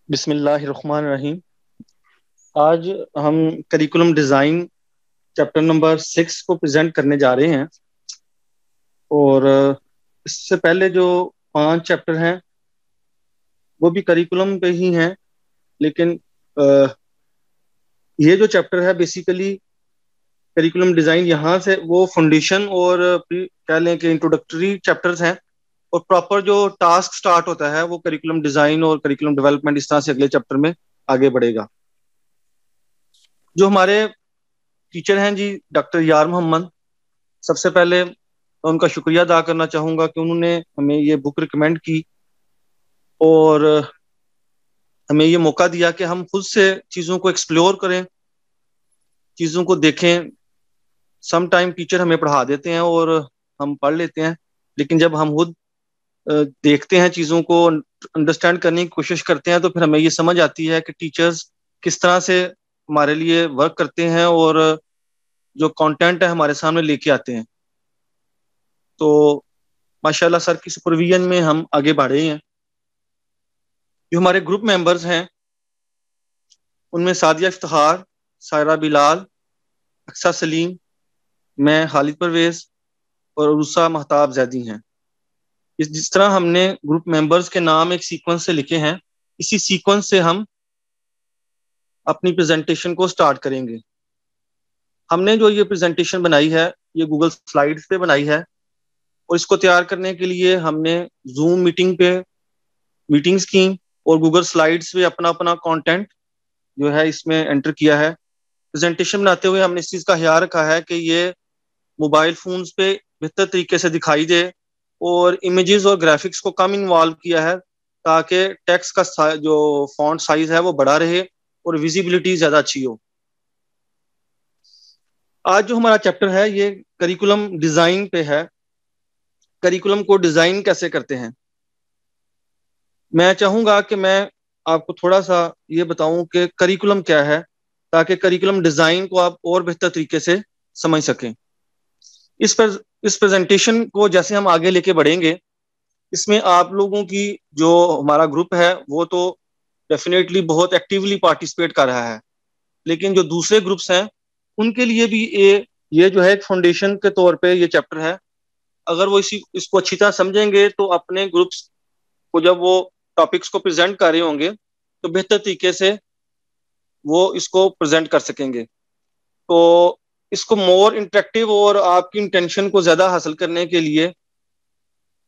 बिस्मिल्लाहिर्रहमानिर्रहीम। आज हम करिकुलम डिज़ाइन चैप्टर नंबर 6 को प्रेजेंट करने जा रहे हैं। और इससे पहले जो 5 चैप्टर हैं वो भी करिकुलम पे ही हैं, लेकिन अ, ये जो चैप्टर है बेसिकली करिकुलम डिज़ाइन, यहाँ से वो फाउंडेशन और कह लें कि इंट्रोडक्टरी चैप्टर्स हैं। और प्रॉपर जो टास्क स्टार्ट होता है वो करिकुलम डिज़ाइन और करिकुलम डेवलपमेंट इस तरह से अगले चैप्टर में आगे बढ़ेगा। जो हमारे टीचर हैं जी, डॉक्टर यार मोहम्मद, सबसे पहले मैं उनका शुक्रिया अदा करना चाहूँगा कि उन्होंने हमें ये बुक रिकमेंड की और हमें ये मौका दिया कि हम खुद से चीज़ों को एक्सप्लोर करें, चीज़ों को देखें। सम टाइम टीचर हमें पढ़ा देते हैं और हम पढ़ लेते हैं, लेकिन जब हम खुद देखते हैं, चीज़ों को अंडरस्टैंड करने की कोशिश करते हैं, तो फिर हमें ये समझ आती है कि टीचर्स किस तरह से हमारे लिए वर्क करते हैं और जो कंटेंट है हमारे सामने लेके आते हैं। तो माशाल्लाह सर की सुपरविजन में हम आगे बढ़े हैं। जो हमारे ग्रुप मेंबर्स हैं उनमें सादिया इफ्तिखार, सायरा बिलाल, अक्सा सलीम, मैं खालिद परवेज और उरुसा महताब जैदी हैं। जिस तरह हमने ग्रुप मेंबर्स के नाम एक सीक्वेंस से लिखे हैं, इसी सीक्वेंस से हम अपनी प्रेजेंटेशन को स्टार्ट करेंगे। हमने जो ये प्रेजेंटेशन बनाई है ये गूगल स्लाइड्स पे बनाई है, और इसको तैयार करने के लिए हमने जूम मीटिंग पे मीटिंग्स की और गूगल स्लाइड्स पे अपना अपना कंटेंट जो है इसमें एंटर किया है। प्रेजेंटेशन बनाते हुए हमने इस चीज़ का ख्याल रखा है कि ये मोबाइल फोन्स पे बेहतर तरीके से दिखाई दे और इमेजेस और ग्राफिक्स को कम इन्वॉल्व किया है, ताकि टेक्स्ट का जो फॉन्ट साइज है वो बड़ा रहे और विजिबिलिटी ज़्यादा अच्छी हो। आज जो हमारा चैप्टर है ये करिकुलम डिज़ाइन पे है। करिकुलम को डिज़ाइन कैसे करते हैं, मैं चाहूँगा कि मैं आपको थोड़ा सा ये बताऊं कि करिकुलम क्या है, ताकि करिकुलम डिज़ाइन को आप और बेहतर तरीके से समझ सकें। इस प्रेजेंटेशन को जैसे हम आगे लेके बढ़ेंगे, इसमें आप लोगों की जो हमारा ग्रुप है वो तो डेफिनेटली बहुत एक्टिवली पार्टिसिपेट कर रहा है, लेकिन जो दूसरे ग्रुप्स हैं उनके लिए भी ये जो है एक फाउंडेशन के तौर पे ये चैप्टर है। अगर वो इसको अच्छी तरह समझेंगे तो अपने ग्रुप्स को जब वो टॉपिक्स को प्रेजेंट कर रहे होंगे तो बेहतर तरीके से वो इसको प्रेजेंट कर सकेंगे। तो इसको मोर इंटरेक्टिव और आपकी इंटेंशन को ज़्यादा हासिल करने के लिए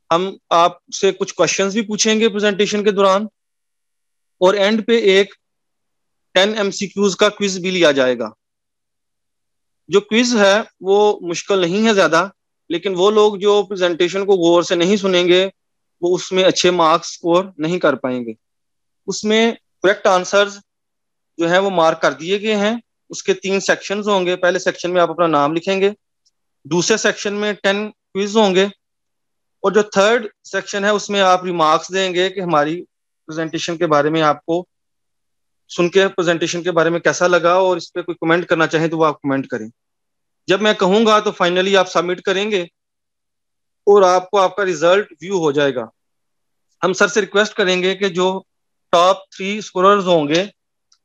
हम आपसे कुछ क्वेश्चंस भी पूछेंगे प्रेजेंटेशन के दौरान, और एंड पे एक 10 एमसीक्यूज का क्विज भी लिया जाएगा। जो क्विज है वो मुश्किल नहीं है ज़्यादा, लेकिन वो लोग जो प्रेजेंटेशन को गौर से नहीं सुनेंगे वो उसमें अच्छे मार्क्स स्कोर नहीं कर पाएंगे। उसमें करेक्ट आंसर्स जो है वो मार्क कर दिए गए हैं। उसके 3 सेक्शंस होंगे। पहले सेक्शन में आप अपना नाम लिखेंगे, दूसरे सेक्शन में 10 क्विज होंगे, और जो थर्ड सेक्शन है उसमें आप रिमार्क्स देंगे कि हमारी प्रेजेंटेशन के बारे में आपको सुन के प्रेजेंटेशन के बारे में कैसा लगा, और इस पर कोई कमेंट करना चाहें तो वो आप कमेंट करें। जब मैं कहूंगा तो फाइनली आप सबमिट करेंगे और आपको आपका रिजल्ट व्यू हो जाएगा। हम सर से रिक्वेस्ट करेंगे कि जो टॉप 3 स्कोरर्स होंगे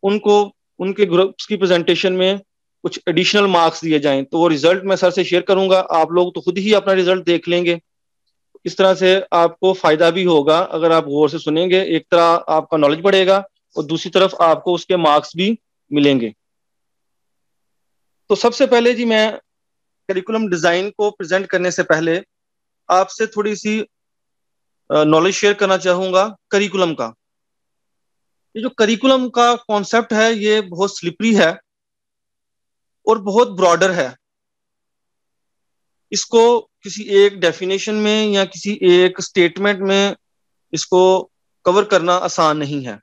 उनको उनके ग्रुप्स की प्रेजेंटेशन में कुछ एडिशनल मार्क्स दिए जाएं। तो वो रिजल्ट मैं सर से शेयर करूंगा, आप लोग तो खुद ही अपना रिजल्ट देख लेंगे। इस तरह से आपको फायदा भी होगा। अगर आप गौर से सुनेंगे, एक तरह आपका नॉलेज बढ़ेगा और दूसरी तरफ आपको उसके मार्क्स भी मिलेंगे। तो सबसे पहले जी मैं करिकुलम डिजाइन को प्रेजेंट करने से पहले आपसे थोड़ी सी नॉलेज शेयर करना चाहूंगा करिकुलम का। ये जो करिकुलम का कॉन्सेप्ट है ये बहुत स्लिपरी है और बहुत ब्रॉडर है। इसको किसी एक डेफिनेशन में या किसी एक स्टेटमेंट में इसको कवर करना आसान नहीं है।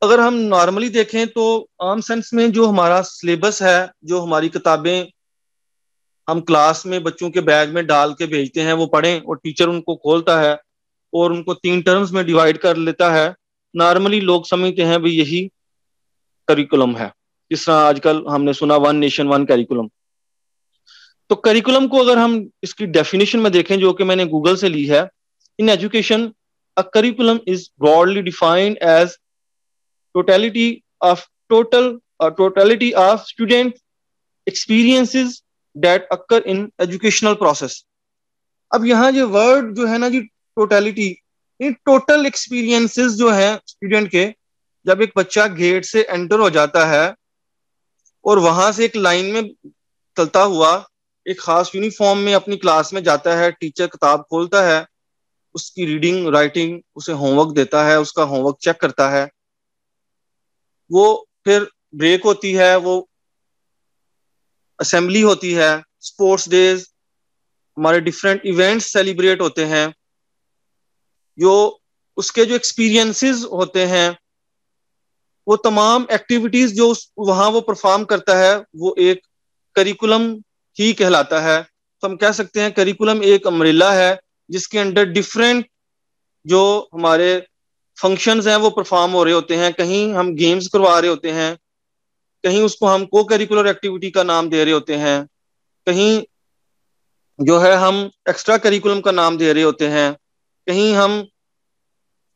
अगर हम नॉर्मली देखें तो आम सेंस में जो हमारा सिलेबस है, जो हमारी किताबें हम क्लास में बच्चों के बैग में डाल के भेजते हैं वो पढ़ें, और टीचर उनको खोलता है और उनको 3 टर्म्स में डिवाइड कर लेता है, नॉर्मली लोग समझते हैं भाई यही करिकुलम है। जिस तरह आजकल हमने सुना वन नेशन वन करिकुलम। तो करिकुलम को अगर हम इसकी डेफिनेशन में देखें जो कि मैंने गूगल से ली है, in education a curriculum is broadly defined as totality of totality of student experiences that occur in educational process. अब यहाँ ये वर्ड जो है ना जी, टोटलिटी, ये टोटल एक्सपीरियंसेस जो है स्टूडेंट के, जब एक बच्चा गेट से एंटर हो जाता है और वहां से एक लाइन में चलता हुआ एक खास यूनिफॉर्म में अपनी क्लास में जाता है, टीचर किताब खोलता है, उसकी रीडिंग राइटिंग, उसे होमवर्क देता है, उसका होमवर्क चेक करता है, वो फिर ब्रेक होती है, वो असेंबली होती है, स्पोर्ट्स डेज, हमारे डिफरेंट इवेंट्स सेलिब्रेट होते हैं, जो उसके जो एक्सपीरियंसेस होते हैं, वो तमाम एक्टिविटीज जो वहां वो परफॉर्म करता है, वो एक करिकुलम ही कहलाता है. तो हम कह सकते हैं करिकुलम एक अम्ब्रेला है जिसके अंडर डिफरेंट जो हमारे फंक्शंस हैं वो परफॉर्म हो रहे होते हैं. कहीं हम गेम्स करवा रहे होते हैं, कहीं उसको हम को करिकुलर एक्टिविटी का नाम दे रहे होते हैं, कहीं जो है हम एक्स्ट्रा करिकुलम का नाम दे रहे होते हैं, कहीं हम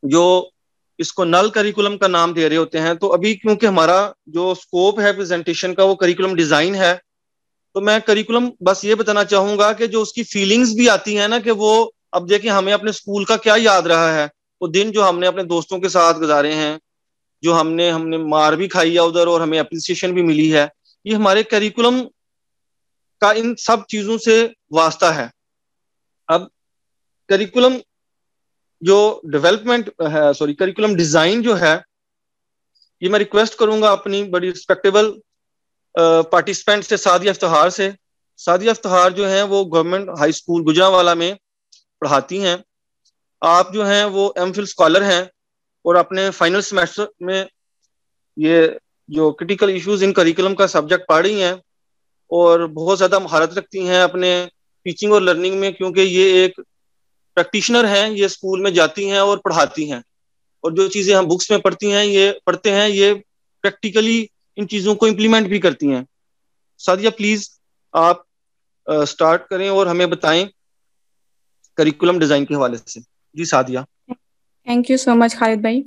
जो इसको नल करिकुलम का नाम दे रहे होते हैं. तो अभी क्योंकि हमारा जो स्कोप है प्रेजेंटेशन का वो करिकुलम डिजाइन है, तो मैं करिकुलम बस ये बताना चाहूंगा कि जो उसकी फीलिंग्स भी आती है ना, कि वो अब देखिए हमें अपने स्कूल का क्या याद रहा है, वो दिन जो हमने अपने दोस्तों के साथ गुजारे हैं, जो हमने हमने मार भी खाई है उधर और हमें अप्रिसिएशन भी मिली है, ये हमारे करिकुलम का इन सब चीजों से वास्ता है. अब करिकुलम जो डेवलपमेंट है, सॉरी करिकुलम डिजाइन जो है, ये मैं रिक्वेस्ट करूंगा अपनी बड़ी रिस्पेक्टेबल पार्टिसिपेंट से, सादिया इफ्तिखार से. सादिया इफ्तिखार जो है वो गवर्नमेंट हाई स्कूल गुजरांवाला में पढ़ाती हैं. आप जो हैं वो एमफिल स्कॉलर हैं और अपने फाइनल सेमेस्टर में ये जो क्रिटिकल इश्यूज इन करिकुलम का सब्जेक्ट पढ़ रही हैं और बहुत ज़्यादा महारत रखती हैं अपने टीचिंग और लर्निंग में, क्योंकि ये एक प्रैक्टिशनर हैं, ये स्कूल में जाती हैं और पढ़ाती हैं, और जो चीज़ें हम बुक्स में पढ़ते हैं ये प्रैक्टिकली इन चीज़ों को इम्प्लीमेंट भी करती हैं. सादिया प्लीज आप स्टार्ट करें और हमें बताएं करिकुलम डिजाइन के हवाले से. जी Sadia. Thank you so much Khalid भाई.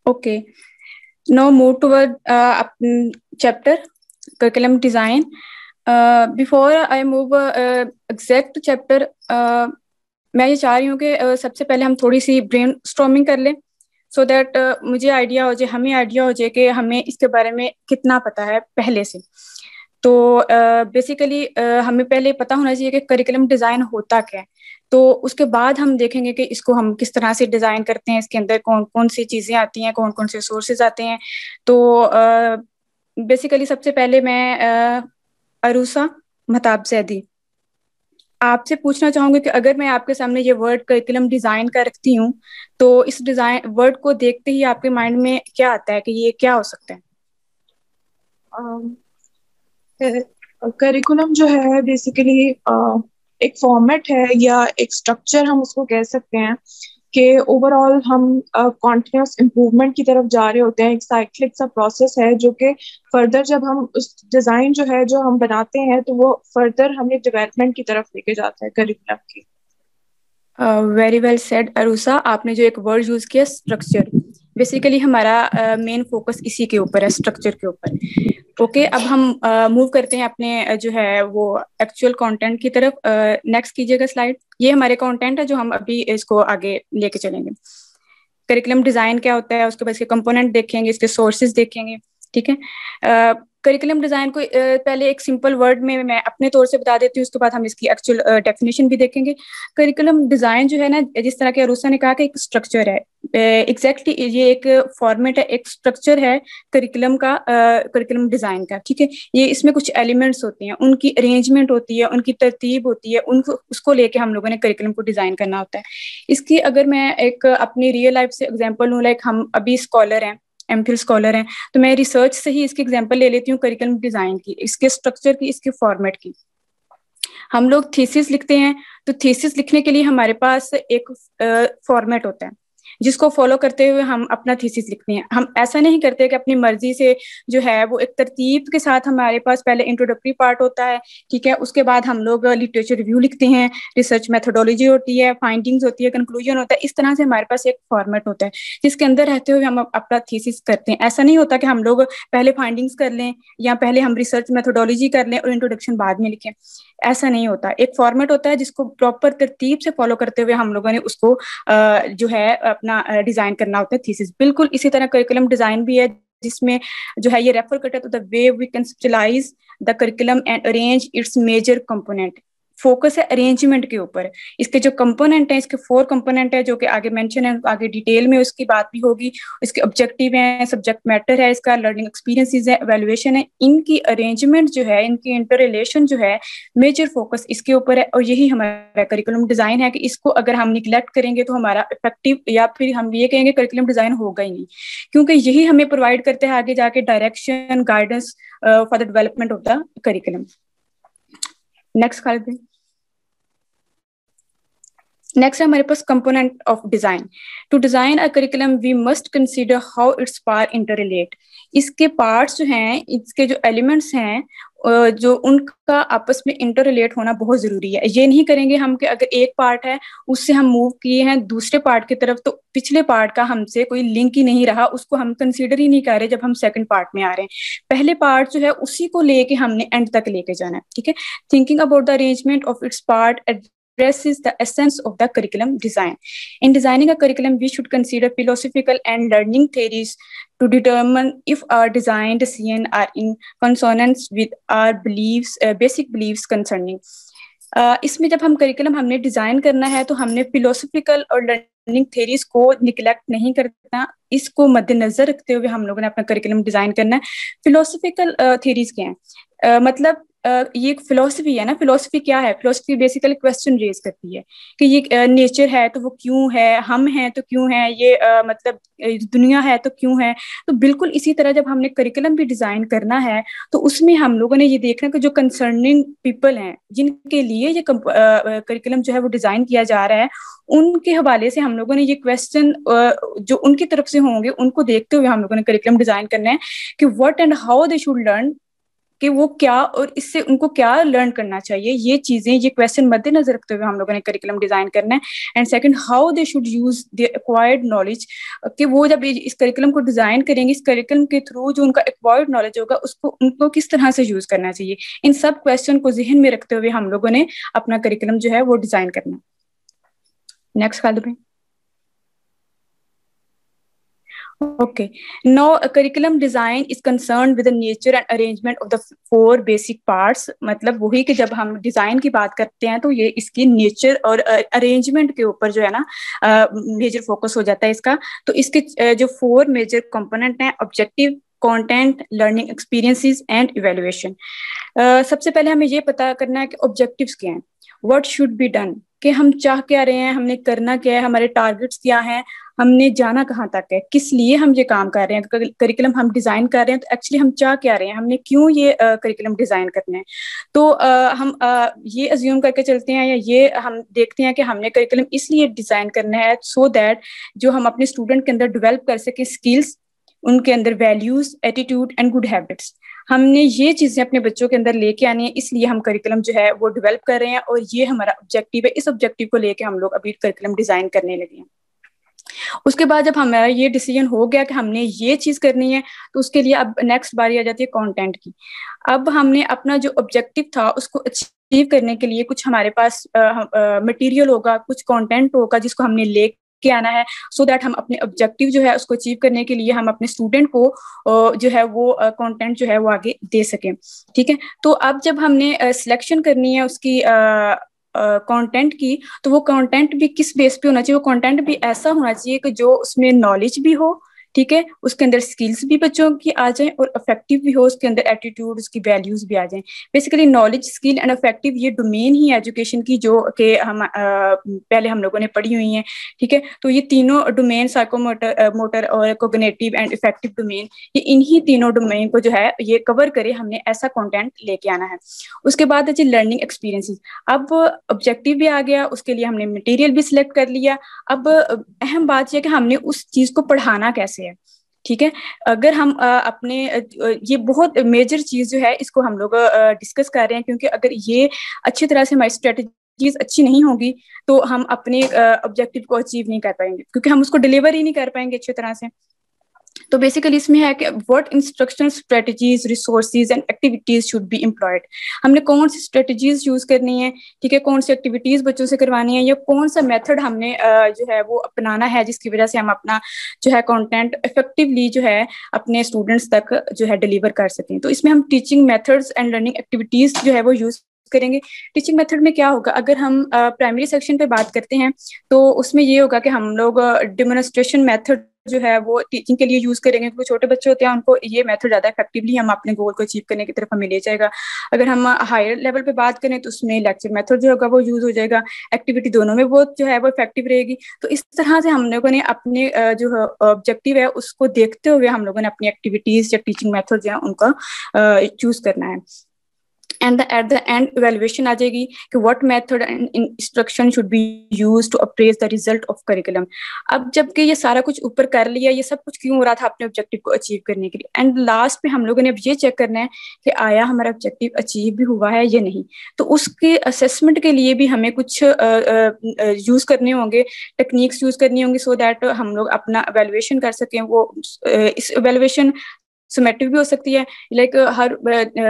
Okay, now move toward chapter curriculum design. Before I move exact chapter, मैं ये चाह रही हूँ कि सबसे पहले हम थोड़ी सी ब्रेन स्टॉर्मिंग कर लें, सो दैट मुझे आइडिया हो जाए, हमें आइडिया हो जाए कि हमें इसके बारे में कितना पता है पहले से. तो बेसिकली हमें पहले पता होना चाहिए कि करिकुलम डिज़ाइन होता क्या है. तो उसके बाद हम देखेंगे कि इसको हम किस तरह से डिज़ाइन करते हैं, इसके अंदर कौन कौन सी चीज़ें आती हैं, कौन कौन से सोर्सेज आते हैं. तो बेसिकली सबसे पहले मैं अरूसा महताब ज़ैदी आपसे पूछना चाहूंगी कि अगर मैं आपके सामने ये वर्ड करिकुलम डिज़ाइन का रखती हूँ, तो इस डिज़ाइन वर्ड को देखते ही आपके माइंड में क्या आता है कि ये क्या हो सकता है? करिकुलम जो है बेसिकली एक फॉर्मेट है या एक स्ट्रक्चर हम उसको कह सकते हैं कि ओवरऑल हम कॉन्टिन्यूस इम्प्रूवमेंट की तरफ जा रहे होते हैं. एक साइक्लिक सा प्रोसेस है जो कि फर्दर जब हम उस डिज़ाइन जो है जो हम बनाते हैं तो वो फर्दर हमें डेवलपमेंट की तरफ लेके जाता है करिकुलम की. Very well said Aroosa. आपने जो एक वर्ड यूज किया स्ट्रक्चर, बेसिकली हमारा मेन फोकस इसी के ऊपर है, स्ट्रक्चर के ऊपर. ओके, अब हम मूव करते हैं अपने जो है वो एक्चुअल कंटेंट की तरफ. नेक्स्ट कीजिएगा स्लाइड. ये हमारे कंटेंट है जो हम अभी इसको आगे लेके चलेंगे. करिकुलम डिज़ाइन क्या होता है, उसके बाद इसके कंपोनेंट देखेंगे, इसके सोर्सेज देखेंगे. ठीक है, करिकुलम डिज़ाइन को पहले एक सिंपल वर्ड में मैं अपने तौर से बता देती हूँ, उसके बाद हम इसकी एक्चुअल डेफिनेशन भी देखेंगे. करिकुलम डिज़ाइन जो है ना, जिस तरह के अरूसा ने कहा कि एक स्ट्रक्चर है, एग्जैक्टली ये एक फॉर्मेट है, एक स्ट्रक्चर है करिकुलम का, करिकुलम डिज़ाइन का. ठीक है, ये इसमें कुछ एलिमेंट्स होती हैं, उनकी अरेंजमेंट होती है, उनकी तरतीब होती है, उनको उसको लेके हम लोगों ने करिकुलम को डिज़ाइन करना होता है. इसकी अगर मैं एक अपनी रियल लाइफ से एग्जाम्पल लूँ, लाइक हम अभी स्कॉलर हैं, एमफिल स्कॉलर हैं, तो मैं रिसर्च से ही इसकी एग्जांपल ले लेती हूँ करिकुलम डिज़ाइन की, इसके स्ट्रक्चर की, इसके फॉर्मेट की. हम लोग थीसिस लिखते हैं, तो थीसिस लिखने के लिए हमारे पास एक फॉर्मेट होता है. जिसको फॉलो करते हुए हम अपना थीसिस लिखते हैं। हम ऐसा नहीं करते कि अपनी मर्जी से जो है वो एक तरतीब के साथ हमारे पास पहले इंट्रोडक्टरी पार्ट होता है, ठीक है, उसके बाद हम लोग लिटरेचर रिव्यू लिखते हैं, रिसर्च मेथोडोलॉजी होती है, फाइंडिंग्स होती है, कंक्लूजन होता है। इस तरह से हमारे पास एक फॉर्मेट होता है जिसके अंदर रहते हुए हम अपना थीसिस करते हैं। ऐसा नहीं होता कि हम लोग पहले फाइंडिंग्स कर लें या पहले हम रिसर्च मेथोडोलॉजी कर लें और इंट्रोडक्शन बाद में लिखें। ऐसा नहीं होता, एक फॉर्मेट होता है जिसको प्रॉपर तरतीब से फॉलो करते हुए हम लोगों ने उसको जो है अपना डिजाइन करना होता है थीसिस। बिल्कुल इसी तरह करिकुलम डिजाइन भी है जिसमें जो है ये रेफर करता है to the way we conceptualize the curriculum and arrange its major component. Focus है अरेंजमेंट के ऊपर। इसके जो कंपोनेंट हैं, इसके 4 कंपोनेंट है जो कि आगे मेंशन है, आगे डिटेल में उसकी बात भी होगी। इसके ऑब्जेक्टिव हैं, सब्जेक्ट मैटर है, इसका लर्निंग एक्सपीरियंसेस है, एवेल्युएशन है। इनकी अरेंजमेंट जो है, इनकी इंटर रिलेशन जो है, मेजर फोकस इसके ऊपर है। और यही हमारा करिकुलम डिजाइन है कि इसको अगर हम निगलेक्ट करेंगे तो हमारा इफेक्टिव, या फिर हम ये कहेंगे करिकुलम डिजाइन होगा ही नहीं, क्योंकि यही हमें प्रोवाइड करते हैं आगे जाके direction, guidance for the development of the curriculum. Next कर दें। नेक्स्ट है हमारे पास component of design. To design a curriculum we must consider how its part interrelate. इसके पार्ट्स जो हैं, इसके जो एलिमेंट्स हैं, जो उनका आपस में इंटर रिलेट होना बहुत जरूरी है। ये नहीं करेंगे हम कि अगर एक पार्ट है उससे हम मूव किए हैं दूसरे पार्ट की तरफ तो पिछले पार्ट का हमसे कोई लिंक ही नहीं रहा, उसको हम कंसीडर ही नहीं कर रहे जब हम सेकंड पार्ट में आ रहे हैं। पहले पार्ट जो है उसी को लेके हमने एंड तक लेके जाना है, ठीक है। Thinking about the arrangement of its part addresses the essence of the curriculum design. In designing a curriculum, we should consider philosophical and learning theories to determine if our design decisions are in consonance with our beliefs, basic beliefs concerning. इसमें जब हम curriculum हमने design करना है तो हमने philosophical और learning theories को निगलेक्ट नहीं करना, इसको मद्देनजर रखते हुए हम लोगों ने अपना करिकुलम डिजाइन करना है। फिलोसफिकल थेरीज क्या है? मतलब ये एक फिलोसफी है ना। फिलोसफी क्या है? फिलोसफी बेसिकली क्वेश्चन रेज करती है कि ये नेचर है तो वो क्यों है, हम हैं तो क्यों है, ये मतलब दुनिया है तो क्यों है। तो बिल्कुल इसी तरह जब हमने करिकुलम भी डिजाइन करना है तो उसमें हम लोगों ने ये देखना कि जो कंसर्निंग पीपल हैं जिनके लिए ये करिकुलम जो है वो डिजाइन किया जा रहा है, उनके हवाले से हम लोगों ने ये क्वेश्चन जो उनकी तरफ से होंगे उनको देखते हुए हम लोगों ने करिकुलम डिजाइन करना है कि what and how they should learn, कि वो क्या और इससे उनको क्या लर्न करना चाहिए। ये चीजें, ये क्वेश्चन मद्देनजर रखते हुए हम लोगों ने करिकुलम डिजाइन करना है। And second, how they should use the acquired knowledge, कि वो जब इस करिकुलम को डिजाइन करेंगे, इस करिकुलम के थ्रू जो उनका एक्वायर्ड नॉलेज होगा उसको उनको किस तरह से यूज करना चाहिए। इन सब क्वेश्चन को जहन में रखते हुए हम लोगों ने अपना करिकुलम जो है वो डिजाइन करना। नेक्स्ट कर दो। Okay. Now, a curriculum design is concerned with the nature and arrangement of the 4 basic parts. मतलब वही कि जब हम डिजाइन की बात करते हैं तो ये इसकी नेचर और अरेंजमेंट के ऊपर जो है ना मेजर फोकस हो जाता है इसका। तो इसके जो 4 मेजर कंपोनेंट हैं, objective, content, learning experiences and evaluation. सबसे पहले हमें ये पता करना है कि ऑब्जेक्टिव्स क्या हैं, व्हाट शुड बी डन, कि हम चाह क्या रहे हैं, हमने करना क्या है, हमारे टारगेट्स क्या हैं, हमने जाना कहाँ तक है, किस लिए हम ये काम कर रहे हैं। करिकुलम हम डिजाइन कर रहे हैं तो एक्चुअली हम चाह क्या रहे हैं, हमने क्यों ये करिकुलम डिजाइन करना है। तो हम ये अज्यूम करके चलते हैं या ये हम देखते हैं कि हमने करिकुलम इसलिए डिजाइन करना है सो दैट जो हम अपने स्टूडेंट के अंदर डेवलप कर सके स्किल्स, उनके अंदर values, attitude and good habits. हमने ये चीजें अपने बच्चों के अंदर लेके आनी है, इसलिए हम करिकुलम जो है वो डेवलप कर रहे हैं और ये हमारा ऑब्जेक्टिव है। इस ऑब्जेक्टिव को लेके हम लोग अभी करिकुलम डिजाइन करने लगे हैं। उसके बाद जब हमारा ये डिसीजन हो गया कि हमने ये चीज करनी है तो उसके लिए अब नेक्स्ट बारी आ जाती है कंटेंट की। अब हमने अपना जो ऑब्जेक्टिव था उसको अचीव करने के लिए कुछ हमारे पास मटेरियल होगा, कुछ कंटेंट होगा जिसको हमने ले के आना है सो दैट हम अपने ऑब्जेक्टिव जो है उसको अचीव करने के लिए हम अपने स्टूडेंट को जो है वो कंटेंट जो है वो आगे दे सकें। ठीक है, तो अब जब हमने सिलेक्शन करनी है उसकी कंटेंट की, तो वो कंटेंट भी किस बेस पे होना चाहिए, वो कंटेंट भी ऐसा होना चाहिए कि जो उसमें नॉलेज भी हो, ठीक है, उसके अंदर स्किल्स भी बच्चों की आ जाए और अफेक्टिव भी हो, उसके अंदर एटीट्यूड, उसकी वैल्यूज भी आ जाएं। Basically knowledge, skill and affective ये डोमेन ही एजुकेशन की जो कि हम पहले हम लोगों ने पढ़ी हुई हैं। ठीक है, तो ये तीनों डोमेन, साइकोमोटर, मोटर और कोग्निटिव एंड इफेक्टिव डोमेन, ये इन्हीं तीनों डोमेन को जो है ये कवर करे, हमने ऐसा कंटेंट लेके आना है। उसके बाद है जी लर्निंग एक्सपीरियंसेस। अब ऑब्जेक्टिव भी आ गया, उसके लिए हमने मटेरियल भी सिलेक्ट कर लिया। अब अहम बात यह कि हमने उस चीज को पढ़ाना कैसे है। ठीक है, अगर हम अपने ये बहुत मेजर चीज जो है इसको हम लोग डिस्कस कर रहे हैं, क्योंकि अगर ये अच्छी तरह से हमारी स्ट्रेटजीज अच्छी नहीं होगी तो हम अपने ऑब्जेक्टिव को अचीव नहीं कर पाएंगे, क्योंकि हम उसको डिलीवर ही नहीं कर पाएंगे अच्छी तरह से। तो बेसिकली इसमें है कि what instructional strategies, resources and activities should be employed. हमने कौन सी स्ट्रेटजीज यूज करनी है, ठीक है, कौन सी एक्टिविटीज बच्चों से करवानी है, या कौन सा मेथड हमने जो है वो अपनाना है जिसकी वजह से हम अपना जो है कंटेंट इफेक्टिवली जो है अपने स्टूडेंट्स तक जो है डिलीवर कर सकें। तो इसमें हम teaching methods and learning activities जो है वो यूज करेंगे। टीचिंग मेथड में क्या होगा, अगर हम प्राइमरी सेक्शन पे बात करते हैं तो उसमें ये होगा कि हम लोग डेमोन्स्ट्रेशन मेथड जो है वो टीचिंग के लिए यूज करेंगे, क्योंकि छोटे बच्चे होते हैं उनको ये मेथड ज्यादा इफेक्टिवली हम अपने गोल को अचीव करने की तरफ हमें ले जाएगा। अगर हम हायर लेवल पे बात करें तो उसमें लेक्चर मेथड जो होगा वो यूज हो जाएगा, एक्टिविटी दोनों में वो जो है वो इफेक्टिव रहेगी। तो इस तरह से हम लोगों ने अपने जो ऑब्जेक्टिव है उसको देखते हुए हम लोगों ने अपनी एक्टिविटीज या टीचिंग मेथड जो है उनका चूज करना है। And at the end evaluation आ जाएगी कि what method and instruction should be used to appraise the result of curriculum. अब जबकि ये सारा कुछ ऊपर कर लिया, ये सब कुछ क्यों हो रहा था, अपने ऑब्जेक्टिव को अचीव करने के लिए। एंड लास्ट पे हम लोगों ने अब ये चेक करना है कि आया हमारा ऑब्जेक्टिव अचीव भी हुआ है या नहीं। तो उसके असेसमेंट के लिए भी हमें कुछ यूज करने होंगे, टेक्निक्स यूज करनी होंगी, सो दैट हम लोग अपना इवेल्युएशन कर सकें। वो इस इवेल्युएशन समेटिव भी हो सकती है, लाइक हर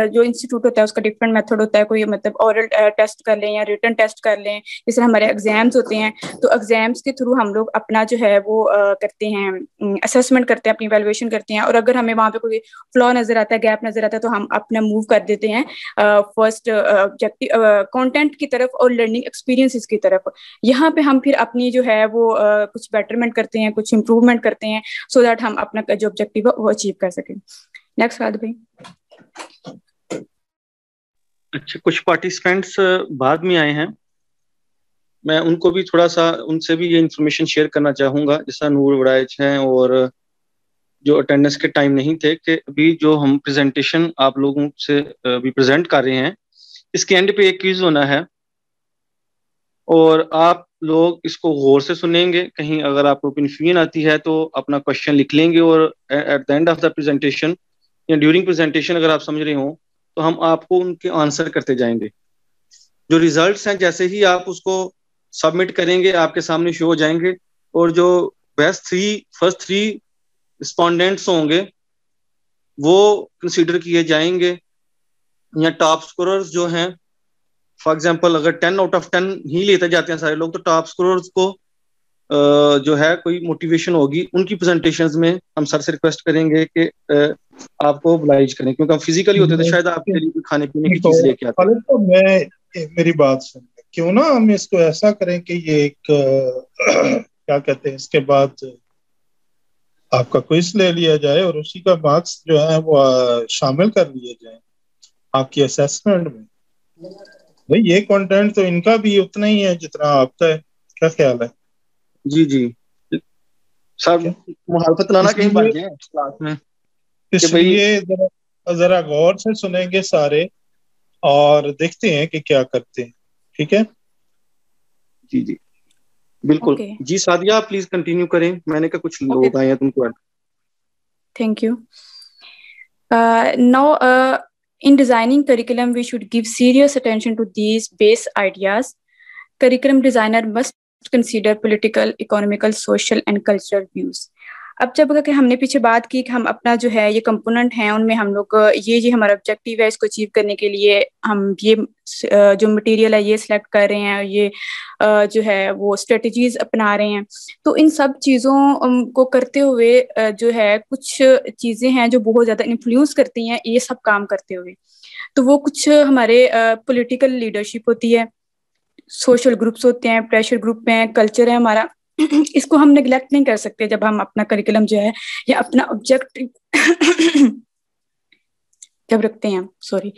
जो इंस्टीट्यूट होता है उसका डिफरेंट मेथड होता है। कोई मतलब ओरल टेस्ट कर लें या रिटन टेस्ट कर लें, जैसे हमारे एग्जाम्स होते हैं तो एग्जाम्स के थ्रू हम लोग अपना जो है वो करते हैं, असेसमेंट करते हैं, अपनी वैल्यूएशन करते हैं। और अगर हमें वहाँ पे कोई फ्लॉ नजर आता है, गैप नजर आता है, तो हम अपना मूव कर देते हैं फर्स्ट ऑब्जेक्टिव कंटेंट की तरफ और लर्निंग एक्सपीरियंसेस की तरफ। यहाँ पे हम फिर अपनी जो है वो कुछ बेटरमेंट करते हैं, कुछ इम्प्रूवमेंट करते हैं, सो दैट हम अपना जो ऑब्जेक्टिव है वो अचीव कर सकें। नेक्स्ट बात भाई। अच्छा, कुछ पार्टिसिपेंट्स बाद में आए हैं, मैं उनको भी थोड़ा सा उनसे भी ये इन्फॉर्मेशन शेयर करना चाहूँगा, जैसा नूर वड़ाइच हैं और जो अटेंडेंस के टाइम नहीं थे, कि अभी जो हम प्रेजेंटेशन आप लोगों से भी प्रेजेंट कर रहे हैं, इसके एंड पे एक क्विज होना है और आप लोग इसको गौर से सुनेंगे। कहीं अगर आपको कन्फ्यूजन आती है तो अपना क्वेश्चन लिख लेंगे और eight the end of the presentation या ड्यूरिंग प्रेजेंटेशन अगर आप समझ रहे हो तो हम आपको उनके आंसर करते जाएंगे। जो रिजल्ट्स हैं जैसे ही आप उसको सबमिट करेंगे आपके सामने शो हो जाएंगे, और जो फर्स्ट थ्री रिस्पोंडेंट्स होंगे वो कंसीडर किए जाएंगे, या टॉप स्कोरर्स जो हैं, फॉर एग्जांपल अगर 10 आउट ऑफ 10 ही लेते जाते हैं सारे लोग, तो टॉप स्कोरर्स को जो है कोई मोटिवेशन होगी उनकी प्रेजेंटेशंस में हम सर से रिक्वेस्ट करेंगे कि आपको ओबलाइज करें, क्योंकि हम फिजिकली होते तो शायद आपके लिए खाने पीने की चीज लेके आते। तो मैं मेरी बात सुन, क्यों ना हम इसको ऐसा करें कि ये एक क्या कहते हैं, इसके बाद आपका क्विज ले लिया जाए और उसी का मार्क्स जो है वो शामिल कर लिए जाए आपकी असेसमेंट में। भाई ये कंटेंट तो इनका भी उतना ही है जितना आपका है, क्या ख्याल है? जी जी सर, मुहालफत लाना कहीं बढ़ गए क्लास में, इसलिए जरा गौर से सुनेंगे सारे और देखते हैं कि क्या करते हैं। ठीक है जी जी बिल्कुल। जी सादिया प्लीज कंटिन्यू करें, मैंने कहा कुछ लोग आए हैं तुमको। Thank you. Now in designing curriculum we should give serious attention to these base ideas. Curriculum designer must consider political, economical, social and cultural views. अब जब कि हमने पीछे बात की कि हम अपना जो है ये कंपोनेंट हैं उनमें हम लोग ये हमारा ऑब्जेक्टिव है, इसको अचीव करने के लिए हम ये जो मटेरियल है ये सिलेक्ट कर रहे हैं, ये जो है वो स्ट्रेटजीज अपना रहे हैं। तो इन सब चीज़ों को करते हुए जो है कुछ चीज़ें हैं जो बहुत ज़्यादा इन्फ्लुएंस करती हैं ये सब काम करते हुए। तो वो कुछ हमारे पॉलिटिकल लीडरशिप होती है, सोशल ग्रुप्स होते हैं, प्रेशर ग्रुप हैं, कल्चर है हमारा इसको हम निगलेक्ट नहीं कर सकते जब हम अपना करिकुलम जो है या अपना ऑब्जेक्टिव जब रखते हैं, सॉरी।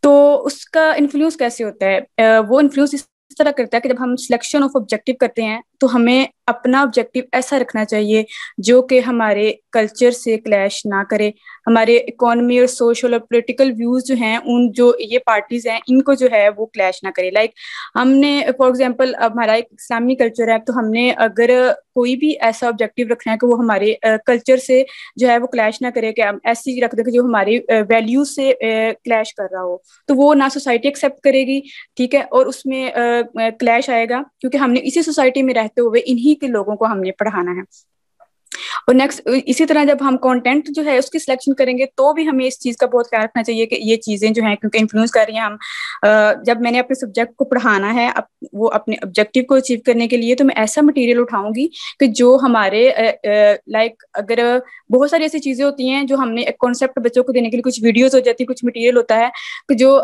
तो उसका इन्फ्लुएंस कैसे होता है? वो इन्फ्लुएंस इस तरह करता है कि जब हम सिलेक्शन ऑफ ऑब्जेक्टिव करते हैं तो हमें अपना ऑब्जेक्टिव ऐसा रखना चाहिए जो कि हमारे कल्चर से क्लैश ना करे, हमारे इकोनॉमी और सोशल और पॉलिटिकल व्यूज जो हैं, उन जो ये पार्टीज हैं इनको जो है वो क्लैश ना करे। लाइक हमने फॉर एग्जांपल, अब हमारा एक इस्लामी कल्चर है, तो हमने अगर कोई भी ऐसा ऑब्जेक्टिव रखना है कि वो हमारे कल्चर से जो है वो क्लैश ना करे, कि हम ऐसी रख दें कि जो हमारी वैल्यूज से क्लैश कर रहा हो, तो वो ना सोसाइटी एक्सेप्ट करेगी, ठीक है, और उसमें क्लैश आएगा, क्योंकि हमने इसी सोसाइटी में रहते हुए इन्हीं के लोगों को हमने पढ़ाना है। और नेक्स्ट, इसी तरह जब हम कंटेंट जो है उसकी सिलेक्शन करेंगे तो भी हमें इस चीज का बहुत ख्याल रखना चाहिए कि ये चीजें जो हैं क्योंकि इन्फ्लुएंस कर रही हैं हम, जब मैंने अपने सब्जेक्ट को पढ़ाना है वो अपने ऑब्जेक्टिव को अचीव करने के लिए, तो मैं ऐसा मटेरियल उठाऊंगी कि जो हमारे लाइक, अगर बहुत सारी ऐसी चीजें होती हैं जो हमने एक कॉन्सेप्ट बच्चों को देने के लिए, कुछ वीडियोज हो जाती है, कुछ मटेरियल होता है कि जो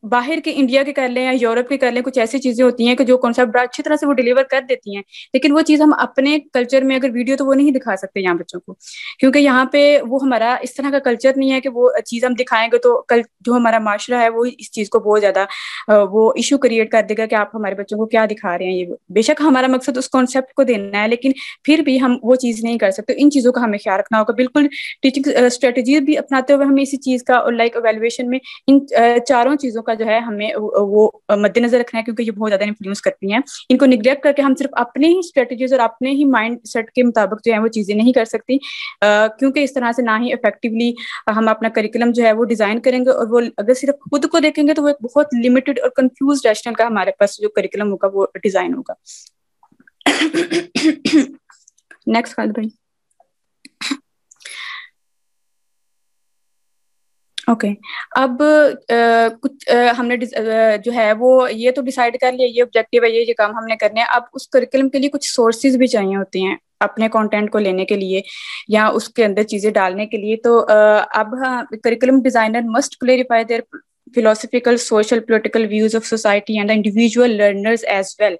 बाहर के इंडिया के कर लें या यूरोप के कर लें, कुछ ऐसी चीजें होती हैं कि जो कॉन्सेप्ट बड़ा अच्छी तरह से वो डिलीवर कर देती हैं, लेकिन वो चीज हम अपने कल्चर में अगर वीडियो तो वो नहीं दिखा सकते यहाँ बच्चों को, क्योंकि यहाँ पे वो हमारा इस तरह का कल्चर नहीं है कि वो चीज हम दिखाएंगे तो कल जो हमारा माशरा है वो इस चीज को बहुत ज्यादा वो इशू क्रिएट कर देगा कि आप हमारे बच्चों को क्या दिखा रहे हैं। ये बेशक हमारा मकसद उस कॉन्सेप्ट को देना है, लेकिन फिर भी हम वो चीज नहीं कर सकते। इन चीजों का हमें ख्याल रखना होगा। बिल्कुल टीचिंग स्ट्रेटेजी भी अपनाते हुए हमें इसी चीज का, और लाइक एवेल्युएशन में इन चारों चीजों का जो है हमें वो मद्देनजर रखना है, क्योंकि ये बहुत ज्यादा इन्फ्लुएंस करती हैं। इनको निगलेक्ट करके हम सिर्फ अपने ही स्ट्रेटेजीज और अपने ही माइंड सेट के मुताबिक जो है वो चीजें नहीं कर सकती, क्योंकि इस तरह से ना ही इफेक्टिवली हम अपना करिकुलम जो है वो डिजाइन करेंगे, और वो अगर सिर्फ खुद को देखेंगे तो वो एक बहुत लिमिटेड और कंफ्यूज रैशनल का हमारे पास जो करिकुलम होगा वो डिजाइन होगा। नेक्स्ट खालिद भाई। ओके अब कुछ हमने जो है वो ये तो डिसाइड कर लिया, ये ऑब्जेक्टिव है, ये काम हमने करने हैं। अब उस करिकुलम के लिए कुछ सोर्सेज भी चाहिए होती हैं अपने कंटेंट को लेने के लिए या उसके अंदर चीजें डालने के लिए। तो अब curriculum designer must clarify their philosophical, social, political views of society and the individual learners as well.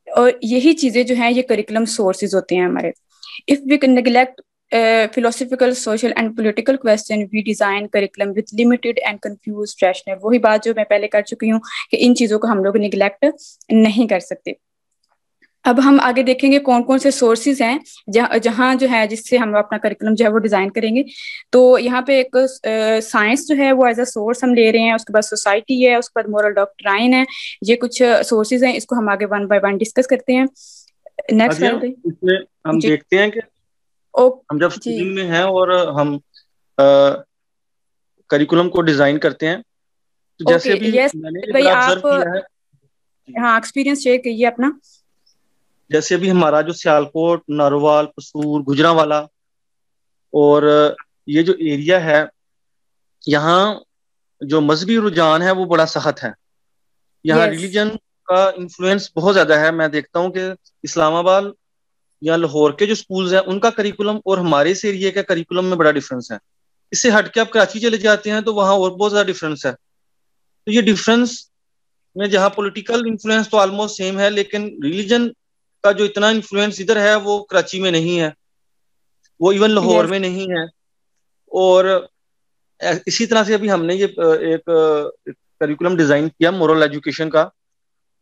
और यही चीजें जो हैं ये करिकुलम सोर्सेज होते हैं हमारे। If we can neglect philosophical, social and political question, we design curriculum with limited and confused rationale। वही बात जो मैं पहले कर चुकी हूँ कि इन चीजों को हम लोग निगलेक्ट नहीं कर सकते। अब हम आगे देखेंगे कौन कौन से सोर्सेज हैं जहाँ जो है जिससे हम अपना करिकुलम जो है वो डिजाइन करेंगे। तो यहाँ पे एक साइंस जो है वो एज अ सोर्स हम ले रहे हैं, उसके बाद सोसाइटी है, उसके बाद मोरल डॉक्ट्राइन है। ये कुछ सोर्सेज हैं, इसको हम आगे वन बाय वन डिस्कस करते हैं। नेक्स्ट इसमें हम देखते हैं कि हम जब स्कूल में हैं और हम करिकुलम को डिजाइन करते हैं, तो जैसे भी मैंने ऑब्जर्व किया है, हाँ एक्सपीरियंस शेयर कीजिए अपना। जैसे भी हमारा जो सियालकोट, नारोवाल, कसूर, गुजरांवाला और ये जो एरिया है, यहाँ जो मजहबी रुझान है वो बड़ा सख्त है। यहाँ रिलीजन का इन्फ्लुएंस बहुत ज्यादा है। मैं देखता हूँ कि इस्लामाबाद या लाहौर के जो स्कूल्स हैं उनका करिकुलम और हमारे इस एरिया का करिकुलम में बड़ा डिफरेंस है। इससे हटके आप कराची चले जाते हैं तो वहाँ और बहुत ज्यादा डिफरेंस है। तो ये डिफरेंस में जहाँ पॉलिटिकल इन्फ्लुएंस तो ऑलमोस्ट सेम है, लेकिन रिलीजन का जो इतना इन्फ्लुएंस इधर है वो कराची में नहीं है, वो इवन लाहौर में नहीं है। और इसी तरह से अभी हमने ये एक करिकुलम डिजाइन किया मोरल एजुकेशन का।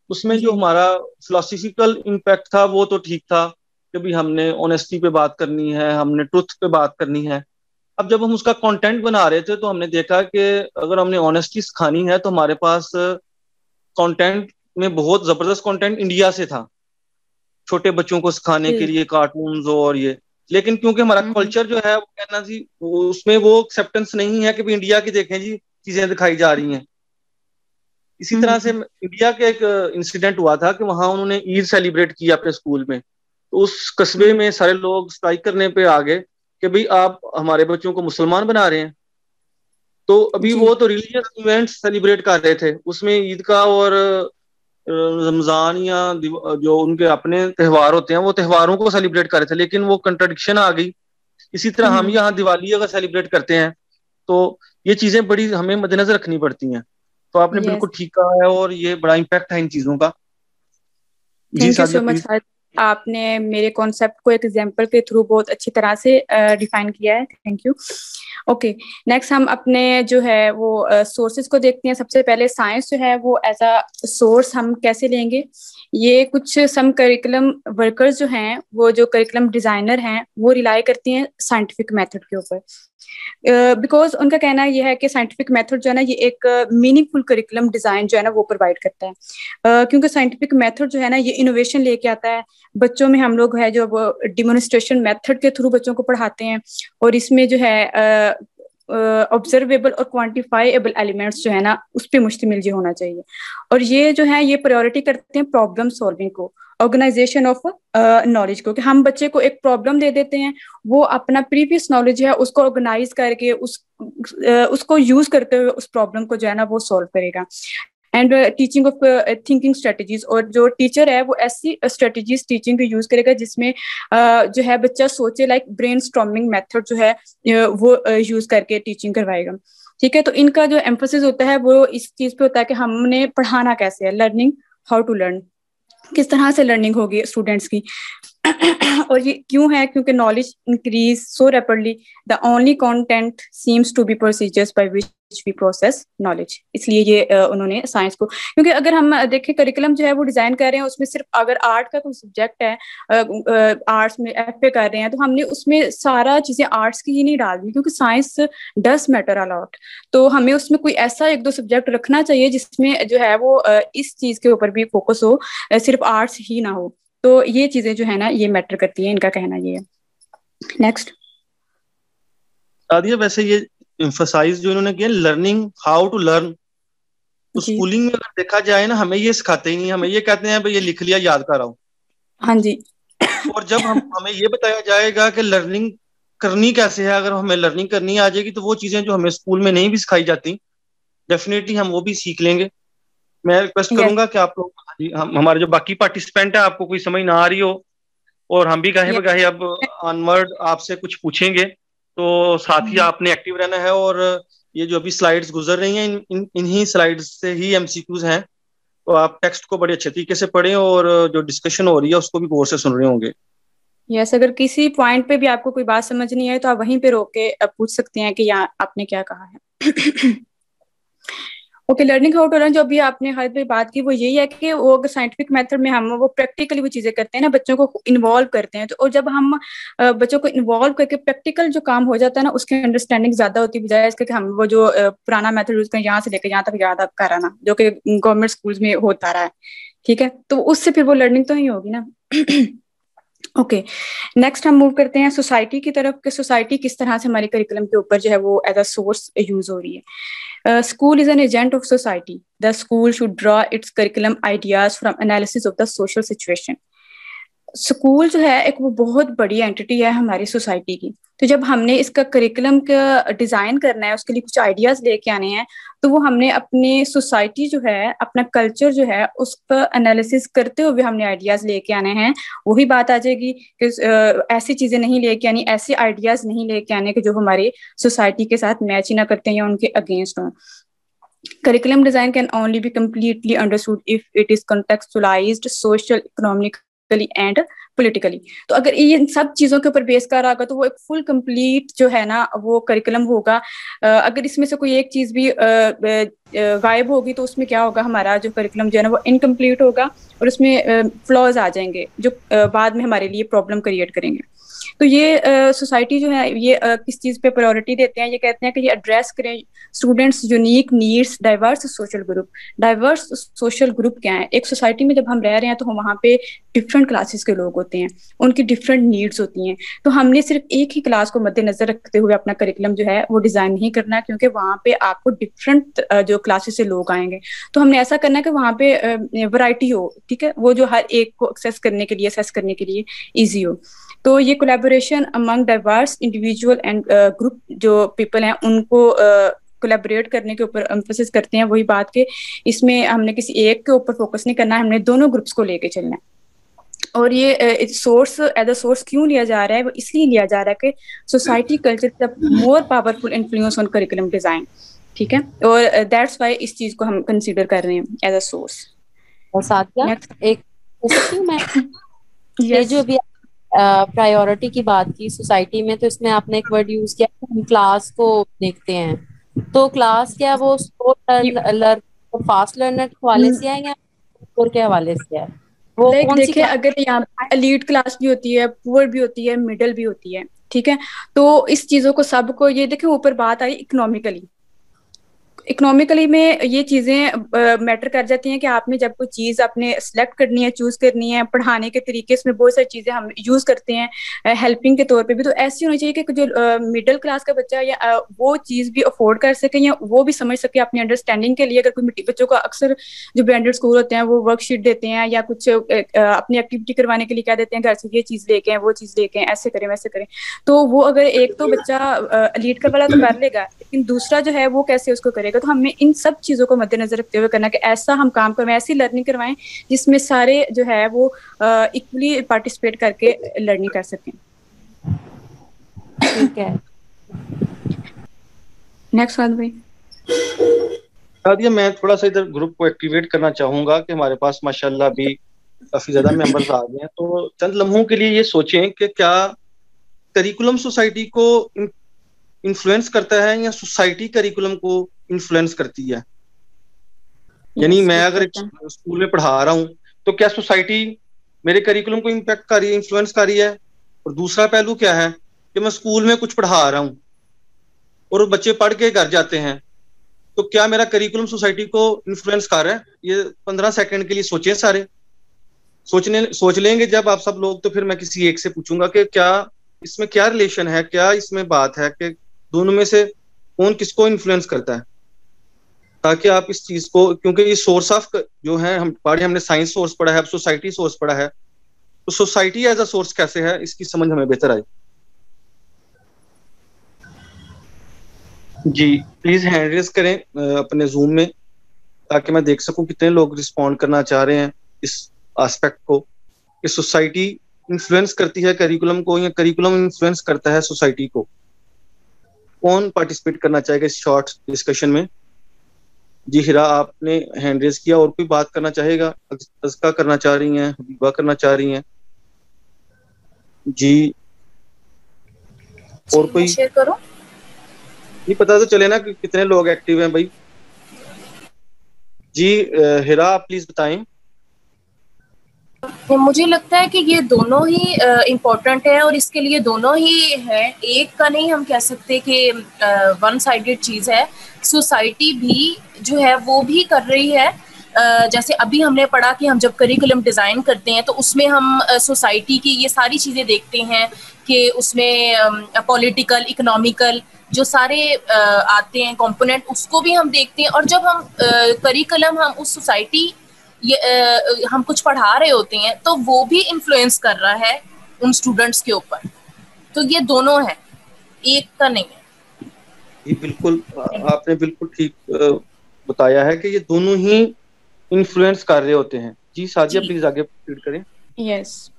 उसमें जो हमारा फिलोसफिकल इम्पैक्ट था वो तो ठीक था कि भी हमने ऑनेस्टी पे बात करनी है, हमने ट्रुथ पे बात करनी है। अब जब हम उसका कंटेंट बना रहे थे तो हमने देखा कि अगर हमने ऑनेस्टी सिखानी है तो हमारे पास कंटेंट में बहुत जबरदस्त कंटेंट इंडिया से था, छोटे बच्चों को सिखाने के लिए कार्टून्स और ये। लेकिन क्योंकि हमारा कल्चर जो है वो कहना जी उसमें वो एक्सेप्टेंस नहीं है कि भी इंडिया की देखें जी चीजें दिखाई जा रही हैं। इसी तरह से इंडिया के एक इंसिडेंट हुआ था कि वहां उन्होंने ईद सेलिब्रेट किया अपने स्कूल में, तो उस कस्बे में सारे लोग स्ट्राइक करने पे आ गए कि भाई आप हमारे बच्चों को मुसलमान बना रहे हैं। तो अभी वो तो रिलीजियस इवेंट्स सेलिब्रेट कर रहे थे, उसमें ईद का और रमजान या जो उनके अपने त्योहार होते हैं वो त्योहारों को सेलिब्रेट कर रहे थे, लेकिन वो कंट्रडिक्शन आ गई। इसी तरह हम यहाँ दिवाली अगर सेलिब्रेट करते हैं तो ये चीजें बड़ी हमें मद्देनजर रखनी पड़ती हैं। तो आपने बिल्कुल ठीक कहा है और ये बड़ा इम्पैक्ट है इन चीजों का। Thank you so much. आपने मेरे कॉन्सेप्ट को एक एग्जांपल के थ्रू बहुत अच्छी तरह से डिफाइन किया है, थैंक यू। ओके, नेक्स्ट हम अपने जो है वो सोर्सेज को देखते हैं। सबसे पहले साइंस जो है वो एज अ सोर्स हम कैसे लेंगे। ये कुछ सम करिकुलम वर्कर्स जो हैं, वो जो करिकुलम डिजाइनर हैं, वो रिलाई करती हैं साइंटिफिक मेथड के ऊपर, बिकॉज उनका कहना यह है कि साइंटिफिक मेथड जो है ना, ये एक मीनिंगफुल करिकुलम डिजाइन जो है ना वो प्रोवाइड करता है, क्योंकि साइंटिफिक मेथड जो है ना ये इनोवेशन लेके आता है। बच्चों में हम लोग है जो डिमोन्स्ट्रेशन मेथड के थ्रू बच्चों को पढ़ाते हैं, और इसमें जो है ऑब्जर्वेबल और क्वांटिफाइबल एलिमेंट्स जो है ना उस पर मुश्तमिल जो होना चाहिए। और ये जो है ये प्रायोरिटी करते हैं प्रॉब्लम सॉल्विंग को, ऑर्गेनाइजेशन ऑफ नॉलेज को, कि हम बच्चे को एक प्रॉब्लम दे देते हैं, वो अपना प्रीवियस नॉलेज है उसको ऑर्गेनाइज करके उसको यूज करते हुए उस प्रॉब्लम को जो है ना वो सॉल्व करेगा। And teaching of thinking strategies, और जो टीचर है वो ऐसी स्ट्रेटजीज टीचिंग को यूज करेगा जिसमें जो है बच्चा सोचे, लाइक ब्रेन स्टॉर्मिंग मेथड जो है वो यूज करके टीचिंग करवाएगा। ठीक है, तो इनका जो एम्फोसिस होता है वो इस चीज पे होता है कि हमने पढ़ाना कैसे है, लर्निंग हाउ टू लर्न, किस तरह से लर्निंग होगी स्टूडेंट्स की। और ये क्यों है, क्योंकि knowledge increase so rapidly, the only content seems to be procedures by which we process knowledge. इसलिए ये उन्होंने साइंस को, क्योंकि अगर हम देखें करिकुलम जो है वो डिजाइन कर रहे हैं, उसमें सिर्फ अगर आर्ट का कोई सब्जेक्ट है, आर्ट्स में एफए कर रहे हैं, तो हमने उसमें सारा चीजें आर्ट्स की ही नहीं डालनी, क्योंकि science does matter a lot. तो हमें उसमें कोई ऐसा एक दो सब्जेक्ट रखना चाहिए जिसमें जो है वो इस चीज के ऊपर भी फोकस हो, सिर्फ आर्ट्स ही ना हो। तो ये चीजें जो है ना ये मैटर करती हैं, इनका कहना ये है। नेक्स्ट सादिया, वैसे ये एम्फसाइज जो इन्होंने किया लर्निंग हाउ टू लर्न, तो स्कूलिंग में अगर देखा जाए ना हमें ये सिखाते ही नहीं, हमें ये कहते हैं भाई ये लिख लिया याद कर आओ। हाँ जी। और जब हमें ये बताया जाएगा कि लर्निंग करनी कैसे है, अगर हमें लर्निंग करनी आ जाएगी तो वो चीजें जो हमें स्कूल में नहीं भी सिखाई जाती डेफिनेटली हम वो भी सीख लेंगे। मैं रिक्वेस्ट करूंगा कि आप लोग हमारे जो बाकी पार्टिसिपेंट है, आपको कोई समझ ना आ रही हो और हम भी कहे बगाहे अब ऑनवर्ड आपसे कुछ पूछेंगे, तो साथ ही आपने एक्टिव रहना है। और ये जो अभी स्लाइड्स गुजर रही हैं इन्हीं स्लाइड्स से ही एमसीक्यूज हैं, तो आप टेक्स्ट को बड़े अच्छे तरीके से पढ़ें और जो डिस्कशन हो रही है उसको भी गौर से सुन रहे होंगे। यस, अगर किसी पॉइंट पे भी आपको कोई बात समझ नहीं आए तो आप वहीं पे रोक के पूछ सकते हैं कि यहाँ आपने क्या कहा है। Okay, learning how to learn जो अभी आपने हर पे बात की वो यही है कि वो अगर साइंटिफिक मेथड में हम वो प्रैक्टिकली वो चीजें करते हैं ना, बच्चों को इन्वॉल्व करते हैं, तो और जब हम बच्चों को इन्वॉल्व करके प्रैक्टिकल जो काम हो जाता है ना उसकी अंडरस्टैंडिंग ज्यादा होती है, बजाय इसके कि हम वो जो पुराना मेथड यूज करें यहाँ से लेकर यहाँ तक याद कराना, जो कि गवर्नमेंट स्कूल्स में होता रहा है। ठीक है, तो उससे फिर वो लर्निंग तो ही होगी ना। ओके, नेक्स्ट हम मूव करते हैं सोसाइटी की तरफ, कि सोसाइटी किस तरह से हमारे करिकुलम के ऊपर जो है वो एज अ सोर्स यूज हो रही है। School is an agent of society, the school should draw it's curriculum ideas from analysis of the social situation. School जो है एक वो बहुत बड़ी एंटिटी है हमारी सोसाइटी की, तो जब हमने इसका करिकुलम का डिजाइन करना है, उसके लिए कुछ आइडियाज लेके आने हैं, तो वो हमने अपनी सोसाइटी जो है, अपना कल्चर जो है, उसका एनालिसिस करते हुए हमने आइडियाज लेके आने हैं। वही बात आ जाएगी कि ऐसी चीजें नहीं लेके आनी, ऐसे आइडियाज नहीं लेके आने कि जो हमारी सोसाइटी के साथ मैच ही ना करते हैं या उनके अगेंस्ट हों। Curriculum design can only be completely understood if it is contextualized social, economically and politically. तो अगर ये इन सब चीजों के ऊपर बेस कर रहा तो वो एक फुल कंप्लीट जो है ना वो करिकुलम होगा। अगर इसमें से कोई एक चीज भी गायब होगी तो उसमें क्या होगा, हमारा जो करिकुलम जो है ना वो इनकम्प्लीट होगा और उसमें फ्लॉज आ जाएंगे जो बाद में हमारे लिए प्रॉब्लम क्रिएट करेंगे। तो ये सोसाइटी जो है ये किस चीज पे प्रायोरिटी देते हैं, ये कहते हैं कि ये एड्रेस करें students unique needs, diverse social group. Diverse social group क्या है, एक सोसाइटी में जब हम रह रहे हैं तो हम वहाँ पे डिफरेंट क्लासेस के लोग होते हैं, उनकी डिफरेंट नीड्स होती हैं। तो हमने सिर्फ एक ही क्लास को मद्देनजर रखते हुए अपना करिकुलम जो है वो डिजाइन नहीं करना, क्योंकि वहाँ पे आपको डिफरेंट जो क्लासेस से लोग आएंगे। तो हमने ऐसा करना है कि वहाँ पे वैरायटी हो, ठीक है, वो जो हर एक को एक्सेस करने के लिए, असेस करने के लिए ईजी हो। तो ये collaboration among diverse individual and group जो पीपल हैं उनको कोलैबोरेट करने के ऊपर एम्फेसिस करते हैं। वही बात के इसमें हमने किसी एक के ऊपर फोकस नहीं करना है, हमने दोनों ग्रुप्स को लेके चलना है। और ये सोर्स एज अ सोर्स क्यों लिया जा रहा है, वो इसलिए लिया जा रहा है कि society culture the more powerful influence on curriculum design, ठीक है, और दैट्स वाई इस चीज को हम कंसीडर कर रहे हैं एज अ सोर्स। और साथ एक सकती हूँ मैं? ये जो अभी प्रायोरिटी की बात की सोसाइटी में, तो इसमें आपने एक वर्ड यूज किया कि हम क्लास को देखते हैं, तो क्लास क्या वो स्लो लर्नर फास्ट लर्नर के हवाले से है या स्कोर के हवाले से है? वो लाइक कौन सी देखिए, क्लास? अगर यहाँ एलीट क्लास भी होती है, पुअर भी होती है, मिडिल भी होती है, ठीक है। तो इस चीजों को सबको ये देखें, ऊपर बात आई इकोनॉमिकली। इकोनॉमिकली में ये चीजें मैटर कर जाती हैं कि आपने जब कोई चीज आपने सेलेक्ट करनी है, चूज करनी है, पढ़ाने के तरीके, इसमें बहुत सारी चीजें हम यूज करते हैं हेल्पिंग के तौर पे भी। तो ऐसी होनी चाहिए कि जो मिडिल क्लास का बच्चा या वो चीज भी अफोर्ड कर सके या वो भी समझ सके अपनी अंडरस्टैंडिंग के लिए। अगर कोई बच्चों को अक्सर जो ब्रांडेड स्कूल होते हैं वो वर्कशीट देते हैं या कुछ अपनी एक्टिविटी करवाने के लिए कह देते हैं घर से ये चीज लेके आए, वो चीज लेके आए, ऐसे करें वैसे करें। तो वो अगर एक तो बच्चा लीड कर वाला तो कर लेगा, लेकिन दूसरा जो है वो कैसे उसको करेगा। तो हमें इन सब चीजों को मद्देनजर रखते हुए करना कि ऐसा हम काम करवाएं, ऐसी लर्निंग करवाएं जिसमें सारे जो है वो इक्वली पार्टिसिपेट करके लर्निंग कर सकें। ठीक है, नेक्स्ट बात भाई। शादिया, मैं थोड़ा सा इधर ग्रुप को एक्टिवेट करना चाहूंगा कि हमारे पास माशाल्लाह भी काफी ज्यादा मेंबर्स आ गए हैं। तो चंद लम्हों के लिए ये सोचें कि क्या करिकुलम सोसाइटी को इन्फ्लुएंस करता है या सोसाइटी करिकुलम को इन्फ्लुएंस करती है। यानी मैं अगर एक स्कूल में पढ़ा रहा हूँ तो क्या सोसाइटी मेरे करिकुलम को इम्पैक्ट कर रही है, इन्फ्लुएंस कर रही है। और दूसरा पहलू क्या है कि मैं स्कूल में कुछ पढ़ा रहा हूँ और बच्चे पढ़ के घर जाते हैं, तो क्या मेरा करिकुलम सोसाइटी को इन्फ्लुएंस कर रहा है। ये 15 सेकंड के लिए सोचें, सारे सोच लेंगे जब आप सब लोग, तो फिर मैं किसी एक से पूछूंगा कि क्या इसमें क्या रिलेशन है, क्या इसमें बात है कि दोनों में से कौन किसको इन्फ्लुएंस करता है, ताकि आप इस चीज को, क्योंकि ये सोर्स ऑफ जो है हम पढ़े, हमने साइंस सोर्स पढ़ा है, अब सोसाइटी सोर्स पढ़ा है, तो सोसाइटी एज अ सोर्स कैसे है इसकी समझ हमें बेहतर आए। जी प्लीज हैंड रेज करें अपने जूम में, ताकि मैं देख सकूं कितने लोग रिस्पॉन्ड करना चाह रहे हैं इस एस्पेक्ट को कि सोसाइटी इन्फ्लुएंस करती है करिकुलम को या करिकुलम इन्फ्लुएंस करता है सोसाइटी को। कौन पार्टिसिपेट करना चाहेगा इस शॉर्ट डिस्कशन में? जी हिरा, आपने हैंड रेज किया, और कोई बात करना चाहेगा? अज़का करना चाह रही हैं, हबीबा करना चाह रही हैं जी, और कोई शेयर करो। नहीं पता तो चले ना कि कितने लोग एक्टिव हैं भाई। जी हिरा, आप प्लीज बताएं। मुझे लगता है कि ये दोनों ही इम्पोर्टेंट है और इसके लिए दोनों ही है, एक का नहीं हम कह सकते कि वन साइडेड चीज है। सोसाइटी भी जो है वो भी कर रही है। जैसे अभी हमने पढ़ा कि हम जब करिकुलम डिज़ाइन करते हैं तो उसमें हम सोसाइटी की ये सारी चीज़ें देखते हैं कि उसमें पॉलिटिकल, इकोनॉमिकल जो सारे आते हैं कंपोनेंट, उसको भी हम देखते हैं। और जब हम करिकुलम हम उस सोसाइटी हम कुछ पढ़ा रहे होते हैं तो वो भी इन्फ्लुएंस कर रहा है उन स्टूडेंट्स के ऊपर। तो ये दोनों है, एक का नहीं है। ये बिल्कुल आपने बिल्कुल ठीक बताया है कि ये दोनों ही इन्फ्लुएंस कर रहे होते हैं। जी साजिया, प्लीज आगे प्रोसीड करें। यस,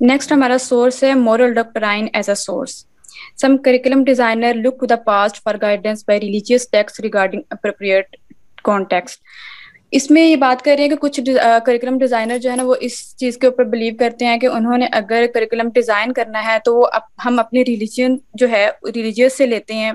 नेक्स्ट हमारा सोर्स है moral doctrine as a source. Some curriculum designer look to the past for guidance by religious texts regarding appropriate context. इसमें ये बात कर रहे हैं कि कुछ करिकुलम डिजाइनर जो है ना वो इस चीज के ऊपर बिलीव करते हैं कि उन्होंने अगर करिकुलम डिजाइन करना है तो वो हम अपने रिलीजन जो है रिलीजियस से लेते हैं,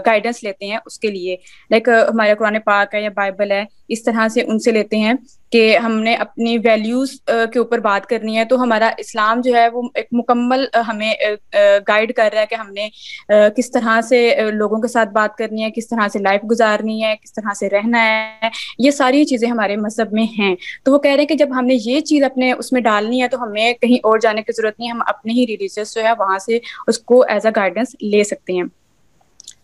गाइडेंस लेते हैं उसके लिए। लाइक हमारा कुरान पाक है या बाइबल है, इस तरह से उनसे लेते हैं कि हमने अपनी वैल्यूज के ऊपर बात करनी है। तो हमारा इस्लाम जो है वो एक मुकम्मल हमें गाइड कर रहा है कि हमने किस तरह से लोगों के साथ बात करनी है, किस तरह से लाइफ गुजारनी है, किस तरह से रहना है। ये सारी चीजें हमारे मजहब में हैं। तो वो कह रहे हैं कि जब हमने ये चीज अपने उसमें डालनी है तो हमें कहीं और जाने की जरूरत नहीं, हम अपने ही रिलीजियस जो है वहां से उसको एज अ गाइडेंस ले सकते हैं।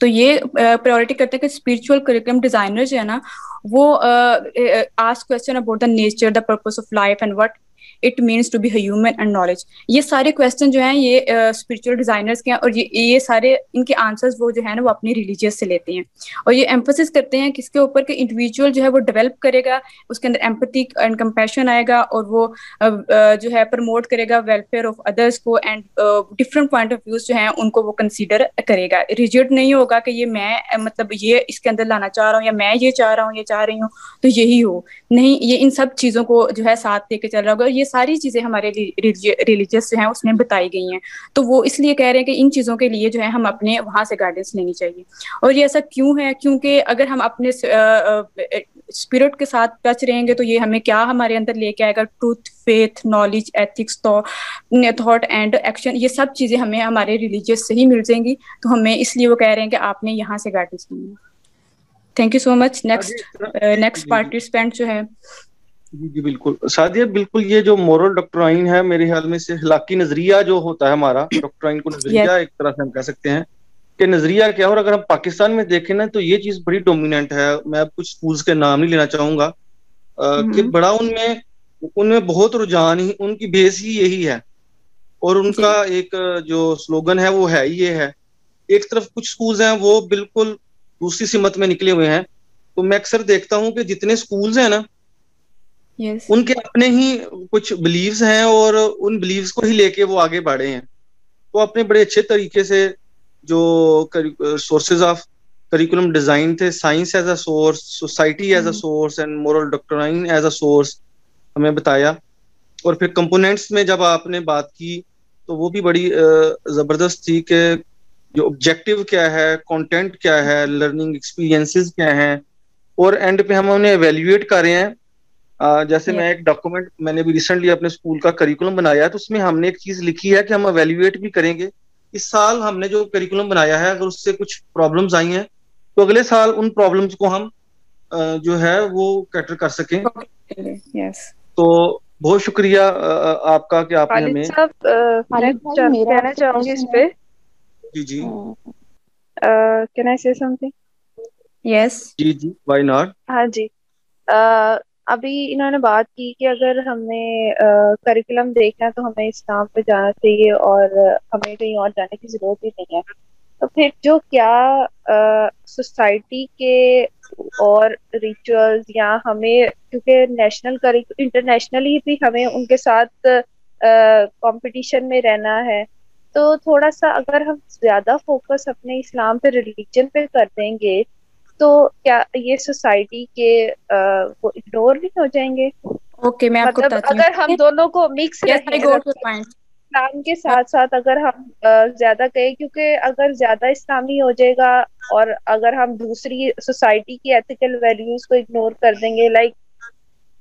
तो ये प्रायोरिटी करते हैं कि स्पिरिचुअल करिकुलम डिजाइनर जो है ना वो ask question about the nature, the purpose of life and what it means to be human and knowledge. ये सारे क्वेश्चन जो हैं ये स्पिरिचुअल डिजाइनर्स के हैं, और ये सारे इनके आंसर्स वो जो है ना वो अपनी रिलीजियस से लेते हैं, और ये एम्फोसिस करते हैं किसके ऊपर कि इंडिविजुअल जो है वो डेवलप करेगा, उसके अंदर एम्पैथी एंड कंपैशन आएगा, और वो जो है प्रमोट करेगा वेलफेयर ऑफ अदर्स को, and different point of views जो हैं उनको वो कंसीडर करेगा। रिजिड नहीं होगा कि ये मैं मतलब ये इसके अंदर लाना चाह रहा हूँ, या मैं ये चाह रहा हूँ, ये चाह रही हूँ तो यही हो, नहीं, ये इन सब चीजों को जो है साथ लेके चल रहा होगा। और ये सारी चीजें हमारे रिलीजियस जो है उसमें बताई गई हैं, तो वो इसलिए कह रहे हैं कि इन चीजों के लिए जो है हम अपने वहां से गाइडेंस लेनी चाहिए। और ये ऐसा क्यों है? क्योंकि अगर हम अपने स्पिरिट के साथ टच रहेंगे तो ये हमें क्या हमारे अंदर लेके आएगा, truth, faith, knowledge, ethics, thought and action, ये सब चीजें हमें हमारे रिलीजियस से ही मिल जाएंगी। तो हमें इसलिए वो कह रहे हैं कि आपने यहाँ से गाइडेंस लेनी है। Thank you so much. Next participant जो है। जी जी बिल्कुल सादिया, बिल्कुल ये जो मोरल डॉक्ट्राइन है मेरे ख्याल में से अखलाकी नजरिया जो होता है हमारा, डॉक्ट्राइन को नजरिया एक तरह से हम कह सकते हैं कि नजरिया क्या है। और अगर हम पाकिस्तान में देखें ना तो ये चीज बड़ी डोमिनेंट है। मैं अब कुछ स्कूल्स के नाम नहीं लेना चाहूंगा कि बड़ा उनमें उनमें बहुत रुझान ही, उनकी बेस ही यही है, और उनका एक जो स्लोगन है वो है ये है। एक तरफ कुछ स्कूल्स हैं वो बिल्कुल दूसरी सिमत में निकले हुए हैं। तो मैं अक्सर देखता हूँ कि जितने स्कूल्स हैं ना उनके अपने ही कुछ बिलीव्स हैं, और उन बिलीव्स को ही लेके वो आगे बढ़े हैं। तो अपने बड़े अच्छे तरीके से जो सोर्सेज ऑफ करिकुलम डिजाइन थे, science as a source, society as a source and moral doctrine as a source, हमें बताया। और फिर कंपोनेंट्स में जब आपने बात की तो वो भी बड़ी जबरदस्त थी कि जो ऑब्जेक्टिव क्या है, कंटेंट क्या है, लर्निंग एक्सपीरियंसेस क्या हैं, और एंड पे हम उन्हें एवेल्युएट कर रहे हैं। जैसे मैं एक डॉक्यूमेंट मैंने भी रिसेंटली अपने स्कूल का करिकुलम बनाया है, तो उसमें हमने एक चीज लिखी है कि हम एवेल्युएट भी करेंगे। इस साल हमने जो करिकुलम बनाया है अगर उससे कुछ प्रॉब्लम्स आई हैं तो अगले साल उन प्रॉब्लम्स को हम जो है वो कैटर कर सकें। तो बहुत शुक्रिया आपका कि आपने हमें। साहब मैं कहना चाहूंगी इस पे। जी जी can I say something? Yes जी जी, व्हाई नॉट। हाँ जी। अभी इन्होंने बात की कि अगर हमें करिकुलम देखना है तो हमें इस्लाम पे जाना चाहिए और हमें कहीं और जाने की जरूरत ही नहीं है। तो फिर जो क्या सोसाइटी के और रिचुअल्स या हमें, क्योंकि नेशनल इंटरनेशनली भी हमें उनके साथ कंपटीशन में रहना है, तो थोड़ा सा अगर हम ज्यादा फोकस अपने इस्लाम पे, रिलीजन पे कर देंगे तो क्या ये सोसाइटी के वो इग्नोर नहीं हो जाएंगे? ओके, मैं आपको मतलब बताती हूँ। अगर हम दोनों को मिक्स पॉइंट इस्लाम के साथ साथ अगर हम ज्यादा कहें, क्योंकि अगर ज्यादा इस्लामी हो जाएगा और अगर हम दूसरी सोसाइटी की एथिकल वैल्यूज को इग्नोर कर देंगे, लाइक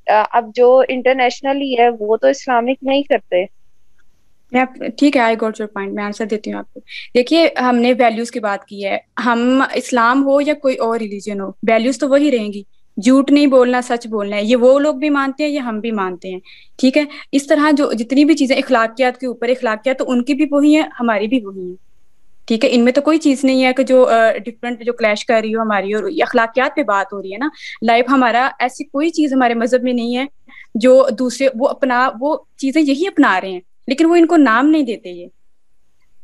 अब जो इंटरनेशनली है वो तो इस्लामिक नहीं करते। ठीक है, आई गॉट योर पॉइंट, मैं आंसर देती हूँ आपको। देखिए, हमने वैल्यूज की बात की है, हम इस्लाम हो या कोई और रिलीजन हो, वैल्यूज तो वही रहेंगी। झूठ नहीं बोलना, सच बोलना है, ये वो लोग भी मानते हैं, ये हम भी मानते हैं। ठीक है, इस तरह जो जितनी भी चीजें इखलाकियात के ऊपर, इखलाकियात तो उनकी भी वही है, हमारी भी वही है। ठीक है, इनमें तो कोई चीज नहीं है कि जो डिफरेंट जो क्लैश कर रही हो हमारी, और अखलाकियात पे बात हो रही है ना। लाइफ हमारा ऐसी कोई चीज हमारे मजहब में नहीं है जो दूसरे वो चीजें यही अपना रहे हैं, लेकिन वो इनको नाम नहीं देते ये।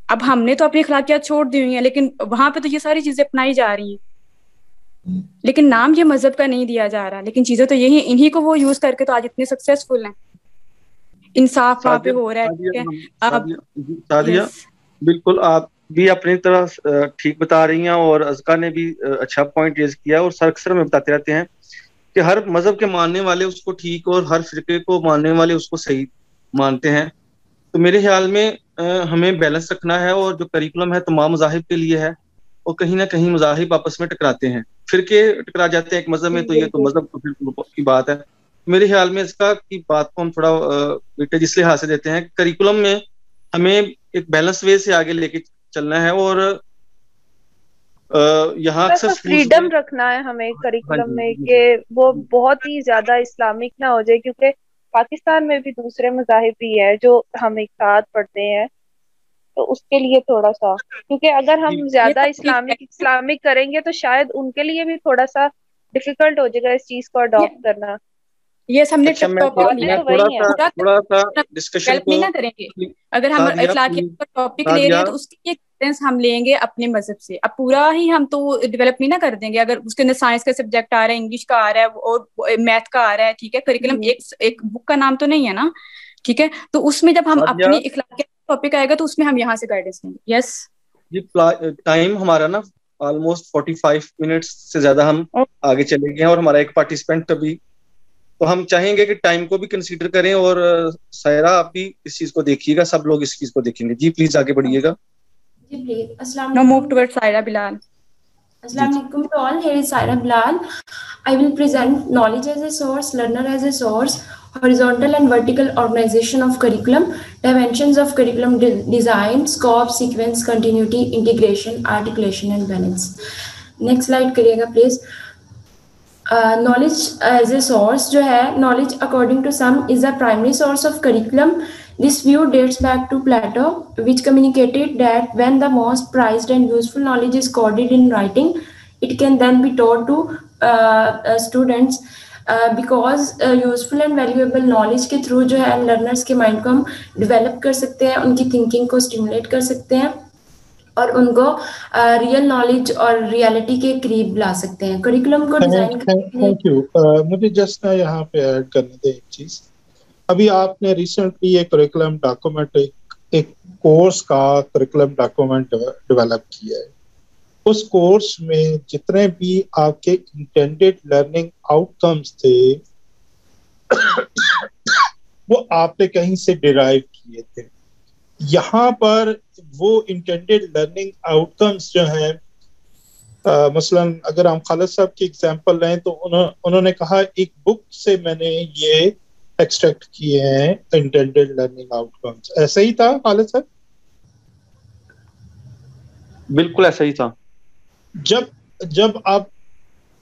अब हमने तो अपनी अखलाकियात छोड़ दी हुई है, लेकिन वहां पे तो ये सारी चीजें अपनाई जा रही हैं, लेकिन नाम ये मजहब का नहीं दिया जा रहा। लेकिन चीजें तो यही, इन्हीं को वो यूज करके तो आज इतने सक्सेसफुल हैं। इंसाफ वहां पे हो रहा है। सादिया, बिल्कुल आप भी अपनी तरह ठीक बता रही हैं, और अज़का ने भी अच्छा पॉइंट रेज किया। और अक्सर में बताते रहते हैं कि हर मजहब के मानने वाले उसको ठीक और हर फिरके को मानने वाले उसको सही मानते हैं। तो मेरे ख्याल में हमें बैलेंस रखना है, और जो करिकुलम है तमाम मज़ाहिब के लिए है, और कहीं ना कहीं मज़ाहिब आपस में टकराते हैं, फिरके टकरा जाते हैं एक मजहब में, तो ये तो मजहब की बात है। मेरे ख्याल में इसका की बात को हम थोड़ा वेटेज इस लिहाज से देते हैं, करिकुलम में हमें एक बैलेंस वे से आगे लेके चलना है, और यहाँ अक्सर फ्रीडम रखना है हमें करिकुलम में कि वो बहुत ही ज्यादा इस्लामिक ना हो जाए, क्योंकि पाकिस्तान में भी दूसरे मज़ाहिब भी है जो हम एक साथ पढ़ते हैं। तो उसके लिए थोड़ा सा, क्योंकि अगर हम ज्यादा इस्लामिक करेंगे तो शायद उनके लिए भी थोड़ा सा डिफिकल्ट हो जाएगा इस चीज को अडॉप्ट करना। यस, हमने अच्छा, मैं टॉपिक लिया तो वही है। थोड़ा सा डिस्कशन डेवलप को नहीं ना करेंगे। अगर हम सादिया इखलाकियत प्लीज, का टॉपिक ले रहे हैं तो उसके लिए रेफरेंस हम लेंगे अपने मजहब से। अब पूरा ही हम तो डेवलप नहीं ना कर देंगे। अगर उसके अंदर साइंस का सब्जेक्ट आ रहा है, इंग्लिश का आ रहा है और मैथ का आ रहा है, ठीक है, करिकुलम एक बुक का नाम तो नहीं है ना, ठीक है। तो उसमें जब हम सादिया अपनी इखलाकियत का टॉपिक आएगा तो उसमें हम यहाँ से गाइडेंस लेंगे। यस जी, टाइम हमारा ना ऑलमोस्ट 45 मिनट्स से ज्यादा हम आगे चले गए हैं, और हमारा एक पार्टिसिपेंट अभी, तो हम चाहेंगे कि टाइम को भी कंसीडर करें। और सायरा, आप भी इस चीज को देखिएगा, सब लोग इस चीज को देखेंगे। जी प्लीज आगे बढ़िएगा। जी प्लीज। अस्सलाम नो मूव वालेकुम। Towards Saira Bilal. Assalamu alaikum to all. Here is Saira Bilal. I will present knowledge as a source, learner as a source, horizontal and vertical organization of curriculum, dimensions of curriculum design, scope, sequence, continuity, integration, articulation and balance. Next slide करिएगा please. Knowledge as a source जो है, knowledge according to some is a primary source of curriculum. This view dates back to Plato, which communicated that when the most prized and useful knowledge is coded in writing, it can then be taught to students. Because useful and valuable knowledge के through जो है learners के mind को हम develop कर सकते हैं, उनकी थिंकिंग को स्टिमुलेट कर सकते हैं और उनको रियल नॉलेज और रियलिटी के करीब ला सकते हैं। करिकुलम को डिजाइन थैंक यू। मुझे जस्ट ना यहाँ पे ऐड करने दे एक चीज। अभी आपने रिसेंटली एक करिकुलम डॉक्यूमेंट, एक कोर्स का करिकुलम डॉक्यूमेंट डेवलप किया है। उस कोर्स में जितने भी आपके इंटेंडेड लर्निंग आउटकम्स थे वो आपने कहीं से डिराइव किए थे। यहाँ पर वो इंटेंडेड लर्निंग आउटकम्स जो हैं, मसलन अगर हम खालिद साहब की एग्जांपल लें तो उन्होंने कहा एक बुक से मैंने ये एक्सट्रैक्ट किए हैं इंटेंडेड लर्निंग आउटकम्स। ऐसा ही था खालिद साहब? बिल्कुल ऐसा ही था। जब आप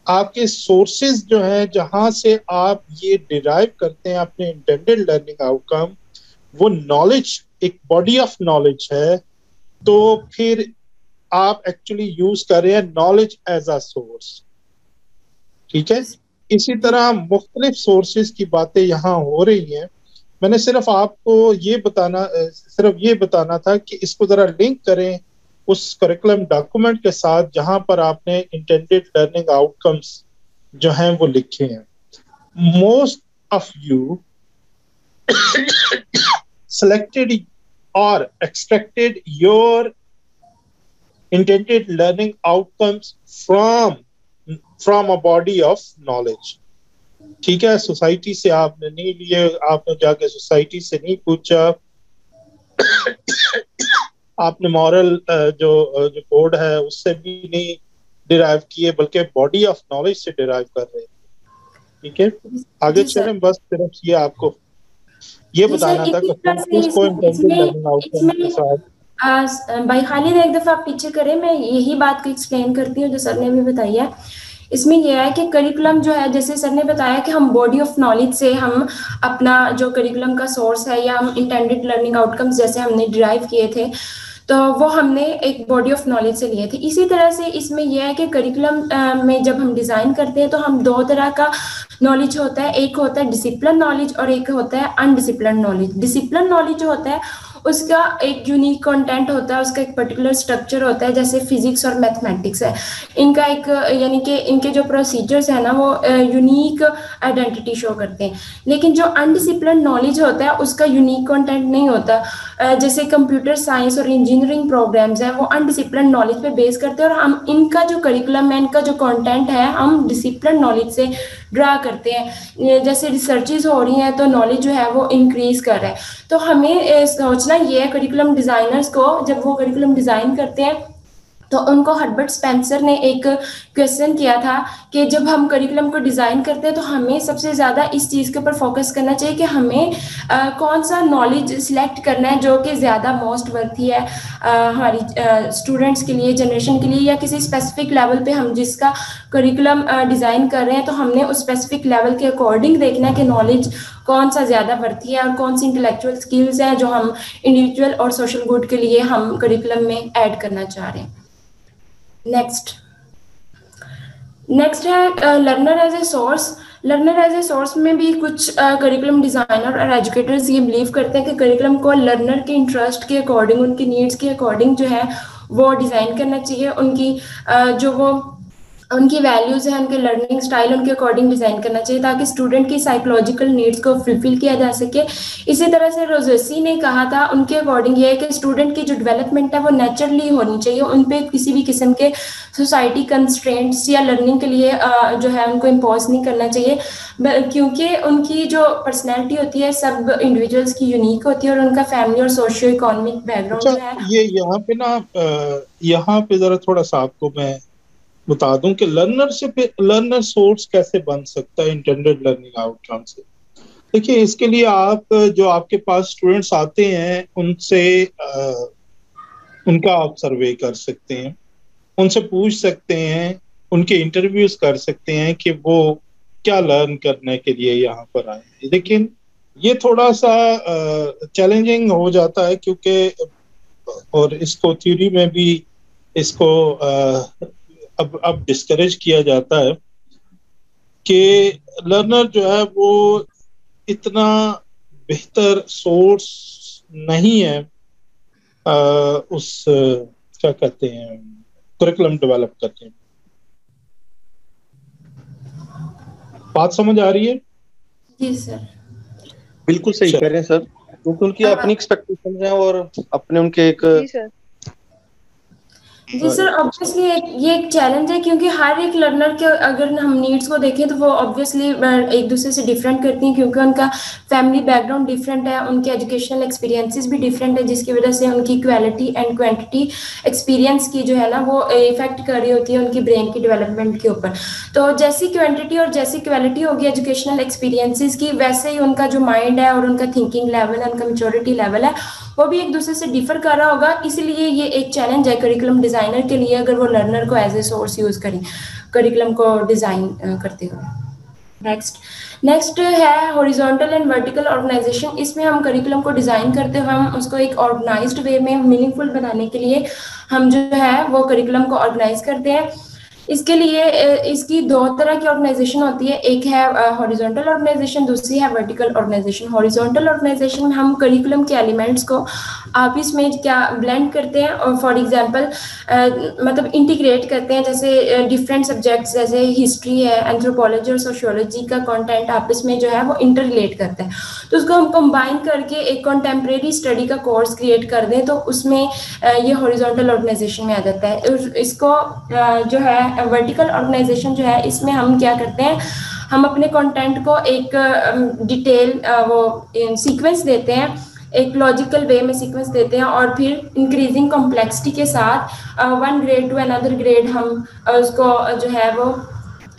आपके सोर्सेज जो हैं जहां से आप ये डिराइव करते हैं अपने इंटेंडेड लर्निंग आउटकम, वो नॉलेज एक बॉडी ऑफ नॉलेज है, तो फिर आप एक्चुअली यूज कर रहे हैं नॉलेज एज अ सोर्स। ठीक है, इसी तरह मुख्तलिफ सोर्सेज की बातें यहाँ हो रही हैं। मैंने सिर्फ आपको ये बताना था कि इसको जरा लिंक करें उस करिकुलम डॉक्यूमेंट के साथ जहां पर आपने इंटेंडेड लर्निंग आउटकम्स जो हैं वो लिखे हैं। Most of you selected or extracted your intended learning outcomes from a body of knowledge. ठीक है, सोसाइटी से आपने नहीं लिए, आपने जाके सोसाइटी से नहीं पूछा, आपने मॉरल जो कोड है उससे भी नहीं डिराइव किए, बल्कि बॉडी ऑफ नॉलेज से डिराइव कर रहे हैं। ठीक है, आगे चलें। बस सिर्फ ये आपको ये बताना था कि उसको इंटेंडेड लर्निंग आउटकम के साथ। भाई खालिद एक दफा आप पीछे करें, मैं यही बात को एक्सप्लेन करती हूँ जो सर ने भी बताई है। इसमें यह है कि करिकुलम जो है, जैसे सर ने बताया कि हम बॉडी ऑफ नॉलेज से हम अपना जो करिकुलम का सोर्स है या हम इंटेंडेड लर्निंग आउटकम्स जैसे हमने डिराइव किए थे तो वो हमने एक बॉडी ऑफ नॉलेज से लिए थे। इसी तरह से इसमें यह है कि करिकुलम में जब हम डिज़ाइन करते हैं तो हम दो तरह का नॉलेज होता है, एक होता है डिसिप्लिन नॉलेज और एक होता है अनडिसिप्लिन नॉलेज। डिसिप्लिन नॉलेज जो होता है उसका एक यूनिक कंटेंट होता है, उसका एक पर्टिकुलर स्ट्रक्चर होता है, जैसे फिजिक्स और मैथमेटिक्स है। इनका एक यानी कि इनके जो प्रोसीजर्स है ना वो यूनिक आइडेंटिटी शो करते हैं। लेकिन जो अनडिसिप्लिन नॉलेज होता है उसका यूनिक कंटेंट नहीं होता। जैसे कंप्यूटर साइंस और इंजीनियरिंग प्रोग्राम्स हैं वो अनडिसिप्लिन नॉलेज पे बेस करते हैं और हम इनका जो करिकुलम है, इनका जो कंटेंट है हम डिसिप्लिन नॉलेज से ड्रा करते हैं। जैसे रिसर्चेज हो रही हैं तो नॉलेज जो है वो इंक्रीज कर रहा है। तो हमें सोचना ये है करिकुलम डिज़ाइनर्स को, जब वो करिकुलम डिज़ाइन करते हैं तो उनको हर्बर्ट स्पेंसर ने एक क्वेश्चन किया था कि जब हम करिकुलम को डिज़ाइन करते हैं तो हमें सबसे ज़्यादा इस चीज़ के ऊपर फोकस करना चाहिए कि हमें कौन सा नॉलेज सिलेक्ट करना है जो कि ज़्यादा मोस्ट वर्थी है हमारी स्टूडेंट्स के लिए, जनरेशन के लिए, या किसी स्पेसिफिक लेवल पे हम जिसका करिकुलम डिज़ाइन कर रहे हैं तो हमने उस स्पेसिफिक लेवल के अकॉर्डिंग देखना है कि नॉलेज कौन सा ज़्यादा बढ़ती है और कौन सी इंटेलेक्चुअल स्किल्स हैं जो हम इंडिविजुअल और सोशल गुड के लिए हम करिकुलम में ऐड करना चाह रहे हैं। नेक्स्ट है learner as a source. Learner as a source में भी कुछ करिकुलम डिजाइनर और एजुकेटर्स ये बिलीव करते हैं कि करिकुलम को लर्नर के इंटरेस्ट के अकॉर्डिंग, उनकी नीड्स के अकॉर्डिंग जो है वो डिज़ाइन करना चाहिए, उनकी जो वो उनकी वैल्यूज है, उनके लर्निंग स्टाइल उनके अकॉर्डिंग डिजाइन करना चाहिए ताकि स्टूडेंट की साइकोलॉजिकल नीड्स को फुलफिल किया जा सके। इसी तरह से रोजेसी ने कहा था, उनके अकॉर्डिंग ये है कि स्टूडेंट की जो डेवलपमेंट है वो नेचुरली होनी चाहिए, उन पे किसी भी किस्म के सोसाइटी कंस्ट्रेंट्स या लर्निंग के लिए जो है उनको इम्पोज नहीं करना चाहिए, क्योंकि उनकी जो पर्सनैलिटी होती है सब इंडिविजुअल्स की यूनिक होती है और उनका फैमिली और सोशियो इकोनॉमिक बैकग्राउंड जो है। ये यहाँ पे ना यहाँ पे जरा थोड़ा सा आपको मैं बता दूं कि लर्नर सोर्स कैसे बन सकता है इंटेंडेड लर्निंग आउटकम से। देखिए, इसके लिए आप जो आपके पास स्टूडेंट्स आते हैं उनसे उनका आप सर्वे कर सकते हैं, उनसे पूछ सकते हैं, उनके इंटरव्यूज कर सकते हैं कि वो क्या लर्न करने के लिए यहाँ पर आए हैं। लेकिन ये थोड़ा सा चैलेंजिंग हो जाता है क्योंकि, और इसको थ्योरी में भी इसको अब डिस्करेज किया जाता है कि लर्नर जो है वो इतना बेहतर सोर्स नहीं है उस क्या कहते हैं करिकुलम डेवलप करने में। बात समझ आ रही है? जी सर, बिल्कुल सही कह रहे हैं सर, क्योंकि उनकी अपनी एक्सपेक्टेशन है और अपने उनके एक। जी सर, ऑब्वियसली ये एक चैलेंज है क्योंकि हर एक लर्नर के अगर हम नीड्स को देखें तो वो ऑब्वियसली एक दूसरे से डिफरेंट करती हैं क्योंकि उनका फैमिली बैकग्राउंड डिफरेंट है, उनके एजुकेशनल एक्सपीरियंसेस भी डिफरेंट है, जिसकी वजह से उनकी क्वालिटी एंड क्वांटिटी एक्सपीरियंस की जो है ना वो इफेक्ट कर रही होती है उनकी ब्रेन की डेवलपमेंट के ऊपर। तो जैसी क्वांटिटी और जैसी क्वालिटी होगी एजुकेशनल एक्सपीरियंसेस की, वैसे ही उनका जो माइंड है और उनका थिंकिंग लेवल है, उनका मेच्योरिटी लेवल है, वो भी एक दूसरे से डिफर कर रहा होगा। इसलिए ये एक चैलेंज है करिकुलम डिजाइनर के लिए अगर वो लर्नर को एज ए सोर्स यूज करें करिकुलम को डिजाइन करते हुए। नेक्स्ट है हॉरिजॉन्टल एंड वर्टिकल ऑर्गेनाइजेशन। इसमें हम करिकुलम को डिजाइन करते हुए हम उसको एक ऑर्गेनाइज्ड वे में मीनिंगफुल बनाने के लिए हम जो है वो करिकुलम को ऑर्गेनाइज करते हैं। इसके लिए इसकी दो तरह की ऑर्गेनाइजेशन होती है, एक है हॉरिजॉन्टल ऑर्गेनाइजेशन, दूसरी है वर्टिकल ऑर्गेनाइजेशन। हॉरिजॉन्टल ऑर्गेनाइजेशन में हम करिकुलम के एलिमेंट्स को आपस में क्या ब्लेंड करते हैं और फॉर एग्जांपल मतलब इंटीग्रेट करते हैं, जैसे डिफरेंट सब्जेक्ट्स जैसे हिस्ट्री है, एंथ्रोपोलॉजी और सोशियोलॉजी का कंटेंट आपस में जो है वो इंटररिलेट करते हैं। तो उसको हम कंबाइन करके एक कंटेम्प्रेरी स्टडी का कोर्स क्रिएट कर दें तो उसमें ये हॉरिजॉन्टल ऑर्गेनाइजेशन में आ जाता है। इसको जो है वर्टिकल ऑर्गेनाइजेशन जो है इसमें हम क्या करते हैं, हम अपने कंटेंट को एक डिटेल वो सीक्वेंस देते हैं, एक लॉजिकल वे में सीक्वेंस देते हैं और फिर इंक्रीजिंग कॉम्प्लेक्सिटी के साथ one grade two another grade हम उसको जो है वो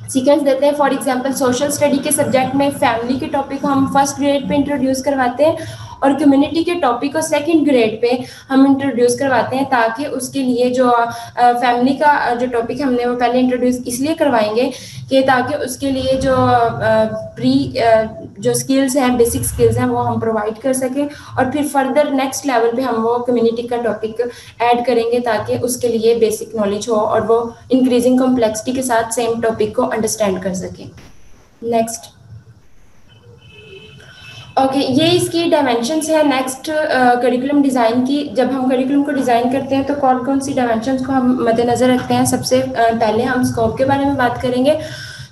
सीक्वेंस देते हैं। फॉर एग्जांपल सोशल स्टडी के सब्जेक्ट में फैमिली के टॉपिक को हम फर्स्ट ग्रेड पे इंट्रोड्यूस करवाते हैं और कम्युनिटी के टॉपिक को सेकंड ग्रेड पे हम इंट्रोड्यूस करवाते हैं, ताकि उसके लिए जो फैमिली का जो टॉपिक हमने वो पहले इंट्रोड्यूस इसलिए करवाएंगे कि ताकि उसके लिए जो जो स्किल्स हैं, बेसिक स्किल्स हैं, वो हम प्रोवाइड कर सकें और फिर फर्दर नेक्स्ट लेवल पे हम वो कम्युनिटी का टॉपिक ऐड करेंगे ताकि उसके लिए बेसिक नॉलेज हो और वो इंक्रीजिंग कॉम्प्लेक्सिटी के साथ सेम टॉपिक को अंडरस्टैंड कर सकें। नेक्स्ट ओके, ये इसकी डायमेंशंस है नेक्स्ट करिकुलम डिज़ाइन की। जब हम करिकुलम को डिज़ाइन करते हैं तो कौन कौन सी डायमेंशंस को हम मद्देनज़र रखते हैं। सबसे पहले हम स्कोप के बारे में बात करेंगे।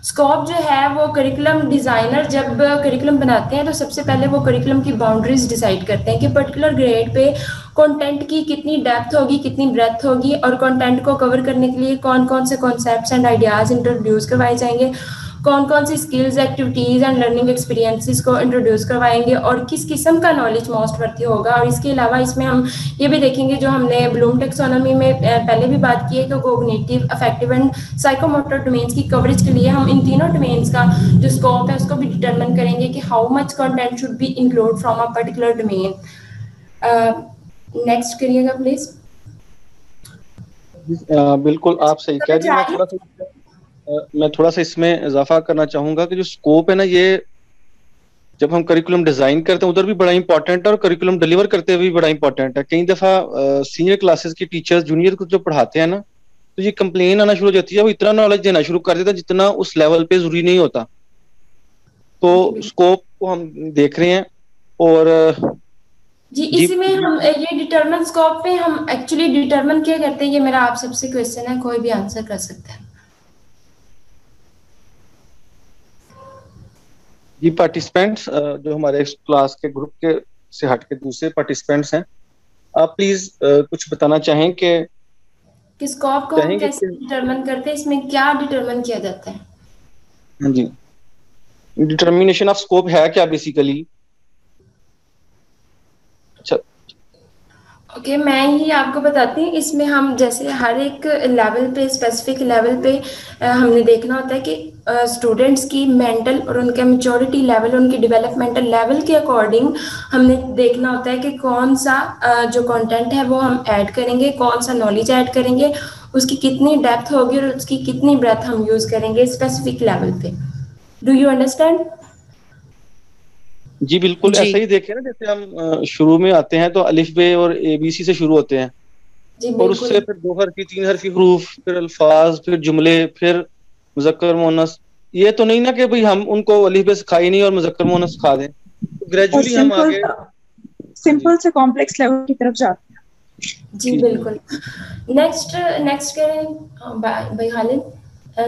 स्कोप जो है वो करिकुलम डिज़ाइनर जब करिकुलम बनाते हैं तो सबसे पहले वो करिकुलम की बाउंड्रीज डिसाइड करते हैं कि पर्टिकुलर ग्रेड पे कंटेंट की कितनी डेप्थ होगी, कितनी ब्रेथ होगी और कंटेंट को कवर करने के लिए कौन कौन से कॉन्सेप्ट्स एंड आइडियाज़ इंट्रोड्यूस करवाए जाएंगे, कौन कौन सी skills, activities and learning experiences को इंट्रोड्यूस करवाएंगे और किस किस्म का नॉलेज मोस्ट वर्थी होगा। और इसके अलावा इसमें हम ये भी देखेंगे जो हमने ब्लूम टेक्सोनॉमी में पहले भी बात की है कि cognitive, affective and psychomotor domains की कवरेज के लिए हम इन तीनों डोमेन्स का जो स्कोप है उसको भी डिटरमिन करेंगे कि how much content should be include from a particular domain. Next करिएगा प्लीज। बिल्कुल आप सही कह रही हैं। मैं थोड़ा सा इसमें इजाफा करना चाहूंगा कि जो स्कोप है ना, ये जब हम करिकुलम डिजाइन करते हैं उधर भी बड़ा इंपॉर्टेंट है और करिकुलम डिलीवर करते हुए भी बड़ा इंपॉर्टेंट है। कई दफा सीनियर क्लासेस की टीचर्स जूनियर को जो पढ़ाते हैं ना, तो ये कंप्लेन आना शुरू हो जाती है, वो इतना नॉलेज देना शुरू कर देता है जितना उस लेवल पे जरूरी नहीं होता। तो स्कोप को हम देख रहे हैं। और जी इसी में हम ये डिटरमिन स्कोप पे हम एक्चुअली डिटरमिन क्या करते हैं, ये मेरा आप सबसे क्वेश्चन है, कोई भी आंसर कर सकता है। जी पार्टिसिपेंट्स जो हमारे क्लास के ग्रुप के से हट के दूसरे पार्टिसिपेंट्स हैं, आप प्लीज कुछ बताना चाहें कि स्कोप को हम कैसे डिटरमिन करते हैं, इसमें क्या डिटरमिन किया जाता है? हाँ जी, डिटर्मिनेशन ऑफ स्कोप है क्या बेसिकली? अच्छा ओके, मैं ही आपको बताती हूँ। इसमें हम जैसे हर एक लेवल पे, स्पेसिफिक लेवल पे हमने देखना होता है कि स्टूडेंट्स की मेंटल और उनका मैच्योरिटी लेवल, उनकी डेवलपमेंटल लेवल के अकॉर्डिंग हमने देखना होता है कि कौन सा जो कंटेंट है वो हम ऐड करेंगे, कौन सा नॉलेज ऐड करेंगे, उसकी कितनी डेप्थ होगी और उसकी कितनी ब्रेथ हम यूज करेंगे स्पेसिफिक लेवल पे। Do you understand? जी बिल्कुल ऐसा ही देखें ना, जैसे हम शुरू में आते हैं तो अलिफ बे और ABC से शुरू होते हैं, और उससे फिर 2 हरफी 3 हरफी हरूफ, फिर अल्फाज, फिर जुमले, फिर मुज़क्कर मुअन्नस। ये तो नहीं ना कि भाई हम उनको अलिफ बे सिखाई नहीं और मुज़क्कर मुअन्नस सिखा दें, तो ग्रेजुअली हम आगे सिंपल से कॉम्प्लेक्स लेवल की तरफ जाते हैं। जी बिल्कुल। नेक्स्ट करें भाई खालिद।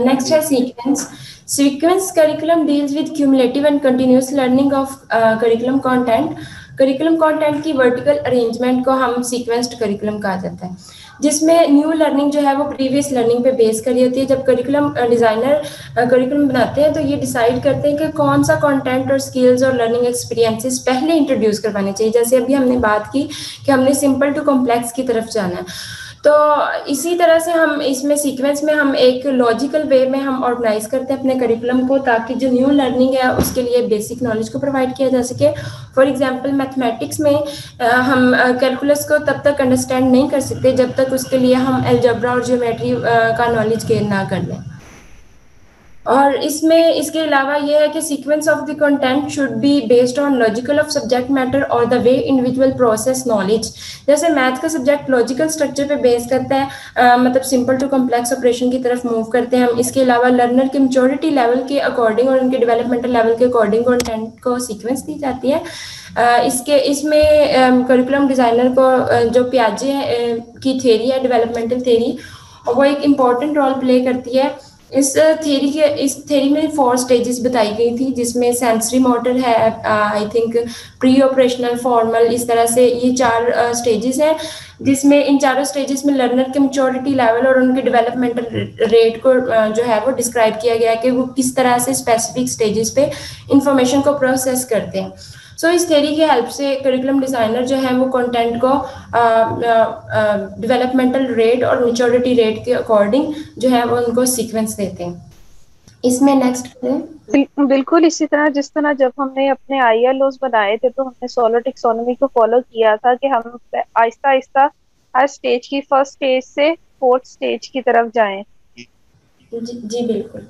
नेक्स्ट है sequence. Sequence curriculum deals with cumulative and continuous learning of curriculum content. Curriculum content की वर्टिकल अरेंजमेंट को हम सीक्वेंस्ड करिकुलम कहा जाता है, जिसमें न्यू लर्निंग जो है वो प्रीवियस लर्निंग पे बेस करी होती है। जब करिकुलम डिजाइनर करिकुलम बनाते हैं तो ये डिसाइड करते हैं कि कौन सा कंटेंट और स्किल्स और लर्निंग एक्सपीरियंसेस पहले इंट्रोड्यूस करवाने चाहिए। जैसे अभी हमने बात की कि हमने सिंपल टू कॉम्प्लेक्स की तरफ जाना है, तो इसी तरह से हम इसमें सीक्वेंस में हम एक लॉजिकल वे में हम ऑर्गेनाइज करते हैं अपने करिकुलम को, ताकि जो न्यू लर्निंग है उसके लिए बेसिक नॉलेज को प्रोवाइड किया जा सके। फॉर एग्जांपल मैथमेटिक्स में हम कैलकुलस को तब तक अंडरस्टैंड नहीं कर सकते जब तक उसके लिए हम अलजेब्रा और ज्योमेट्री का नॉलेज गेन ना कर लें। और इसमें इसके अलावा ये है कि sequence of the content should be based on logical of subject matter और the way individual process knowledge. जैसे मैथ का सब्जेक्ट लॉजिकल स्ट्रक्चर पे बेस करता है, मतलब सिंपल टू कॉम्प्लेक्स ऑपरेशन की तरफ मूव करते हैं हम। इसके अलावा लर्नर के मैच्योरिटी लेवल के अकॉर्डिंग और उनके डेवलपमेंटल लेवल के अकॉर्डिंग कंटेंट को सीक्वेंस दी जाती है। इसमें करिकुलम डिजाइनर को जो पियाजे की थ्योरी है, डेवलपमेंटल थ्योरी, वो एक इम्पॉर्टेंट रोल प्ले करती है। इस थ्योरी में 4 स्टेजेस बताई गई थी, जिसमें सेंसरी मोटर है, I think pre operational, formal, इस तरह से ये 4 स्टेजेस हैं, जिसमें इन चारों स्टेजेस में लर्नर के मैच्योरिटी लेवल और उनके डेवलपमेंटल रेट को जो है वो डिस्क्राइब किया गया है कि वो किस तरह से स्पेसिफिक स्टेजेस पे इंफॉर्मेशन को प्रोसेस करते हैं। सो इस थ्योरी की हेल्प से करिकुलम डिजाइनर जो है वो कंटेंट को डेवलपमेंटल रेट और मैच्योरिटी रेट के अकॉर्डिंग जो है वो उनको सीक्वेंस देते हैं। इसमें नेक्स्ट बिल्कुल इसी तरह जिस तरह जब हमने अपने ILOs बनाए थे तो हमने सोलर टेक्सोनोमी को फॉलो किया था कि हम आहिस्ता आहिस्ता हर स्टेज की फर्स्ट स्टेज से 4th स्टेज की तरफ जाएं। जी बिल्कुल।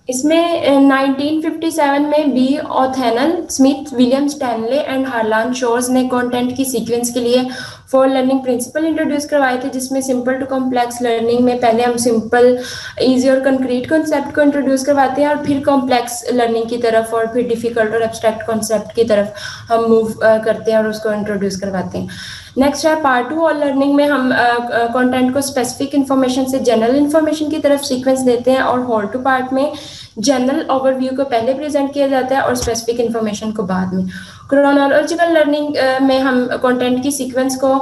इसमें 1957 में B Othanel, Smith, William Stanley and Harlan Shores ने कंटेंट की सीक्वेंस के लिए 4 लर्निंग प्रिंसिपल इंट्रोड्यूस करवाए थे, जिसमें सिंपल टू कॉम्प्लेक्स लर्निंग में पहले हम सिंपल, इजी और कंक्रीट कॉन्सेप्ट को इंट्रोड्यूस करवाते हैं और फिर कॉम्प्लेक्स लर्निंग की तरफ और फिर डिफिकल्ट और एब्स्ट्रैक्ट कॉन्सेप्ट की तरफ हम मूव करते हैं और उसको इंट्रोड्यूस करवाते हैं। नेक्स्ट है पार्ट 2 और लर्निंग में हम कंटेंट को स्पेसिफिक इन्फॉर्मेशन से जनरल इन्फॉर्मेशन की तरफ सीक्वेंस देते हैं, और होल टू पार्ट में जनरल ओवरव्यू को पहले प्रेजेंट किया जाता है और स्पेसिफिक इन्फॉर्मेशन को बाद में। क्रोनोलॉजिकल लर्निंग में हम कंटेंट की सीक्वेंस को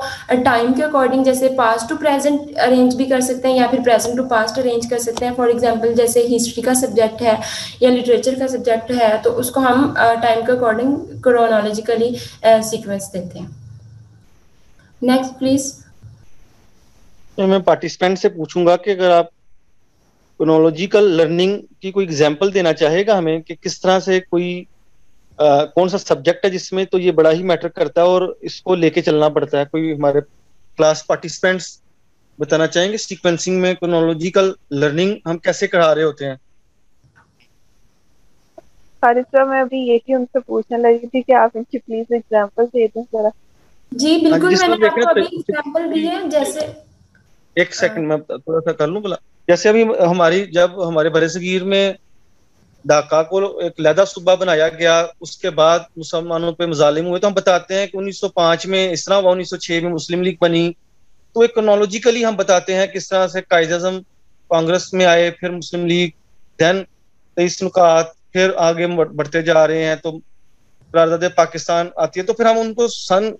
टाइम के अकॉर्डिंग जैसे पास्ट टू प्रेजेंट अरेंज भी कर सकते हैं या फिर प्रेजेंट टू पास्ट अरेंज कर सकते हैं। फॉर एग्जांपल जैसे हिस्ट्री का सब्जेक्ट है या लिटरेचर का सब्जेक्ट है तो उसको हम टाइम के अकॉर्डिंग क्रोनोलॉजिकली सीक्वेंस देते हैं। Next please. तो मैं पार्टिसिपेंट से पूछूंगा कि अगर आप क्रोनोलॉजिकल लर्निंग की कोई एग्जांपल देना चाहेगा हमें कि किस तरह से कोई कौन सा सब्जेक्ट है जिसमें तो ये बड़ा ही मैटर करता है और इसको लेके चलना पड़ता है। कोई हमारे क्लास पार्टिसिपेंट्स बताना चाहेंगे सीक्वेंसिंग में क्रोनोलॉजिकल लर्निंग हम कैसे करा रहे होते हैं? मैं अभी यही उनसे पूछने लगी थी कि आप इनकी प्लीज एग्जांपल दे दें जरा। जी बिल्कुल, मैंने आपको अभी एग्जांपल दिए हैं। जैसे एक सेकंड मैं थोड़ा सा कर लूं भला। जैसे अभी जब हमारे बरसगीर में ढाका को एक लहदा सूबा बनाया गया, उसके बाद मुसलमानों पे मजालिम हुए, तो हम बताते हैं कि 1905 में इस तरह हुआ, 1906 में मुस्लिम लीग बनी। तो एक क्रोनोलॉजिकली हम बताते हैं किस तरह से कायद-ए-आज़म कांग्रेस में आए, फिर मुस्लिम लीग, देन 23 नुकात, फिर आगे बढ़ते जा रहे हैं, तो करारदाद पाकिस्तान आती है, तो फिर हम उनको सन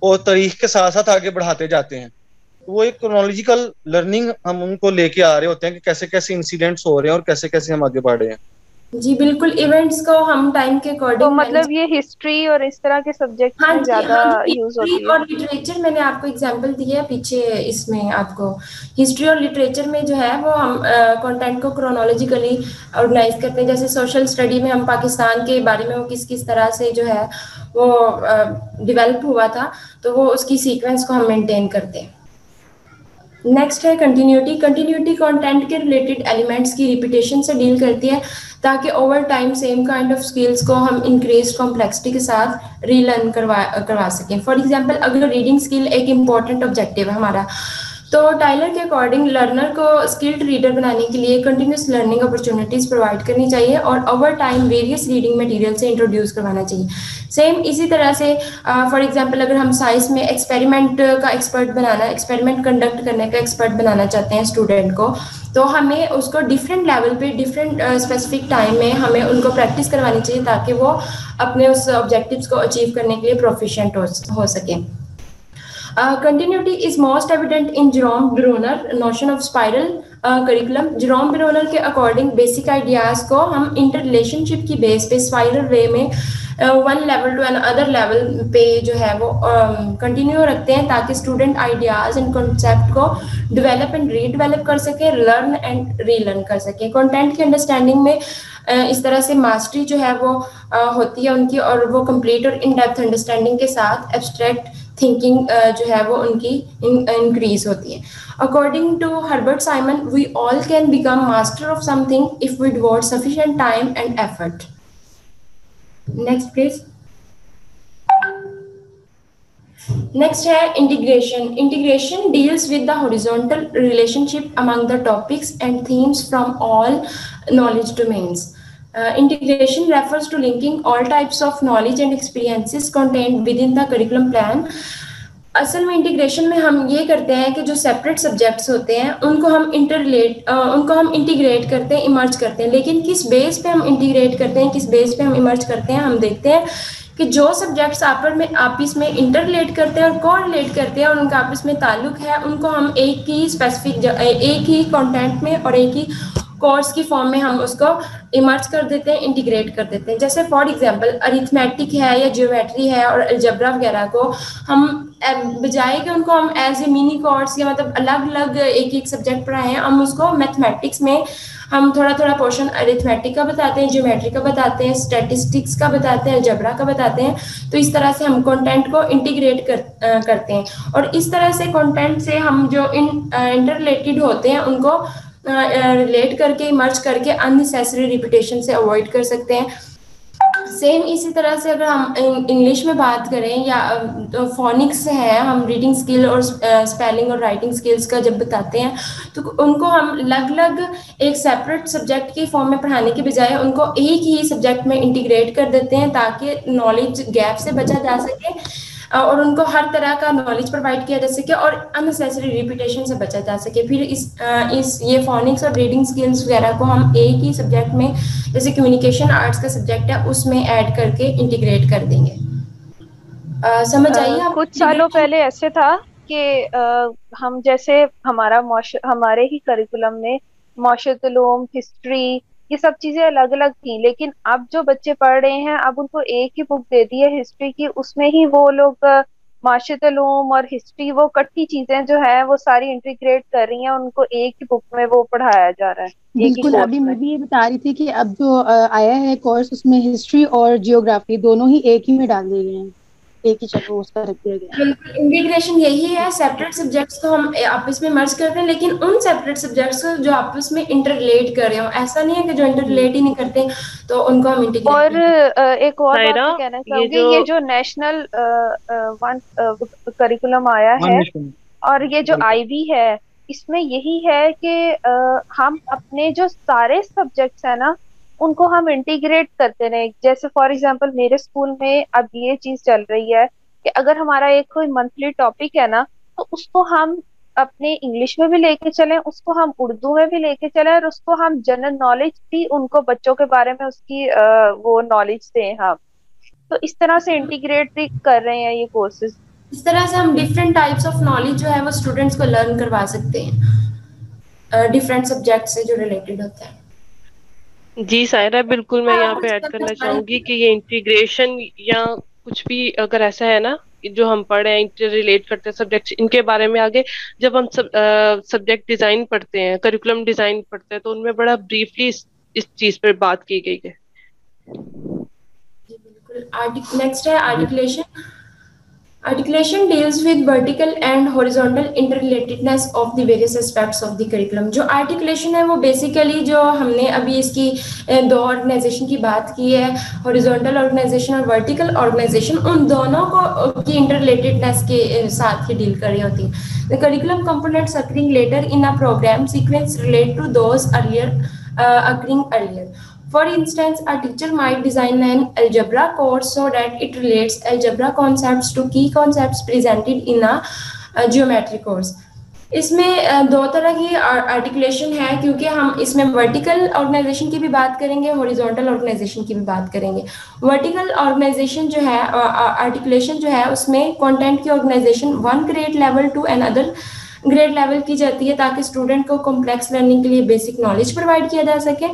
और तारीख के साथ साथ आगे बढ़ाते जाते हैं। तो वो एक क्रोनोलॉजिकल लर्निंग हम उनको लेके आ रहे होते हैं कि कैसे कैसे इंसिडेंट्स हो रहे हैं और कैसे कैसे हम आगे बढ़ रहे हैं। जी बिल्कुल, इवेंट्स को हम टाइम के अकॉर्डिंग, तो मतलब ये हिस्ट्री और इस तरह के सब्जेक्ट में ज्यादा यूज होती है। और लिटरेचर मैंने आपको एग्जांपल दिया है पीछे, इसमें आपको हिस्ट्री और लिटरेचर में जो है वो हम कंटेंट को क्रोनोलॉजिकली ऑर्गेनाइज करते हैं। जैसे सोशल स्टडी में हम पाकिस्तान के बारे में वो किस किस तरह से जो है वो डेवलप हुआ था, तो वो उसकी सीक्वेंस को हम मेंटेन करते हैं। नेक्स्ट है कंटिन्यूटी। कंटिन्यूटी कंटेंट के रिलेटेड एलिमेंट्स की रिपीटेशन से डील करती है ताकि over time same kind of skills को हम इंक्रीज कॉम्प्लेक्सिटी के साथ रीलर्न करवा सकें। फॉर एग्जांपल, अगर रीडिंग स्किल एक इम्पॉर्टेंट ऑब्जेक्टिव है हमारा, तो टाइलर के अकॉर्डिंग लर्नर को स्किल्ड रीडर बनाने के लिए कंटिन्यूस लर्निंग अपॉर्चुनिटीज प्रोवाइड करनी चाहिए और over time various reading material से इंट्रोड्यूस करवाना चाहिए। सेम इसी तरह से फॉर एग्जांपल, अगर हम साइंस में एक्सपेरिमेंट का एक्सपर्ट बनाना, एक्सपेरिमेंट कंडक्ट करने का एक्सपर्ट बनाना चाहते हैं स्टूडेंट को, तो हमें उसको डिफरेंट लेवल पे डिफरेंट स्पेसिफिक टाइम में हमें उनको प्रैक्टिस करवानी चाहिए ताकि वो अपने उस ऑब्जेक्टिव्स को अचीव करने के लिए प्रोफिशिएंट हो सके। Continuity is most evident in Jerome Bruner notion of spiral curriculum. Jerome Bruner के अकॉर्डिंग बेसिक आइडियाज को हम इंटर रिलेशनशिप की बेस पे स्पाइरल वे में one level to other level पे जो है वो कंटिन्यू रखते हैं ताकि स्टूडेंट आइडियाज एंड कॉन्सेप्ट को डेवलप एंड रीडेवलप कर सके, लर्न एंड रीलर्न कर सके। कंटेंट की अंडरस्टैंडिंग में इस तरह से मास्टरी जो है वो होती है उनकी, और वो कंप्लीट और इन डेप्थ अंडरस्टैंडिंग के साथ एब्स्ट्रैक्ट थिंकिंग जो है वो उनकी इंक्रीज होती है। According to Herbert Simon, we all can become master of something if we devote sufficient time and effort. Next please. Next है integration. Integration deals with the horizontal relationship among the topics and themes from all knowledge domains. Integration refers to linking all types of knowledge and experiences contained within the curriculum plan. असल में integration में हम ये करते हैं कि जो separate subjects होते हैं उनको हम इंटीग्रेट करते हैं, इमर्ज करते हैं। लेकिन किस बेस पे हम इंटीग्रेट करते हैं, किस बेस पे हम इमर्ज करते हैं, हम देखते हैं कि जो सब्जेक्ट्स आपस में इंटर रिलेट करते हैं और को रिलेट करते हैं और उनका आपस में ताल्लुक है, उनको हम एक ही स्पेसिफिक एक ही कंटेंट में और एक ही कोर्स की फॉर्म में हम उसको इमर्ज कर देते हैं, इंटीग्रेट कर देते हैं। जैसे फॉर एग्जांपल अरिथमेटिक है या ज्योमेट्री है और अलजेब्रा वगैरह को हम बजाय कि उनको हम एज ए मिनी कोर्स या मतलब अलग अलग एक एक सब्जेक्ट पढ़ाएं, हम उसको मैथमेटिक्स में हम थोड़ा थोड़ा पोर्शन अरिथमेटिक का बताते हैं, ज्योमेट्री का बताते हैं, स्टैटिस्टिक्स का बताते हैं, अलजेब्रा का बताते हैं। तो इस तरह से हम कंटेंट को इंटीग्रेट करते हैं और इस तरह से कंटेंट से हम जो इंटर रिलेटेड होते हैं उनको रिलेट करके, मर्ज करके अननेसेसरी रिपीटेशन से अवॉइड कर सकते हैं। सेम इसी तरह से अगर हम इंग्लिश में बात करें या तो फोनिक्स है, हम रीडिंग स्किल और स्पेलिंग और राइटिंग स्किल्स का जब बताते हैं तो उनको हम अलग अलग एक सेपरेट सब्जेक्ट की फॉर्म में पढ़ाने के बजाय उनको एक ही सब्जेक्ट में इंटीग्रेट कर देते हैं ताकि नॉलेज गैप से बचा जा सके और उनको हर तरह का नॉलेज प्रोवाइड किया जा सके और अननेसेसरी रिपीटेशन से बचा जा सके। फिर इस ये फोनिक्स और रीडिंग स्किल्स वगैरह को हम एक ही सब्जेक्ट में, जैसे कम्युनिकेशन आर्ट्स का सब्जेक्ट है, उसमें ऐड करके इंटीग्रेट कर देंगे। समझ आइए। कुछ सालों पहले ऐसे था कि हम जैसे हमारे ही करिकुलम में मौशरत उलूम, हिस्ट्री, ये सब चीजें अलग अलग थी, लेकिन अब जो बच्चे पढ़ रहे हैं अब उनको एक ही बुक दे दी है हिस्ट्री की, उसमें ही वो लोग माशरत उलूम और हिस्ट्री वो इकट्ठी चीजें जो है वो सारी इंटीग्रेट कर रही हैं, उनको एक ही बुक में वो पढ़ाया जा रहा है। बिल्कुल, अभी मैं भी ये बता रही थी कि अब जो आया है कोर्स उसमें हिस्ट्री और जियोग्राफी दोनों ही एक ही में डाल दिए गए हैं, एक ही चैप्टर उसका रख दिया गया। बिल्कुल, इंटीग्रेशन यही है, सेपरेट सब्जेक्ट्स को हम आपस में मर्ज करते हैं लेकिन उन सेपरेट सब्जेक्ट्स को जो आपस में इंटररिलेट कर रहे हो, ऐसा नहीं है कि जो इंटररिलेट ही नहीं करते तो उनको हम इंटीग्रेट। और एक और बात कहना चाहूंगी, ये जो नेशनल करिकुलम आया है और ये जो आईवी है, इसमें यही है कि हम अपने जो सारे सब्जेक्ट्स है ना उनको हम इंटीग्रेट करते रहे। जैसे फॉर एग्जांपल मेरे स्कूल में अब ये चीज चल रही है कि अगर हमारा एक कोई मंथली टॉपिक है ना, तो उसको हम अपने इंग्लिश में भी लेके चलें, उसको हम उर्दू में भी लेके चलें, और उसको हम जनरल नॉलेज भी उनको बच्चों के बारे में उसकी वो नॉलेज दें हम। तो इस तरह से इंटीग्रेट भी कर रहे हैं ये कोर्सेज। इस तरह से हम डिफरेंट टाइप्स ऑफ नॉलेज जो है वो स्टूडेंट्स को लर्न करवा सकते हैं डिफरेंट सब्जेक्ट से जो रिलेटेड होता है। जी सायरा, बिल्कुल मैं यहाँ पे ऐड करना चाहूंगी कि ये इंटीग्रेशन या कुछ भी अगर ऐसा है ना जो हम पढ़े हैं, इंटर रिलेट करते हैं सब्जेक्ट, इनके बारे में आगे जब हम सब्जेक्ट डिजाइन पढ़ते हैं, करिकुलम डिजाइन पढ़ते हैं, तो उनमें बड़ा ब्रीफली इस चीज पर बात की गई है। नेक्स्ट है articulation. Articulation deals with vertical and horizontal interrelatedness of the various aspects of the curriculum। जो articulation है वो basically जो हमने अभी इसकी दो ऑर्गेनाइजेशन की बात की है, horizontal organization और vertical organization, उन दोनों को की interrelatedness के साथ ही डील कर रही होती है। The curriculum components occurring later in a program sequence relate to those occurring earlier। For instance, a teacher might design an algebra course so that it relates algebra concepts to key concepts presented in a geometry course। इसमें दो तरह की articulation है, क्योंकि हम इसमें vertical organisation की भी बात करेंगे, हॉरिजॉन्टल ऑर्गेनाइजेशन की भी बात करेंगे। वर्टिकल ऑर्गेनाइजेशन जो है, आर्टिकुलेशन जो है, उसमें कंटेंट की organization one grade level to another grade level की जाती है, ताकि स्टूडेंट को कॉम्प्लेक्स लर्निंग के लिए बेसिक नॉलेज प्रोवाइड किया जा सके।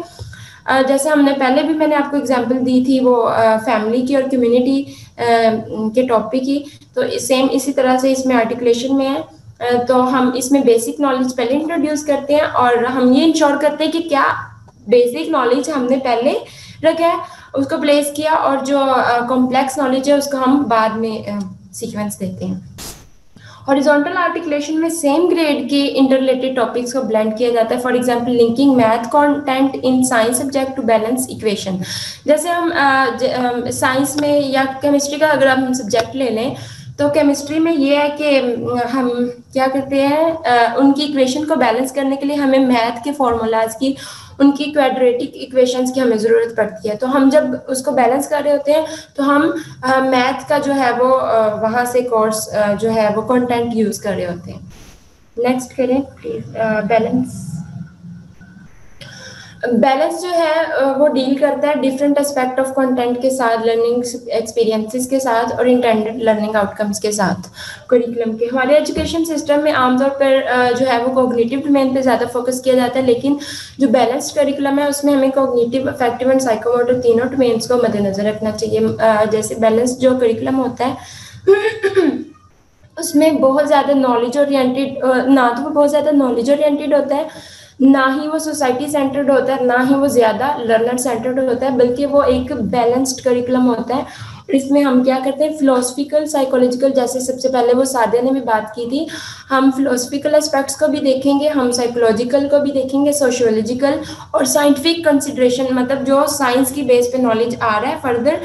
जैसे हमने पहले भी मैंने आपको एग्जांपल दी थी वो फैमिली की और कम्युनिटी के टॉपिक की, तो सेम इसी तरह से इसमें आर्टिकुलेशन में है। तो हम इसमें बेसिक नॉलेज पहले इंट्रोड्यूस करते हैं और हम ये इंश्योर करते हैं कि क्या बेसिक नॉलेज हमने पहले रखा है, उसको प्लेस किया, और जो कॉम्प्लेक्स नॉलेज है उसको हम बाद में सीक्वेंस देते हैं। हॉरिजॉन्टल आर्टिकुलेशन में सेम ग्रेड के इंटररिलेटेड टॉपिक्स को ब्लेंड किया जाता है। For example linking math content in science subject to balance equation. जैसे हम साइंस में या केमिस्ट्री का अगर हम सब्जेक्ट ले लें, तो केमिस्ट्री में ये है कि हम क्या करते हैं, उनकी इक्वेशन को बैलेंस करने के लिए हमें मैथ के फॉर्मूलाज की, उनकी क्वाड्रेटिक इक्वेशंस की हमें ज़रूरत पड़ती है। तो हम जब उसको बैलेंस कर रहे होते हैं तो हम मैथ का जो है वो वहाँ से कोर्स जो है वो कंटेंट यूज़ कर रहे होते हैं। नेक्स्ट करें प्लीज। बैलेंस जो है वो डील करता है डिफरेंट एस्पेक्ट ऑफ कंटेंट के साथ, लर्निंग एक्सपीरियंसेस के साथ और इंटेंडेड लर्निंग आउटकम्स के साथ करिकुलम के। हमारे एजुकेशन सिस्टम में आमतौर पर जो है वो कॉग्निटिव डोमेन पे ज़्यादा फोकस किया जाता है, लेकिन जो बैलेंस्ड करिकुलम है उसमें हमें कॉग्निटिव, अफेक्टिव एंड साइकोमोटर तीनों डोमेन्स को मद्देनजर रखना चाहिए। जैसे बैलेंस जो करिकुलम होता है उसमें बहुत ज़्यादा नॉलेज ओरिएंटेड, ना तो वो बहुत ज़्यादा नॉलेज ओरिएंटेड होता है, ना ही वो सोसाइटी सेंटर्ड होता है, ना ही वो ज़्यादा लर्नर सेंटर्ड होता है, बल्कि वो एक बैलेंस्ड करिकुलम होता है। और इसमें हम क्या करते हैं, फिलोसफिकल, साइकोलॉजिकल, जैसे सबसे पहले वो सादिया ने भी बात की थी, हम फिलोसफिकल एस्पेक्ट्स को भी देखेंगे, हम साइकोलॉजिकल को भी देखेंगे, सोशियोलॉजिकल और साइंटिफिक कंसिडरेशन, मतलब जो साइंस की बेस पे नॉलेज आ रहा है, फर्दर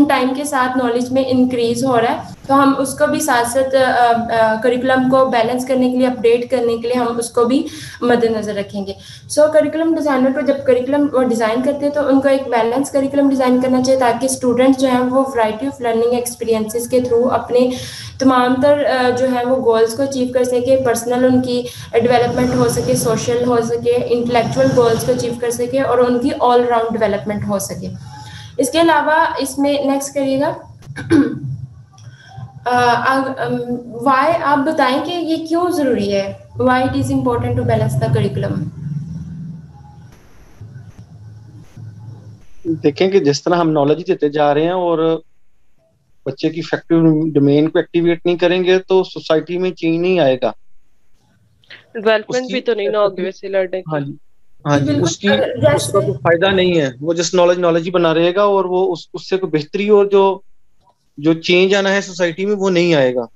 टाइम के साथ नॉलेज में इंक्रीज हो रहा है, तो हम उसको भी साथ साथ करिकुलम को बैलेंस करने के लिए, अपडेट करने के लिए हम उसको भी मद्देनजर रखेंगे। सो करिकुलम डिजाइनर को जब करिकुलम वो डिज़ाइन करते हैं तो उनको एक बैलेंस करिकुलम डिज़ाइन करना चाहिए, ताकि स्टूडेंट्स जो हैं वो वैरायटी ऑफ लर्निंग एक्सपीरियंसेस के थ्रू अपने तमाम तर जो है वो गोल्स को अचीव कर सके, पर्सनल उनकी डेवलपमेंट हो सके, सोशल हो सके, इंटेलेक्चुअल गोल्स को अचीव कर सके और उनकी ऑल राउंड डेवलपमेंट हो सके। इसके अलावा इसमें नेक्स्ट करिएगा, वाई आप बताएं कि ये क्यों ज़रूरी है, why it is important to balance the curriculum. देखें कि जिस तरह हम नॉलेज देते जा रहे हैं और बच्चे की इफेक्टिव डोमेन को एक्टिवेट नहीं करेंगे तो सोसाइटी में चेंज नहीं आएगा, डेवलपमेंट भी तो नहीं ना होगी वैसे लर्निंग। हाँ जी, हाँ जी, उसका कोई फायदा नहीं है। वो जिस नॉलेज ही बना रहेगा और वो उससे कोई बेहतरी और जो चेंज आना है सोसाइटी में वो नहीं आएगा।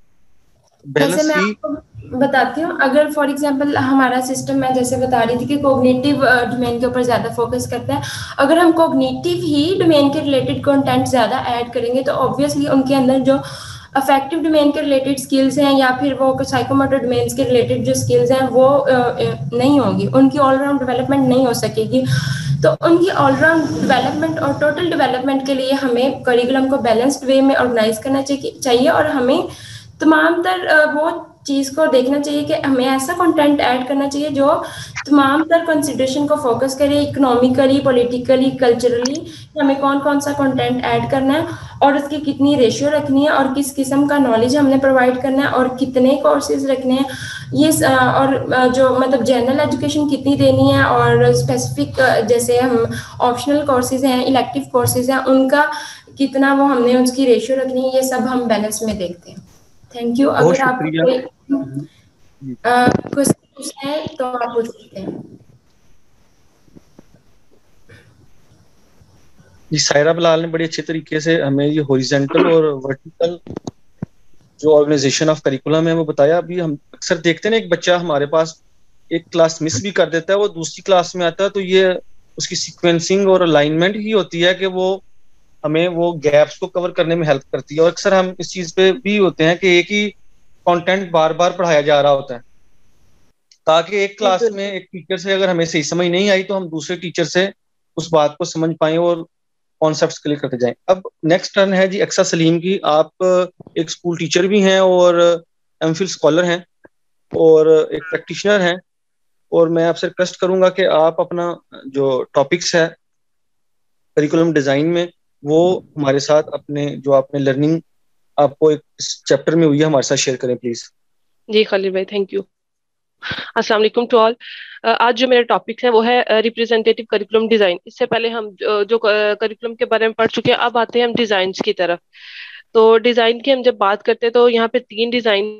जैसे मैं आपको बताती हूँ, अगर फॉर एग्जांपल हमारा सिस्टम, मैं जैसे बता रही थी कि कॉग्निटिव डोमेन के ऊपर ज़्यादा फोकस करता है, अगर हम कॉग्निटिव ही डोमेन के रिलेटेड कंटेंट ज़्यादा ऐड करेंगे तो ऑब्वियसली उनके अंदर जो अफेक्टिव डोमेन के रिलेटेड स्किल्स हैं या फिर वो साइकोमोटर डोमेन्स के रिलेटेड जो स्किल्स हैं वो नहीं होंगी, उनकी ऑलराउंड डेवलपमेंट नहीं हो सकेगी। तो उनकी ऑलराउंड डेवलपमेंट और टोटल डेवलपमेंट के लिए हमें करिकुलम को बैलेंस्ड वे में ऑर्गेनाइज करना चाहिए और हमें तमाम बहुत चीज़ को देखना चाहिए कि हमें ऐसा कंटेंट ऐड करना चाहिए जो तमाम तर कंसिडरेशन को फोकस करे, इकोनॉमिकली, पॉलिटिकली, कल्चरली, हमें कौन कौन सा कंटेंट ऐड करना है और उसकी कितनी रेशियो रखनी है और किस किस्म का नॉलेज हमने प्रोवाइड करना है और कितने कोर्सेज रखने हैं, ये और जो मतलब जनरल एजुकेशन कितनी देनी है और स्पेसिफिक जैसे हम ऑप्शनल कोर्सेज हैं, इलेक्टिव कोर्सेज हैं, उनका कितना वो हमने उसकी रेशियो रखनी है, ये सब हम बैलेंस में देखते हैं। Thank you. अगर आप क्वेश्चन पूछना है तो आप पूछ सकते हैं। जी, सायरा बिलाल ने बड़ी अच्छे तरीके से हमें ये हॉरिजॉन्टल और वर्टिकल जो ऑर्गेनाइजेशन ऑफ करिकुलम है वो बताया। अभी हम अक्सर देखते हैं ना, एक बच्चा हमारे पास एक क्लास मिस भी कर देता है, वो दूसरी क्लास में आता है, तो ये उसकी सीक्वेंसिंग और अलाइनमेंट ही होती है कि वो हमें वो गैप्स को कवर करने में हेल्प करती है। और अक्सर हम इस चीज पे भी होते हैं कि एक ही कंटेंट बार बार पढ़ाया जा रहा होता है, ताकि एक क्लास में एक टीचर से अगर हमें सही समझ नहीं आई तो हम दूसरे टीचर से उस बात को समझ पाएं और कॉन्सेप्ट्स क्लियर करते जाएं। अब नेक्स्ट टर्न है जी एक्सा सलीम की। आप एक स्कूल टीचर भी हैं और एमफिल स्कॉलर हैं और एक प्रैक्टिशनर हैं, और मैं आपसे रिक्वेस्ट करूंगा कि आप अपना जो टॉपिक्स है करिकुलम डिजाइन में वो हमारे साथ अपने जो आपने लर्निंग आपको एक चैप्टर में हुई है हमारे साथ शेयर करें प्लीज। जी खालिद भाई, थैंक यू। अस्सलाम वालेकुम टू ऑल। आज जो मेरा टॉपिक है वो है रिप्रेजेंटेटिव करिकुलम डिजाइन। इससे पहले हम जो करिकुलम के बारे में पढ़ चुके हैं, अब आते हैं हम डिजाइन की तरफ। तो डिजाइन की हम जब बात करते हैं तो यहाँ पे 3 डिजाइन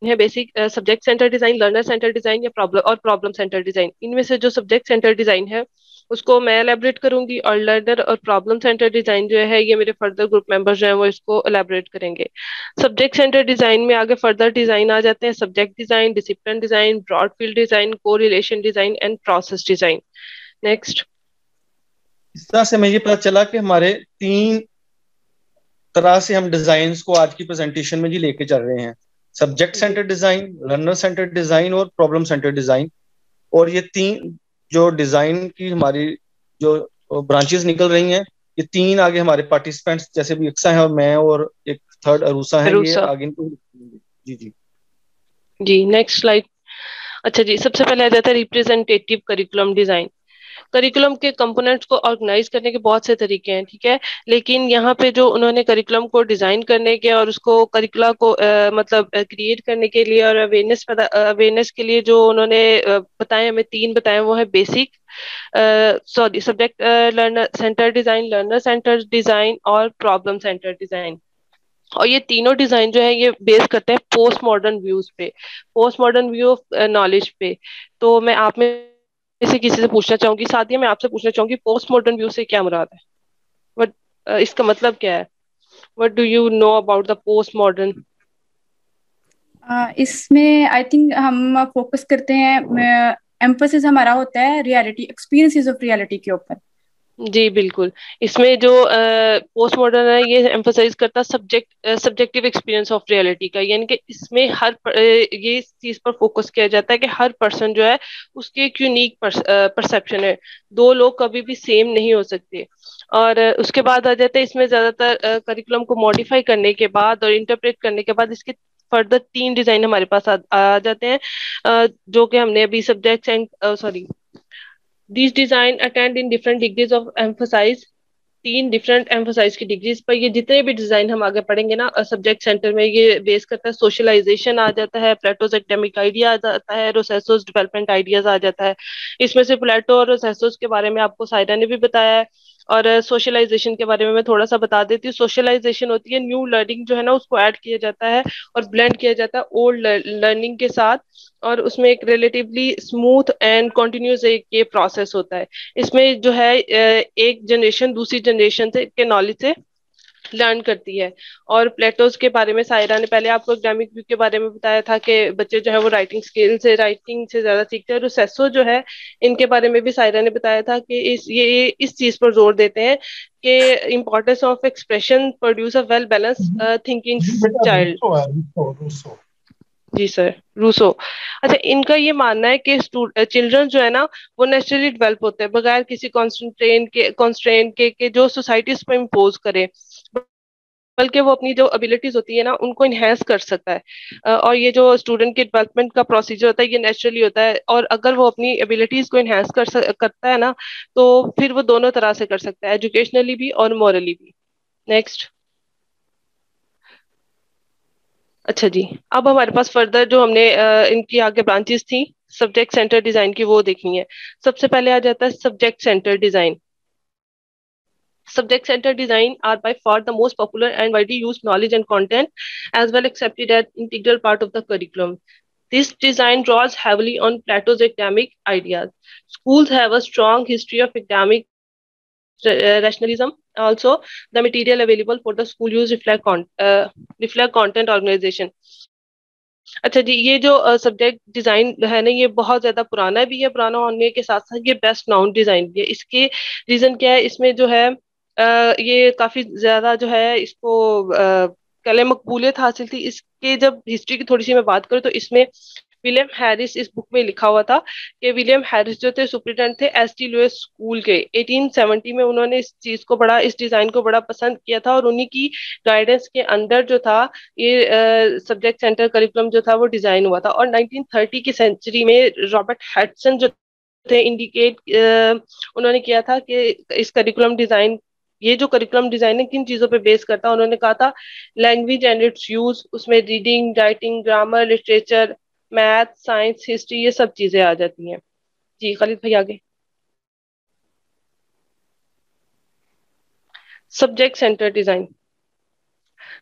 है basic: subject centre design, learner centre design या प्रॉब्लम सेंटर डिजाइन। इनमें से जो सब्जेक्ट सेंटर डिजाइन है उसको मैं एलेबरेट करूंगी और लर्नर और प्रॉब्लम सेंटर डिजाइन जो है ये मेरे फर्दर ग्रुप मेंबर्स जो हैं वो इसको एलेबरेट करेंगे। सब्जेक्ट सेंटर डिजाइन में आगे फर्दर डिजाइन आ जाते हैं: subject design, discipline design, broad field design, correlation design and process design. Next. इस तरह से मुझे पता चला कि हमारे 3 तरह से हम डिजाइन को आज की प्रेजेंटेशन में जी लेके चल रहे हैं: subject centre design, learner centre design और प्रॉब्लम सेंटर डिजाइन। और ये 3 जो डिजाइन की हमारी जो ब्रांचेस निकल रही हैं, ये 3 आगे हमारे पार्टिसिपेंट्स जैसे भी अक्सा है और मैं और एक थर्ड अरूसा है, ये आगे इनको जी जी जी। Next slide. अच्छा जी, सबसे पहले आ जाता है रिप्रेजेंटेटिव करिकुलम डिजाइन। करिकुलम के कंपोनेंट्स को ऑर्गेनाइज करने के बहुत से तरीके हैं, ठीक है, लेकिन यहाँ पे जो उन्होंने करिकुलम को डिजाइन करने के और उसको करिकुला को मतलब क्रिएट करने के लिए और अवेयरनेस के लिए जो उन्होंने बताए, हमें 3 बताए, वो है basic, subject learner centre design, learner centre design और प्रॉब्लम सेंटर डिजाइन। और ये तीनों डिजाइन जो है ये बेस करते हैं पोस्ट मॉडर्न व्यूज पे, post modern view of knowledge पे। तो मैं आप में से किसी से पूछना चाहूंगी, साथ ही मैं आपसे पूछना चाहूंगी पोस्ट मॉडर्न व्यू से क्या मुराद है, बट इसका मतलब क्या है? What do you know about the post modern? इसमें आई थिंक हम फोकस करते हैं, एम्फोसिस हमारा होता है रियलिटी, एक्सपीरियंसेस ऑफ रियलिटी के ऊपर। जी बिल्कुल। इसमें जो पोस्ट मॉडर्न है ये एम्फोसाइज करता सब्जेक्टिव एक्सपीरियंस ऑफ रियलिटी का, यानी कि इसमें ये इस चीज पर फोकस किया जाता है कि हर पर्सन जो है उसकी एक यूनिक परसेप्शन है, 2 लोग कभी भी सेम नहीं हो सकते। और उसके बाद आ जाता है इसमें ज्यादातर करिकुलम को मॉडिफाई करने के बाद और इंटरप्रेट करने के बाद इसके फर्दर 3 डिजाइन हमारे पास आ जाते हैं, जो कि हमने अभी subject and These design attend in different degrees of emphasis, 3 different emphasize की डिग्रीज पर। ये जितने भी डिजाइन हम आगे पढ़ेंगे ना, सब्जेक्ट सेंटर में ये बेस करता है सोशलाइजेशन आ जाता है, प्लेटोज एकेडमिक आइडिया आ जाता है, रोसेसोस डेवलपमेंट आइडियाज आ जाता है। इसमें से प्लेटो और रोसेसोस के बारे में आपको सायरा ने भी बताया है, और सोशलाइजेशन के बारे में मैं थोड़ा सा बता देती हूँ। सोशलाइजेशन होती है न्यू लर्निंग जो है ना उसको ऐड किया जाता है और ब्लेंड किया जाता है ओल्ड लर्निंग के साथ, और उसमें एक रिलेटिवली स्मूथ एंड कॉन्टिन्यूस एक ये प्रोसेस होता है। इसमें जो है एक जनरेशन दूसरी जनरेशन से के नॉलेज से लर्न करती है। और प्लेटोज के बारे में सायरा ने पहले आपको एकेडमिक व्यू के बारे में बताया था कि बच्चे जो है वो राइटिंग से ज्यादा सीखते हैं। रोसेसो जो है इनके बारे में भी सायरा ने बताया था कि इस चीज पर जोर देते हैं कि importance of expression produce a well balance thinking child. जी सर, रूसो। अच्छा, इनका ये मानना है कि चिल्ड्रन जो है ना वो नेचुरली डेवलप होते हैं बगैर किसी कॉन्स्ट्रेंट के जो सोसाइटी उस पर इम्पोज करे, बल्कि वो अपनी जो एबिलिटीज होती है ना उनको इनहेंस कर सकता है। और ये जो स्टूडेंट के डेवलपमेंट का प्रोसीजर होता है ये नेचुरली होता है, और अगर वो अपनी एबिलिटीज को इनहेंस करता है ना तो फिर वो दोनों तरह से कर सकता है, एजुकेशनली भी और मॉरली भी। नेक्स्ट। अच्छा जी, अब हमारे पास फर्दर जो हमने इनकी आगे ब्रांचेस थी सब्जेक्ट सेंटर डिजाइन की वो देखनी है। सबसे पहले आ जाता है subject centre design. Subject center design are by far the most popular and widely used knowledge and content, as well accepted as integral part of the curriculum. This design draws heavily on Plato's academic ideas. Schools have a strong history of academic rationalism. Also, the material available for the school use reflect content organization. अच्छा जी, ये जो subject design है ना ये बहुत ज्यादा पुराना भी है, पुराना होने के साथ साथ ये बेस्ट नाउन डिजाइन भी है। इसके रीजन क्या है, इसमें जो है ये काफी ज्यादा जो है इसको कले मकबूलियत हासिल थी। इसके जब हिस्ट्री की थोड़ी सी मैं बात करूँ तो इसमें विलियम हैरिस, इस बुक में लिखा हुआ था कि विलियम हैरिस जो थे सुप्रिटेंडेंट थे एसटी लुइस स्कूल के। 1870 में उन्होंने इस चीज को बड़ा, इस डिजाइन को बड़ा पसंद किया था और उन्हीं की गाइडेंस के अंदर जो था ये सब्जेक्ट सेंटर करिकुलम जो था वो डिजाइन हुआ था। और 1930 की सेंचुरी में रॉबर्ट हैडसन जो थे इंडिकेट उन्होंने किया था कि इस करिकुलम डिजाइन, ये जो करिकुलम डिजाइन है किन चीजों पे बेस करता है। उन्होंने कहा था लैंग्वेज एंड इट्स यूज, उसमें reading, writing, grammar, literature, math, science, history, ये सब चीजें आ जाती हैं। जी खालिद भाई आगे। Subject centre design.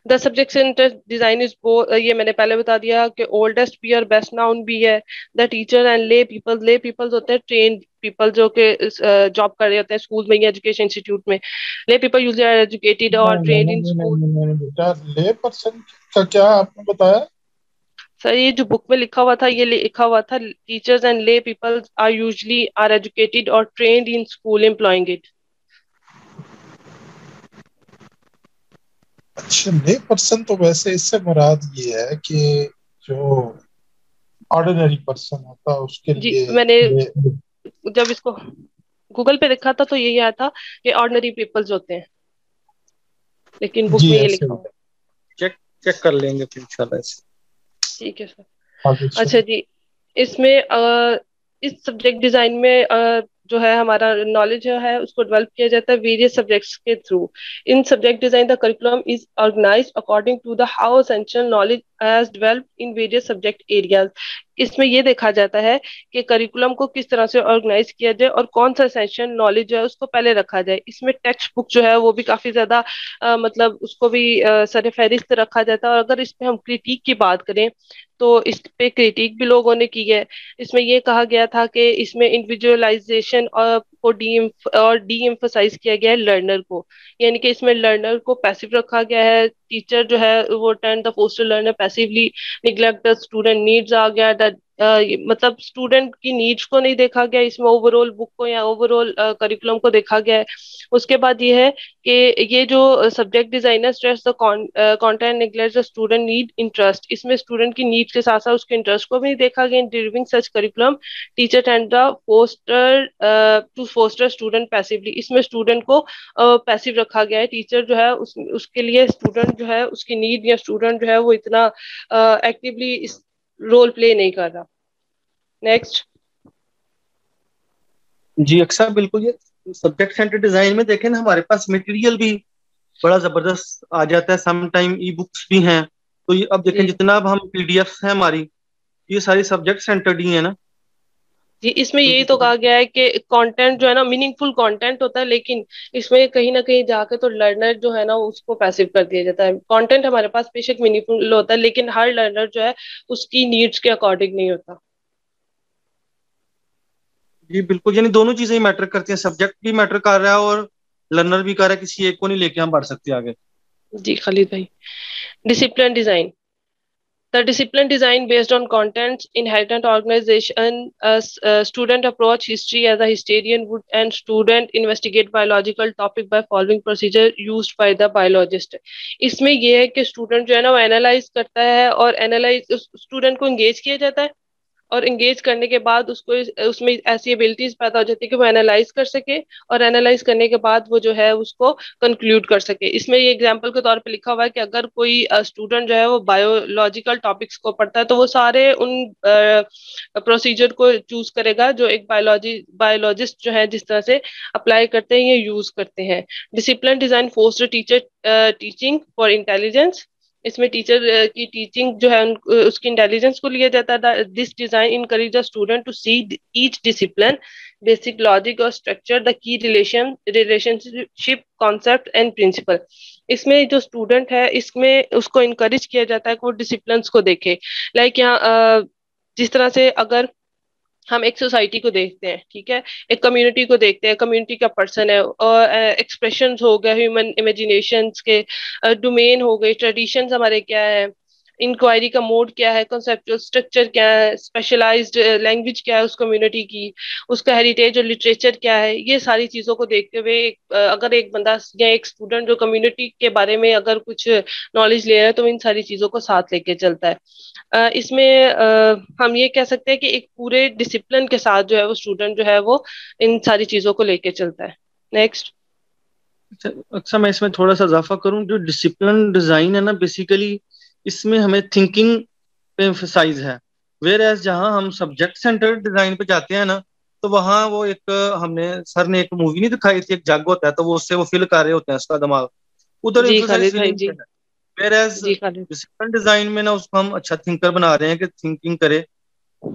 The subject centre design is ये मैंने पहले बता दिया कि ओल्डेस्ट भी और बेस्ट नाउन भी है। द टीचर एंड ले पीपल्स होते हैं ट्रेन पीपल जो के जॉब कर रहे होते हैं स्कूल में या एजुकेशन इंस्टीट्यूट में। ले पीपल यूजुअली आर एजुकेटेड और ट्रेन्ड इन स्कूल। नहीं बेटा, ले पर्सन का क्या आपने बताया? सर ये जो बुक में लिखा हुआ था ये लिखा हुआ था teachers and lay people are usually are educated और trained in school employing it. अच्छा, ले पर्सन तो वैसे इससे मुराद ये है कि जो ऑर्डिनरी पर्सन होता है उसके जी लिए मैंने जब इसको गूगल पे देखा था तो यही आया था कि ऑर्डिनरी पीपल्स होते हैं, लेकिन बुक जी में ये ऐसे लिखा हुआ है। चेक कर लेंगे फिर इंशाल्लाह ऐसे। ठीक है सर। अच्छा जी, इसमें इस सब्जेक्ट डिजाइन में जो है हमारा नॉलेज जो है उसको डेवलप किया जाता है वेरियस सब्जेक्ट्स के थ्रू। In subject design the curriculum is organized according to the how essential knowledge has developed in various subject areas. इसमें ये देखा जाता है कि करिकुलम को किस तरह से ऑर्गेनाइज किया जाए और कौन सा एसेंशियल नॉलेज जो है उसको पहले रखा जाए। इसमें टेक्स्ट बुक जो है वो भी काफी ज्यादा मतलब उसको भी सर फहरिस्त रखा जाता है। और अगर इस पे हम क्रिटिक की बात करें तो इस पे क्रिटिक भी लोगों ने की है। इसमें ये कहा गया था कि इसमें इंडिविजुअलाइजेशन को डी एम्फसाइज किया गया है लर्नर को, यानी कि इसमें लर्नर को पैसिव रखा गया है। टीचर जो है वो turn the foster learner passively, neglect the student needs आ गया। मतलब स्टूडेंट की नीड्स को नहीं देखा गया इसमें, ओवरऑल बुक को या ओवरऑल करिकुलम को देखा गया है। उसके बाद ये है कि ये जो subject designer stress the content neglect the student need interest, इसमें स्टूडेंट की नीड के साथ साथ उसके इंटरेस्ट को भी देखा गया। In delivering such curriculum teacher and the foster to foster student passively, इसमें स्टूडेंट को पैसिव रखा गया है। टीचर जो है उसके लिए स्टूडेंट जो है उसकी नीड या स्टूडेंट जो है वो इतना एक्टिवली इस रोल प्ले नहीं कर रहा। नेक्स्ट। जी अक्सर बिल्कुल, ये सब्जेक्ट सेंटर डिजाइन में देखें ना हमारे पास मटेरियल भी बड़ा जबरदस्त आ जाता है। सम टाइम ई बुक्स भी हैं, तो ये अब देखें जितना अब हम पीडीएफ है हमारी ये सारी सब्जेक्ट सेंटर्ड ही है ना जी। इसमें यही तो कहा गया है कि कंटेंट जो है ना मीनिंगफुल कंटेंट होता है, लेकिन इसमें कहीं ना कहीं जाके तो लर्नर जो है ना उसको पैसिव कर दिया जाता है। कंटेंट हमारे पास बेशक मीनिंगफुल होता है लेकिन हर लर्नर जो है उसकी नीड्स के अकॉर्डिंग नहीं होता। जी बिल्कुल, यानी दोनों चीजें ही मैटर करती हैं, सब्जेक्ट भी मैटर कर रहा है और लर्नर भी कर रहा है, किसी एक को नहीं लेके हम बढ़ सकते आगे। जी खालिद भाई। Discipline design. The discipline design based on contents, inherent organization, student approach history as a historian would, and student investigate biological topic by following procedure used by the biologist. इसमें ये है कि स्टूडेंट जो है ना वो एनालाइज करता है और एनालाइज स्टूडेंट को एंगेज किया जाता है और एंगेज करने के बाद उसको उसमें ऐसी एबिलिटीज पैदा हो जाती है कि वो एनालाइज कर सके और एनालाइज करने के बाद वो जो है उसको कंक्लूड कर सके। इसमें ये एग्जांपल के तौर पे लिखा हुआ है कि अगर कोई स्टूडेंट जो है वो बायोलॉजिकल टॉपिक्स को पढ़ता है तो वो सारे उन प्रोसीजर को चूज करेगा जो एक बायोलॉजिस्ट जो है जिस तरह से अप्लाई करते हैं या यूज करते हैं। Discipline design force teacher teaching for intelligence, इसमें टीचर की टीचिंग जो है उसकी इंटेलिजेंस को लिया जाता है। This design encourage the student to see each discipline basic logic और structure the key relationship concept and principle. इसमें जो स्टूडेंट है इसमें उसको इनकरेज किया जाता है कि वो डिसिप्लिन को देखे। लाइक यहाँ जिस तरह से अगर हम एक सोसाइटी को देखते हैं, ठीक है, एक कम्युनिटी को देखते हैं, कम्युनिटी का पर्सन है और एक्सप्रेशंस हो गए ह्यूमन इमेजिनेशंस के, डोमेन हो गए, ट्रेडिशंस हमारे क्या है, इंक्वायरी का मोड क्या है, कॉन्सेप्चुअल स्ट्रक्चर क्या है, स्पेशलाइज्ड लैंग्वेज क्या है उस कम्युनिटी की, उसका हेरिटेज और लिटरेचर क्या है, ये सारी चीजों को देखते हुए अगर एक बंदा या एक स्टूडेंट जो कम्युनिटी के बारे में अगर कुछ नॉलेज ले रहा है तो इन सारी चीजों को साथ लेके चलता है। इसमें हम ये कह सकते हैं कि एक पूरे डिसिप्लिन के साथ जो है वो स्टूडेंट जो है वो इन सारी चीजों को लेके चलता है। नेक्स्ट। अच्छा, मैं इसमें थोड़ा सा इजाफा करूं, जो डिसिप्लिन डिजाइन है ना बेसिकली इसमें हमें थिंकिंग पे एम्फसाइज है, वेयर एज जहां हम सब्जेक्ट सेंटर्ड डिजाइन पे जाते हैं ना तो वहां वो एक हमने सर ने एक मूवी नहीं दिखाई थी, एक जग होता है तो वो उससे वो फिल कर रहे होते हैं उसका दिमाग, उधर जी एम्फसाइज खालिद भाई फीलिंग जी। पे है। वेयर एज जी खालिद। डिसिप्लिन डिजाइन में ना उसको हम अच्छा थिंकर बना रहे हैं कि थिंकिंग करे और जी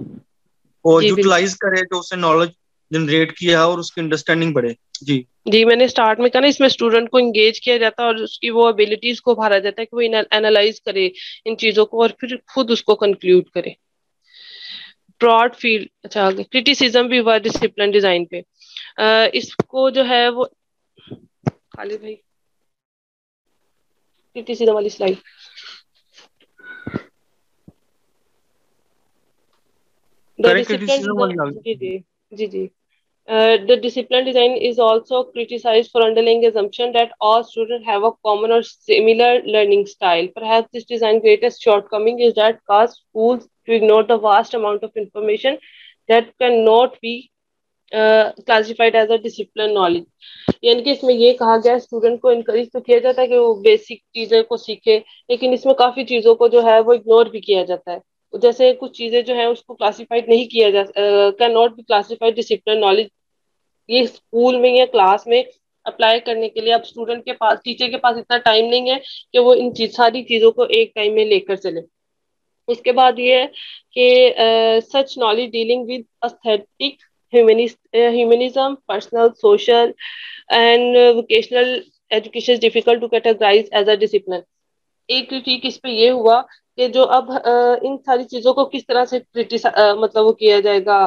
बिल्कुल। यूटिलाइज करे जो उससे नॉलेज जनरेट किया है और उसकी अंडरस्टैंडिंग बढ़े। जी जी मैंने स्टार्ट में कहा ना इसमें स्टूडेंट को एंगेज किया जाता है और उसकी वो एबिलिटीज को भरा जाता है कि वो एनालाइज करे इन चीजों को और फिर खुद उसको कंक्लूड करे। ब्रॉड फील्ड, अच्छा आगे क्रिटिसिज्म भी हुआ डिसिप्लिन डिजाइन पे। इसको जो है वो खालिद भाई क्रिटिसिज्म वाली स्लाइड। द करें डिसिप्लिन क्रिटिसिज्म वाली डिजाइन, ना। जी जी जी जी। The discipline design is also criticized for underlying assumption that all students have a common or similar learning style. Perhaps this design's greatest shortcoming is that cause schools to ignore the vast amount of information that cannot be classified as a discipline knowledge. यानी कि इसमें ये कहा गया student को encourage तो किया जाता है कि वो बेसिक चीजें को सीखे, लेकिन इसमें काफी चीजों को जो है वो इग्नोर भी किया जाता है। जैसे कुछ चीजें जो है उसको क्लासिफाइड नहीं किया जा can not be classified discipline knowledge. ये स्कूल में या क्लास में अप्लाई करने के लिए अब स्टूडेंट के पास, टीचर के पास इतना टाइम नहीं है कि वो इन सारी चीजों को एक टाइम में लेकर चले। उसके बाद ये है कि such knowledge dealing with aesthetic humanism personal social and vocational education difficult to categorise as a discipline. एक क्रिटिक इस पे ये हुआ कि जो अब इन सारी चीजों को किस तरह से मतलब वो किया जाएगा,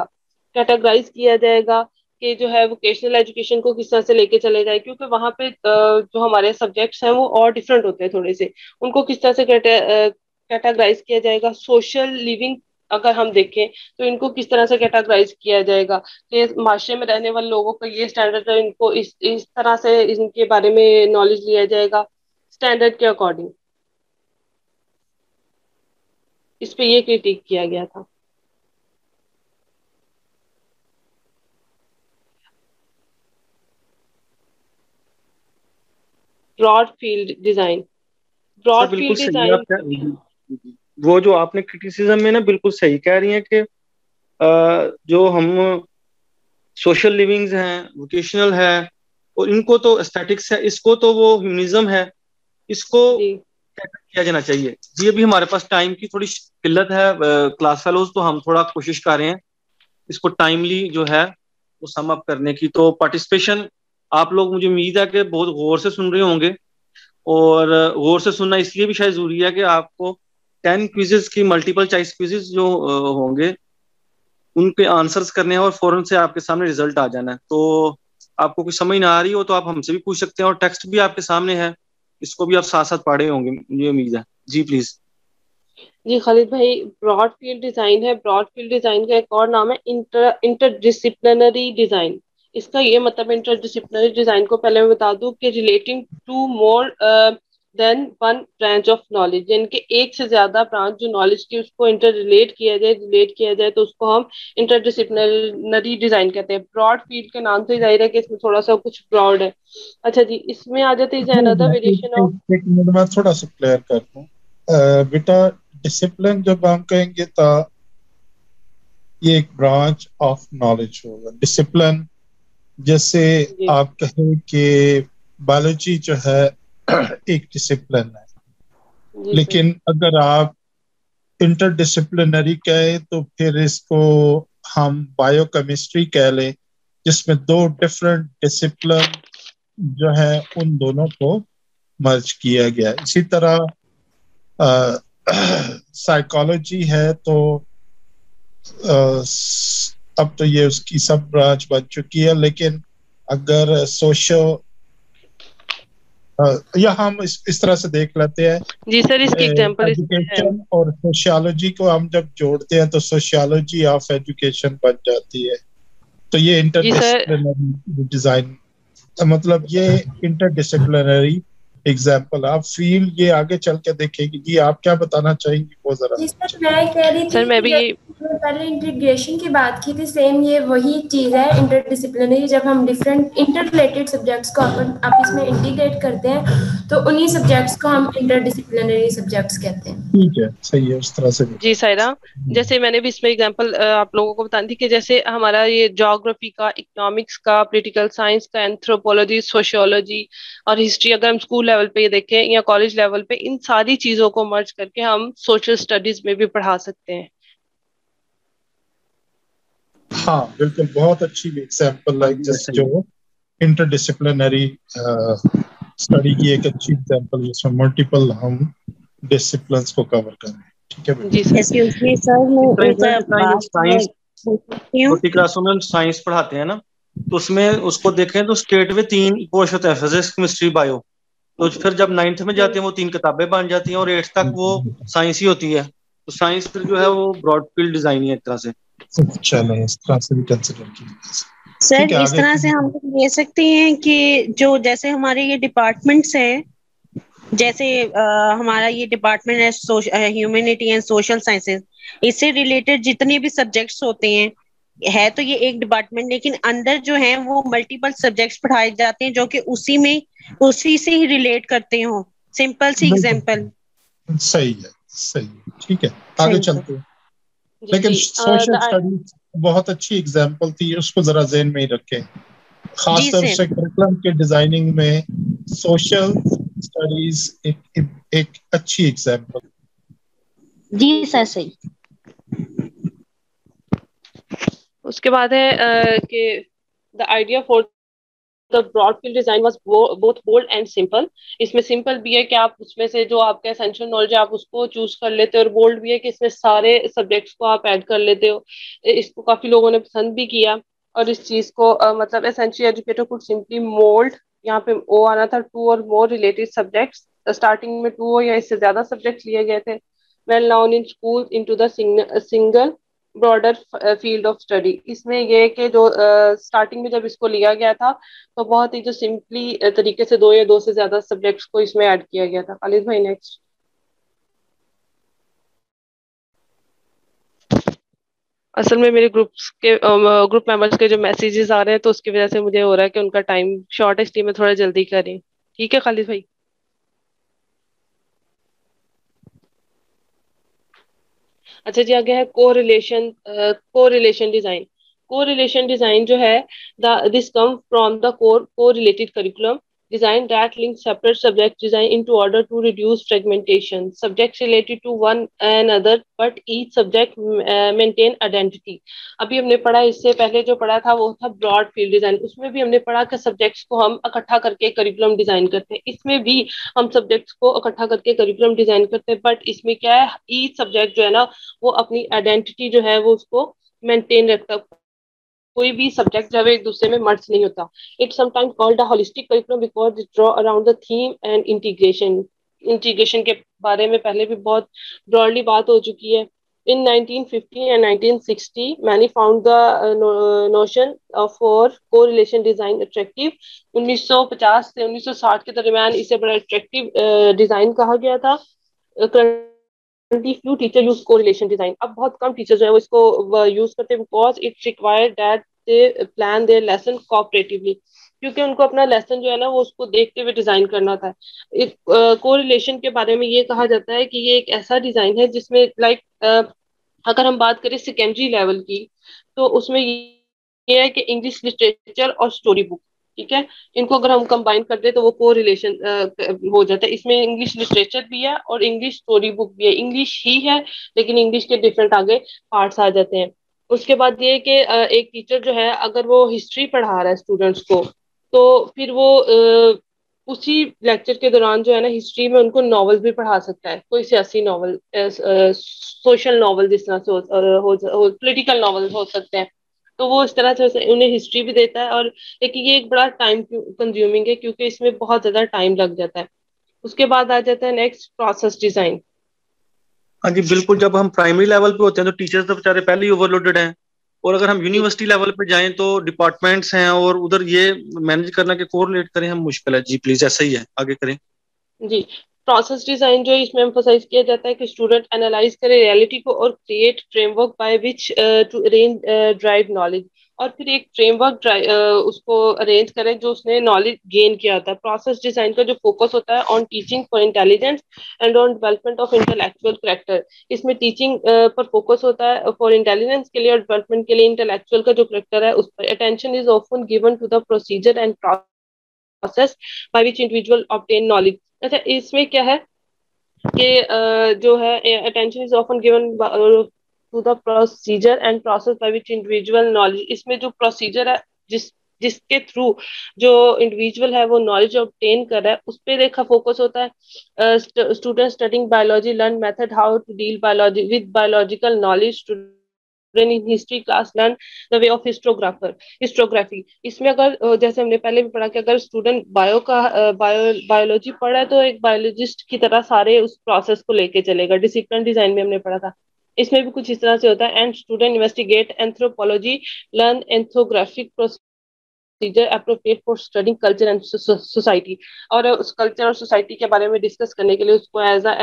कैटेगराइज किया जाएगा कि जो है वोकेशनल एजुकेशन को किस तरह से लेके चले जाए, क्योंकि वहां पे जो हमारे सब्जेक्ट्स हैं वो और डिफरेंट होते हैं थोड़े से, उनको किस तरह से कैटेगराइज किया जाएगा। सोशल लिविंग अगर हम देखें तो इनको किस तरह से कैटेगराइज किया जाएगा कि माशरे में रहने वाले लोगों का ये स्टैंडर्ड है, इनको इस तरह से इनके बारे में नॉलेज लिया जाएगा स्टैंडर्ड के अकॉर्डिंग। इस पे ये क्रिटिक किया गया था। ब्रॉड फील्ड डिजाइन, ब्रॉड बिल्कुल फील्ड सही है डिजाइन। आपका, वो जो आपने क्रिटिसिज्म में ना बिल्कुल सही कह रही हैं कि जो हम सोशल लिविंग्स हैं, वोकेशनल है और इनको तो एस्थेटिक्स है, इसको तो वो ह्यूमनिज्म है, इसको किया जाना चाहिए। जी अभी हमारे पास टाइम की थोड़ी किल्लत है क्लास फेलोज, तो हम थोड़ा कोशिश कर रहे हैं इसको टाइमली जो है वो सम अप करने की। तो पार्टिसिपेशन आप लोग, मुझे उम्मीद है कि बहुत गौर से सुन रहे होंगे, और गौर से सुनना इसलिए भी शायद जरूरी है कि आपको 10 क्विजेस की मल्टीपल चॉइस क्विजेस जो होंगे उनके आंसर्स करने हैं और फौरन से आपके सामने रिजल्ट आ जाना है। तो आपको कुछ समझ ना आ रही हो तो आप हमसे भी पूछ सकते हैं, और टेक्स्ट भी आपके सामने है, इसको भी आप साथ साथ पढ़े होंगे मुझे उम्मीद है। जी प्लीज। जी खालिद भाई, ब्रॉड फील्ड डिजाइन है। ब्रॉड फील्ड डिजाइन का एक और नाम है इंटरडिसिप्लिनरी डिजाइन। इसका ये मतलब, इंटरडिसिप्लिनरी डिजाइन को पहले मैं बता दूं कि relating to more than one branch of knowledge, यानी कि एक से ज्यादा ब्रांच जो नॉलेज की उसको इंटर रिलेट किया जाए तो उसको हम इंटरडिसिप्लिनरी डिजाइन कहते हैं। ब्रॉड फील्ड के नाम से जाहिर है कि इसमें थोड़ा सा कुछ ब्रॉड है। अच्छा जी, इसमें आ जाते हैं अनदर वेरिएशन ऑफ। एक मिनट में थोड़ा सा क्लियर कर दूं। बेटा, डिसिप्लिन जब हम कहेंगे तो ये एक ब्रांच ऑफ नॉलेज होगा। डिसिप्लिन जैसे आप कहें कि बायोलॉजी जो है एक डिसिप्लिन है, लेकिन अगर आप इंटरडिसिप्लिनरी कहें तो फिर इसको हम बायोकेमिस्ट्री कह लें, जिसमें दो डिफरेंट डिसिप्लिन जो है उन दोनों को मर्ज किया गया। इसी तरह साइकोलॉजी है तो अब तो ये उसकी सब ब्रांच बन चुकी है, लेकिन अगर सोशल या हम इस तरह से देख लेते हैं। जी सर, इसकी एग्जांपल एजुकेशन और सोशियोलॉजी को हम जब जोड़ते हैं तो सोशियोलॉजी ऑफ एजुकेशन बन जाती है। तो ये इंटरडिसिप्लिनरी डिजाइन, मतलब ये इंटरडिसिप्लिनरी एग्जाम्पल। आप फील ये आगे चल के देखेगी। जी आप क्या बताना चाहेंगी वो जरा? जी सर, मैं कह रही थी सर मैं भी पहले इंटीग्रेशन की बात की थी, सेम ये वही चीज है इंटरडिसिप्लिनरी। जब हम डिफरेंट इंटर रिलेटेड सब्जेक्ट्स को आपस में इंटीग्रेट करते हैं तो उन्हीं सब्जेक्ट्स को हम इंटरडिसिप्लिनरी सब्जेक्ट्स कहते हैं। ठीक है, सही है, उस तरह से। जी सायरा, जैसे मैंने भी इसमें एग्जांपल आप लोगों को बतानी थी कि जैसे हमारा ये ज्योग्राफी का, इकोनॉमिक्स का, पॉलिटिकल साइंस का, एंथ्रोपोलॉजी, सोशियोलॉजी और हिस्ट्री, अगर हम स्कूल लेवल पे ये देखें या कॉलेज लेवल पे, इन सारी चीजों को मर्ज करके हम सोशल स्टडीज में भी पढ़ा सकते हैं। हाँ बिल्कुल, बहुत अच्छी एग्जाम्पल लाइक जो इंटरडिसिप्लिनरी स्टडी की एक अच्छी एग्जाम्पल, जिसमें मल्टीपल हम डिसिप्लिन्स को कवर कर रहे हैं। ठीक है जी सर। छोटी क्लासों में हम साइंस पढ़ाते हैं ना, तो उसमें उसको देखें तो स्टेट में 3 कोर्स होते हैं, फिजिक्स, केमिस्ट्री, बायो। तो फिर जब 9th में जाते हैं वो 3 किताबें बन जाती हैं और 8th तक वो साइंस ही होती है। तो साइंस फिर जो है वो ब्रॉड फील्ड डिजाइन है एक तरह से। चलो इस तरह से भी कंसिडर किया सर। इस तरह से हम ले सकते हैं कि जो जैसे हमारे ये डिपार्टमेंट्स हैं, जैसे हमारा ये डिपार्टमेंट है ह्यूमैनिटी एंड सोशल साइंसेज, इससे रिलेटेड जितने भी सब्जेक्ट्स होते हैं, है तो ये एक डिपार्टमेंट, लेकिन अंदर जो है वो मल्टीपल सब्जेक्ट्स पढ़ाए जाते हैं जो कि उसी से ही रिलेट करते हो। सिंपल सी एग्जांपल। सही है, सही है, ठीक है, आगे चलते हैं। लेकिन सोशल स्टडीज बहुत अच्छी एग्जांपल थी, उसको जरा ज़हन में ही रखें, खासतौर से करिकुलम के डिजाइनिंग में सोशल स्टडीज एक अच्छी एग्जांपल। जी सर, सही। उसके बाद है कि the idea for the broad field design was both bold and simple. इसमें सिंपल भी है कि आप उसमें से जो आपका एसेंशियल नॉलेज है आप उसको चूज कर लेते हो, और बोल्ड भी है कि इसमें सारे सब्जेक्ट्स को आप ऐड कर लेते हो। इसको काफी लोगों ने पसंद भी किया, और इस चीज को मतलब essential educator could simply mould, यहाँ पे ओ आना था, 2 और मोर रिलेटेड सब्जेक्ट्स। स्टार्टिंग में 2 या इससे ज्यादा सब्जेक्ट्स लिए गए थे। Well noun in school into the single broader field of study. इसमें यह है कि जो स्टार्टिंग में जब इसको लिया गया था तो बहुत ही जो सिंपली तरीके से 2 या 2 से ज्यादा सब्जेक्ट्स को इसमें ऐड किया गया था। खालिद भाई नेक्स्ट। असल में मेरे ग्रुप मेंबर्स के जो मैसेजेस आ रहे हैं तो उसकी वजह से मुझे हो रहा है कि उनका टाइम शॉर्ट है, इसलिए मैं थोड़ा जल्दी करें। ठीक है खालिद भाई? अच्छा जी, आगे है कोरिलेशन डिजाइन। कोरिलेशन डिजाइन जो है this come from the correlated curriculum design that links separate subjects design into order to reduce fragmentation. Subjects related to one another but each subject maintain identity. अभी हमने पढ़ा, इससे पहले जो पढ़ा था वो था ब्रॉड फील्ड डिजाइन। उसमें भी हमने पढ़ा कि सब्जेक्ट्स को हम इकट्ठा करके करिकुलम डिजाइन करते हैं। इसमें भी हम सब्जेक्ट्स को इकट्ठा करके करिकुलम डिजाइन करते हैं, बट इसमें क्या है, ईच सब्जेक्ट जो है ना वो अपनी आइडेंटिटी जो है वो उसको मेंटेन रखता है। कोई भी सब्जेक्ट जब एक दूसरे में मर्ज नहीं होता। It's sometimes called a holistic curriculum because it draw around the theme and integration. Integration के बारे में पहले भी बहुत ब्रॉडली बात हो चुकी है. In 1950 and 1960, many found the notion for correlation design attractive. 1950 से 1960 के दरमियान इसे बड़ा अट्रैक्टिव डिजाइन कहा गया था. Currently few teachers use correlation design. अब बहुत कम टीचर जो है वो इसको यूज करते हैं because it required that they plan their lesson cooperatively. क्योंकि उनको अपना लेसन जो है ना वो उसको देखते हुए डिजाइन करना था. एक कोरिलेशन के बारे में ये कहा जाता है कि ये एक ऐसा डिजाइन है जिसमें लाइक अगर हम बात करें सेकेंडरी लेवल की तो उसमें ये है कि इंग्लिश लिटरेचर और स्टोरी बुक, ठीक है, इनको अगर हम कंबाइन कर दे तो वो को रिलेशन हो जाता है. इसमें इंग्लिश लिटरेचर भी है और इंग्लिश स्टोरी बुक भी है. इंग्लिश ही है लेकिन इंग्लिश के डिफरेंट आगे पार्ट्स आ जाते हैं. उसके बाद ये कि एक टीचर जो है अगर वो हिस्ट्री पढ़ा रहा है स्टूडेंट्स को तो फिर वो उसी लेक्चर के दौरान जो है ना हिस्ट्री में उनको नॉवल भी पढ़ा सकता है. कोई सियासी नॉवल, सोशल नॉवल, जिस तरह से पॉलिटिकल नॉवल हो सकते हैं. तो वो इस तरह से उन्हें हिस्ट्री भी देता है. और लेकिन ये एक बड़ा टाइम कंज्यूमिंग है क्योंकि इसमें बहुत ज्यादा टाइम लग जाता है. उसके बाद आ जाता है नेक्स्ट प्रोसेस डिजाइन. हाँ जी बिल्कुल. जब हम प्राइमरी लेवल पे होते हैं तो टीचर्स तो बेचारे पहले ही ओवरलोडेड हैं, और अगर हम यूनिवर्सिटी लेवल पे जाएं तो डिपार्टमेंट्स हैं और उधर ये मैनेज करना कि कोरिलेट करें हम मुश्किल है. जी प्लीज ऐसा ही है, आगे करें. जी, प्रोसेस डिजाइन जो इसमें एम्फोसाइज किया जाता है कि स्टूडेंट एनालाइज करे रियलिटी को और create framework by which to arrange drive knowledge. और फिर एक फ्रेमवर्क उसको अरेंज करें जो उसने नॉलेज गेन किया होता है. प्रोसेस डिजाइन का जो फोकस होता है on teaching for intelligence and on development of intellectual character. इसमें टीचिंग पर फोकस होता है फॉर इंटेलिजेंस के लिए और डेवलपमेंट के लिए इंटेलेक्चुअल का जो करेक्टर है उस पर. Attention is often given to the procedure and process by which individual obtain knowledge. अच्छा, इसमें क्या है कि जो है attention is often given to the procedure and process by which individual knowledge. इसमें जो प्रोसीजर है जिसके थ्रू जो इंडिविजुअल है वो नॉलेज ऑब्टेन कर रहा है उस पर देखा फोकस होता है. Student studying biology learn method how to deal biology with biological knowledge. in history class learn the way of historiography. इसमें अगर जैसे हमने पहले भी पढ़ा कि अगर स्टूडेंट बायोलॉजी पढ़ा है तो एक बायोलॉजिस्ट की तरह सारे उस प्रोसेस को लेके चलेगा. डिसिप्लिन डिजाइन में हमने पढ़ा था, इसमें भी कुछ इस तरह से होता है. And student investigate anthropology learn ethnographic procedure appropriate for studying culture and society. और उस कल्चर और सोसाइटी के बारे में डिस्कस करने के लिए उसको एज अ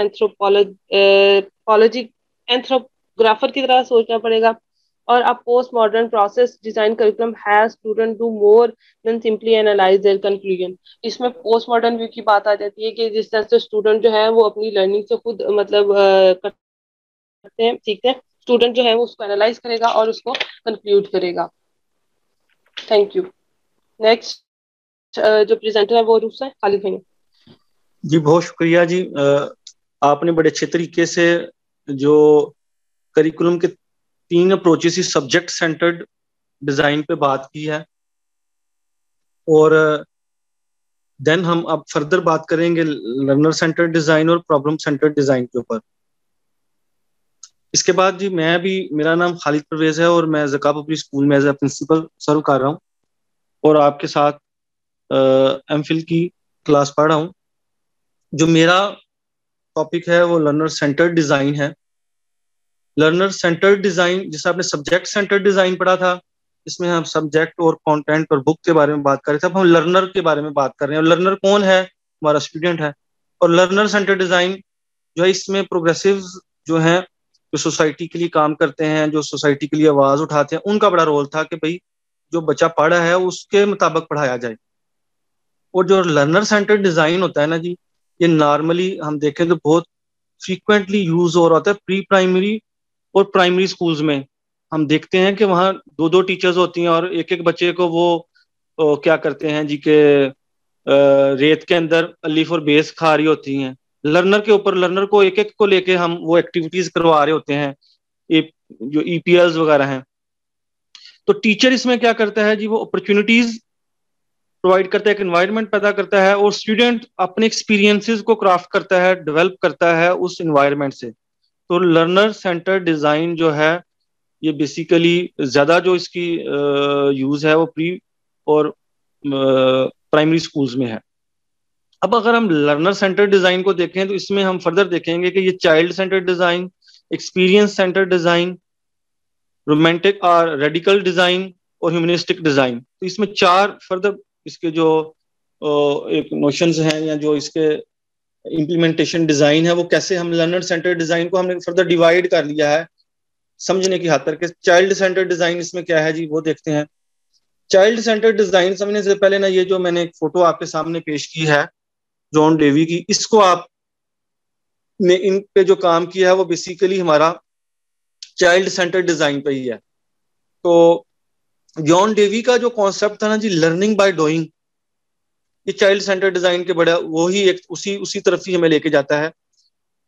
एंथ्रोग्राफर की तरह सोचना पड़ेगा. और अब post modern process design curriculum has student do more than simply analyse their conclusion. इसमें पोस्ट मॉडर्न व्यू की बात आ जाती है कि जिस तरह से स्टूडेंट जो है वो अपनी लर्निंग से खुद मतलब करते हैं, सीखते हैं. स्टूडेंट जो है वो उसको एनालाइज करेगा और उसको कंक्लूड करेगा. Thank you. नेक्स्ट जो प्रेजेंटर है वो रूसा है, खालिद भाई. जी बहुत शुक्रिया जी. आपने बड़े अच्छे तरीके से जो करिकुलम के 3 अप्रोचेस सब्जेक्ट सेंटर्ड डिजाइन पे बात की है, और देन हम अब फर्दर बात करेंगे लर्नर सेंटर्ड डिजाइन और प्रॉब्लम सेंटर्ड डिजाइन के ऊपर. इसके बाद जी मेरा नाम खालिद परवेज है और मैं ज़का पब्लिक स्कूल में एज ए प्रिंसिपल सर्व कर रहा हूँ और आपके साथ एमफिल की क्लास पढ़ रहा हूँ. जो मेरा टॉपिक है वो लर्नर सेंटर्ड डिजाइन है. लर्नर सेंटर्ड डिजाइन, जिसे आपने सब्जेक्ट सेंटर्ड डिजाइन पढ़ा था, इसमें हम सब्जेक्ट और कंटेंट और बुक के बारे में बात कर रहे थे. अब हम लर्नर के बारे में बात कर रहे हैं. और लर्नर कौन है? हमारा स्टूडेंट है. और लर्नर सेंटर्ड डिजाइन जो है इसमें प्रोग्रेसिव जो है जो सोसाइटी के लिए काम करते हैं, जो सोसाइटी के लिए आवाज उठाते हैं, उनका बड़ा रोल था कि भाई जो बच्चा पढ़ रहा है उसके मुताबिक पढ़ाया जाए. और जो लर्नर सेंटर्ड डिजाइन होता है ना जी, ये नॉर्मली हम देखें तो बहुत फ्रीक्वेंटली यूज हो रहा होता है प्री प्राइमरी और प्राइमरी स्कूल्स में. हम देखते हैं कि वहाँ 2-2 टीचर्स होती हैं और एक बच्चे को वो क्या करते हैं जी के रेत के अंदर अलीफ और बेस खा रही होती हैं. लर्नर के ऊपर लर्नर को एक को लेके हम वो एक्टिविटीज करवा रहे होते हैं, जो EPLs वगैरह हैं. तो टीचर इसमें क्या करता है जी, वो अपॉर्चुनिटीज प्रोवाइड करता है, एक एनवायरनमेंट पैदा करता है और स्टूडेंट अपने एक्सपीरियंसेस को क्राफ्ट करता है, डेवलप करता है उस एनवायरनमेंट से. तो लर्नर सेंटर डिजाइन जो है ये बेसिकली ज्यादा जो इसकी यूज है वो प्री और प्राइमरी स्कूल्स में है. अब अगर हम लर्नर सेंटर्ड डिजाइन को देखें तो इसमें हम फर्दर देखेंगे कि ये child centred design, experience centred design, romantic और रेडिकल डिजाइन और ह्यूमनिस्टिक डिजाइन, तो इसमें 4 फर्दर इसके जो एक नोशंस हैं या जो इसके इम्प्लीमेंटेशन डिजाइन है, वो कैसे हम लर्नर सेंटर्ड डिजाइन को हमने फर्दर डिवाइड कर लिया है समझने की खातिर के चाइल्ड सेंटर्ड डिजाइन इसमें क्या है जी, वो देखते हैं। चाइल्ड सेंटर्ड डिजाइन समझने से पहले ना, ये जो मैंने एक फोटो आपके सामने पेश की है जॉन डेवी की, इसको आप ने इन पे जो काम किया है वो बेसिकली हमारा चाइल्ड सेंटर्ड डिजाइन पे ही है। तो जॉन डेवी का जो कॉन्सेप्ट था ना जी, लर्निंग बाय डूइंग, ये चाइल्ड सेंटर्ड डिजाइन के बड़ा वो ही एक उसी तरफ ही हमें लेके जाता है।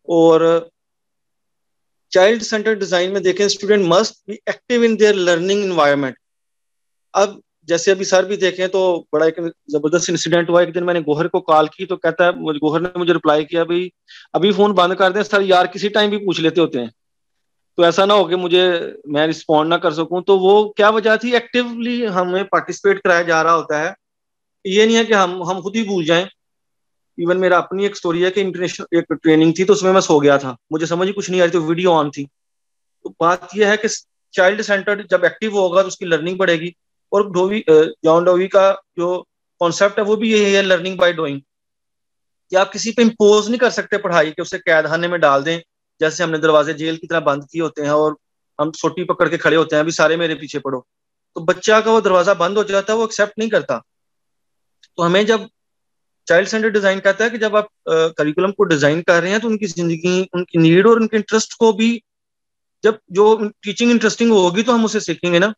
और चाइल्ड सेंटर्ड डिजाइन में देखें, student must be active in their learning environment. अब जैसे अभी सर भी देखें तो बड़ा एक जबरदस्त इंसिडेंट हुआ। एक दिन मैंने गोहर को कॉल की तो कहता है, गोहर ने मुझे रिप्लाई किया, भाई अभी फोन बंद कर दें सर, यार किसी टाइम भी पूछ लेते होते हैं, तो ऐसा ना हो कि मैं रिस्पॉन्ड ना कर सकूं। तो वो क्या वजह थी, एक्टिवली हमें पार्टिसिपेट कराया जा रहा होता है, ये नहीं है कि हम खुद ही भूल जाएं। इवन मेरा अपनी एक स्टोरी है कि इंटरनेशनल एक ट्रेनिंग थी तो उसमें मैं सो गया था, मुझे समझ ही कुछ नहीं आ रही, तो वीडियो ऑन थी। तो बात यह है कि चाइल्ड सेंटर्ड जब एक्टिव होगा तो उसकी लर्निंग बढ़ेगी। और जॉन डोवी का जो कॉन्सेप्ट है वो भी यही है, लर्निंग बाय डूइंग, कि आप किसी पे इम्पोज नहीं कर सकते पढ़ाई के, उसे कैदखाने में डाल दें जैसे हमने दरवाजे जेल की तरह बंद किए होते हैं और हम सोटी पकड़ के खड़े होते हैं, अभी सारे मेरे पीछे पढ़ो, तो बच्चा का वो दरवाजा बंद हो जाता है, वो एक्सेप्ट नहीं करता। तो हमें जब चाइल्ड सेंटर्ड डिजाइन कहता है कि जब आप करिकुलम को डिजाइन कर रहे हैं तो उनकी जिंदगी, उनकी नीड और उनके इंटरेस्ट को भी, जब जो टीचिंग इंटरेस्टिंग होगी तो हम उसे सीखेंगे ना।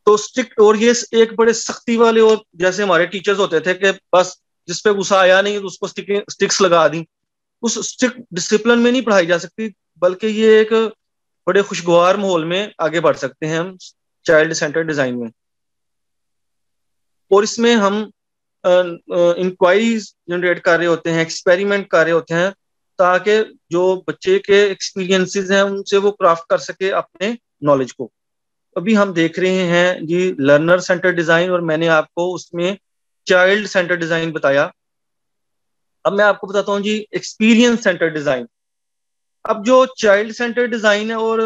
तो स्ट्रिक्ट, और ये एक बड़े सख्ती वाले, और जैसे हमारे टीचर्स होते थे कि बस जिस पे गुस्सा आया नहीं तो उसको स्टिक्स लगा दी, उस स्ट्रिक्ट डिसिप्लिन में नहीं पढ़ाई जा सकती, बल्कि ये एक बड़े खुशगवार माहौल में आगे बढ़ सकते हैं हम चाइल्ड सेंटर्ड डिजाइन में। और इसमें हम इंक्वायरीज जनरेट कर रहे होते हैं, एक्सपेरिमेंट कर रहे होते हैं, ताकि जो बच्चे के एक्सपीरियंसेस हैं उनसे वो क्राफ्ट कर सके अपने नॉलेज को। अभी हम देख रहे हैं जी लर्नर सेंटर डिजाइन, और मैंने आपको उसमें चाइल्ड सेंटर डिजाइन बताया। अब मैं आपको बताता हूँ जी एक्सपीरियंस सेंटर डिजाइन। अब जो चाइल्ड सेंटर डिजाइन है और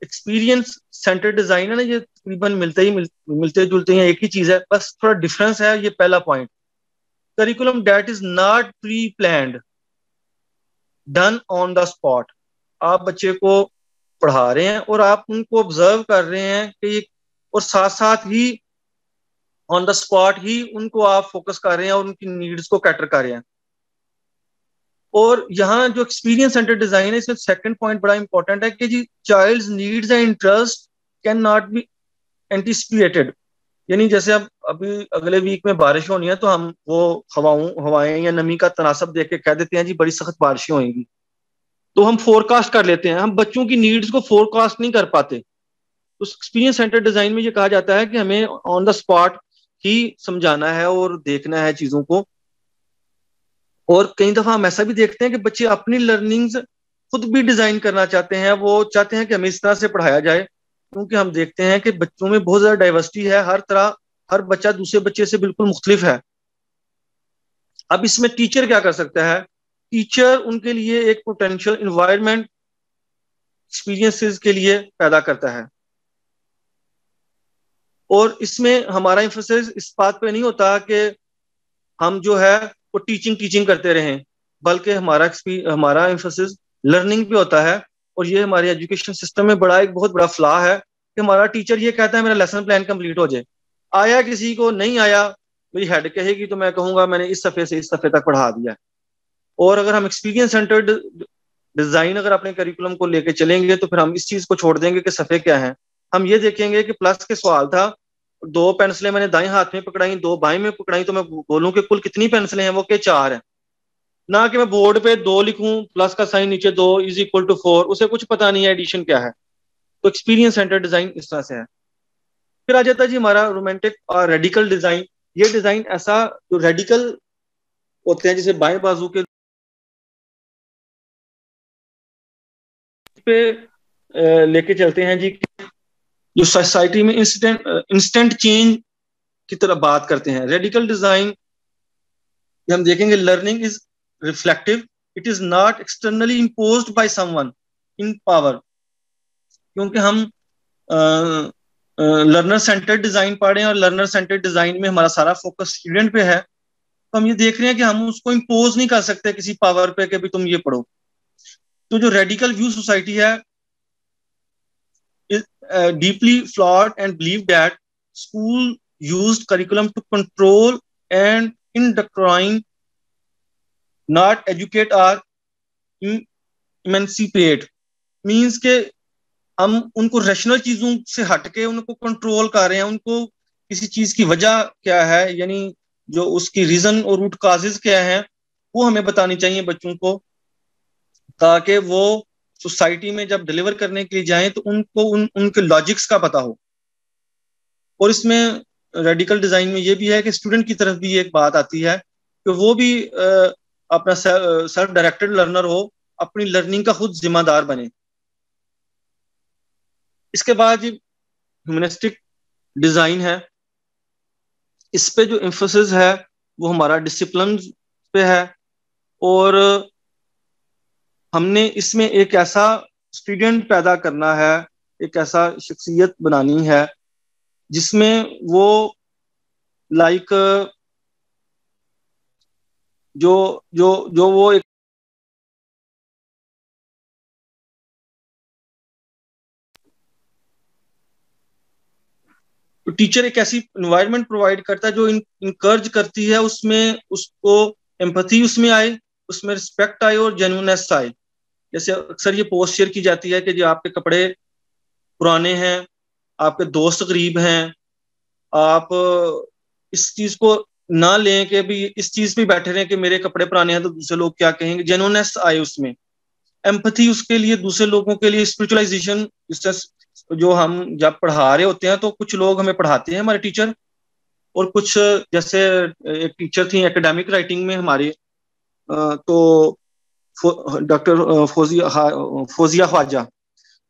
एक्सपीरियंस सेंटर डिजाइन है ना, ये तकरीबन मिलते जुलते हैं, एक ही चीज है, बस थोड़ा डिफरेंस है। ये पहला point, curriculum that is not pre planned, done on the spot. आप बच्चे को पढ़ा रहे हैं और आप उनको ऑब्जर्व कर रहे हैं कि ये, और साथ साथ ही ऑन द स्पॉट ही उनको आप फोकस कर रहे हैं और उनकी नीड्स को कैटर कर रहे हैं। और यहाँ जो एक्सपीरियंस सेंटर डिजाइन है, इसमें सेकंड पॉइंट बड़ा इंपॉर्टेंट है कि जी child's needs and interest can not be anticipated. यानी जैसे अब अभी अगले वीक में बारिश होनी है तो हम वो हवाएं या नमी का तनासब देख के कह देते हैं जी बड़ी सख्त बारिशें होंगी, तो हम फोरकास्ट कर लेते हैं, हम बच्चों की नीड्स को फोरकास्ट नहीं कर पाते। तो एक्सपीरियंस सेंटर डिजाइन में ये कहा जाता है कि हमें ऑन द स्पॉट ही समझाना है और देखना है चीजों को। और कई दफा हम ऐसा भी देखते हैं कि बच्चे अपनी लर्निंग्स खुद भी डिजाइन करना चाहते हैं, वो चाहते हैं कि हमें इस तरह से पढ़ाया जाए, क्योंकि हम देखते हैं कि बच्चों में बहुत ज्यादा डाइवर्सिटी है, हर बच्चा दूसरे बच्चे से बिल्कुल मुख्तलिफ है। अब इसमें टीचर क्या कर सकता है, टीचर उनके लिए एक पोटेंशियल इन्वायरमेंट एक्सपीरियंसेस के लिए पैदा करता है। और इसमें हमारा एम्फेसिस इस बात पे नहीं होता कि हम जो है वो टीचिंग करते रहें, बल्कि हमारा एम्फेसिस लर्निंग पे होता है। और ये हमारे एजुकेशन सिस्टम में एक बहुत बड़ा फ्लॉ है कि हमारा टीचर ये कहता है मेरा लेसन प्लान कंप्लीट हो जाए, आया किसी को नहीं आया, मेरी हेड कहेगी तो मैं कहूंगा मैंने इस सफ़े से इस सफ़े तक पढ़ा दिया। और अगर हम एक्सपीरियंस सेंटर्ड डिजाइन अगर अपने करिकुलम को लेके चलेंगे तो फिर हम इस चीज को छोड़ देंगे कि सफ़े क्या है। हम ये देखेंगे कि प्लस के सवाल था, 2 पेंसिलें मैंने दाएं हाथ में पकड़ाई, 2 बाएं में पकड़ाई, तो मैं बोलूं कि कुल कितनी पेंसिलें हैं, वो के 4 है, ना कि मैं बोर्ड पे 2 लिखूं, प्लस का साइन नीचे 2 इज इक्वल टू 4, उसे कुछ पता नहीं है एडिशन क्या है। तो एक्सपीरियंस सेंटर डिजाइन इस तरह से है। फिर आ जाता है जी हमारा रोमांटिक और रेडिकल डिजाइन। ये डिजाइन ऐसा जो रेडिकल होते हैं, जिसे बाएं बाजू के पे लेके चलते हैं जी, जो सोसाइटी में इंस्टेंट चेंज की तरफ बात करते हैं। रेडिकल डिजाइन हम देखेंगे, learning is reflective, it is not externally imposed by someone in power. क्योंकि हम लर्नर सेंटर्ड डिजाइन पढ़ रहे हैं और लर्नर सेंटर्ड डिजाइन में हमारा सारा फोकस स्टूडेंट पे है, तो हम ये देख रहे हैं कि हम उसको इम्पोज नहीं कर सकते किसी पावर पे कि भी तुम ये पढ़ो। तो जो रेडिकल व्यू सोसाइटी है deeply flawed and believe that school used curriculum to control and indoctrine, not educate or emancipate, means के हम उनको रैशनल चीजों से हटके उनको कंट्रोल कर रहे हैं, उनको किसी चीज की वजह क्या है, यानी जो उसकी रीजन और रूट काजेज क्या है वो हमें बतानी चाहिए बच्चों को, ताकि वो सोसाइटी में जब डिलीवर करने के लिए जाएं तो उनको उनके लॉजिक्स का पता हो। और इसमें रेडिकल डिजाइन में ये भी है कि स्टूडेंट की तरफ भी एक बात आती है कि वो भी अपना सेल्फ डायरेक्टेड लर्नर हो, अपनी लर्निंग का खुद जिम्मेदार बने। इसके बाद ह्यूमनिस्टिक डिजाइन है, इस पे जो एम्फोसिस है वो हमारा डिसिप्लिन पे है, और हमने इसमें एक ऐसा स्टूडेंट पैदा करना है, एक ऐसा शख्सियत बनानी है जिसमें वो लाइक जो जो जो वो एक टीचर एक ऐसी एनवायरनमेंट प्रोवाइड करता है जो इनकरेज करती है, उसमें उसको एम्पैथी उसमें आए, उसमें रिस्पेक्ट आए और जेन्युइननेस आए। जैसे अक्सर ये पोस्ट शेयर की जाती है कि जो आपके कपड़े पुराने हैं, आपके दोस्त करीब हैं, आप इस चीज को ना लें कि भी इस चीज पे बैठे रहें कि मेरे कपड़े पुराने हैं तो दूसरे लोग क्या कहेंगे। जेन्युइननेस आए उसमें, एम्पैथी उसके लिए, दूसरे लोगों के लिए, स्पिरिचुअलाइजेशन। जो हम जब पढ़ा रहे होते हैं तो कुछ लोग हमें पढ़ाते हैं हमारे टीचर, और कुछ जैसे एक टीचर थी एकेडमिक राइटिंग में हमारी, तो डॉक्टर फौजिया ख्वाजा,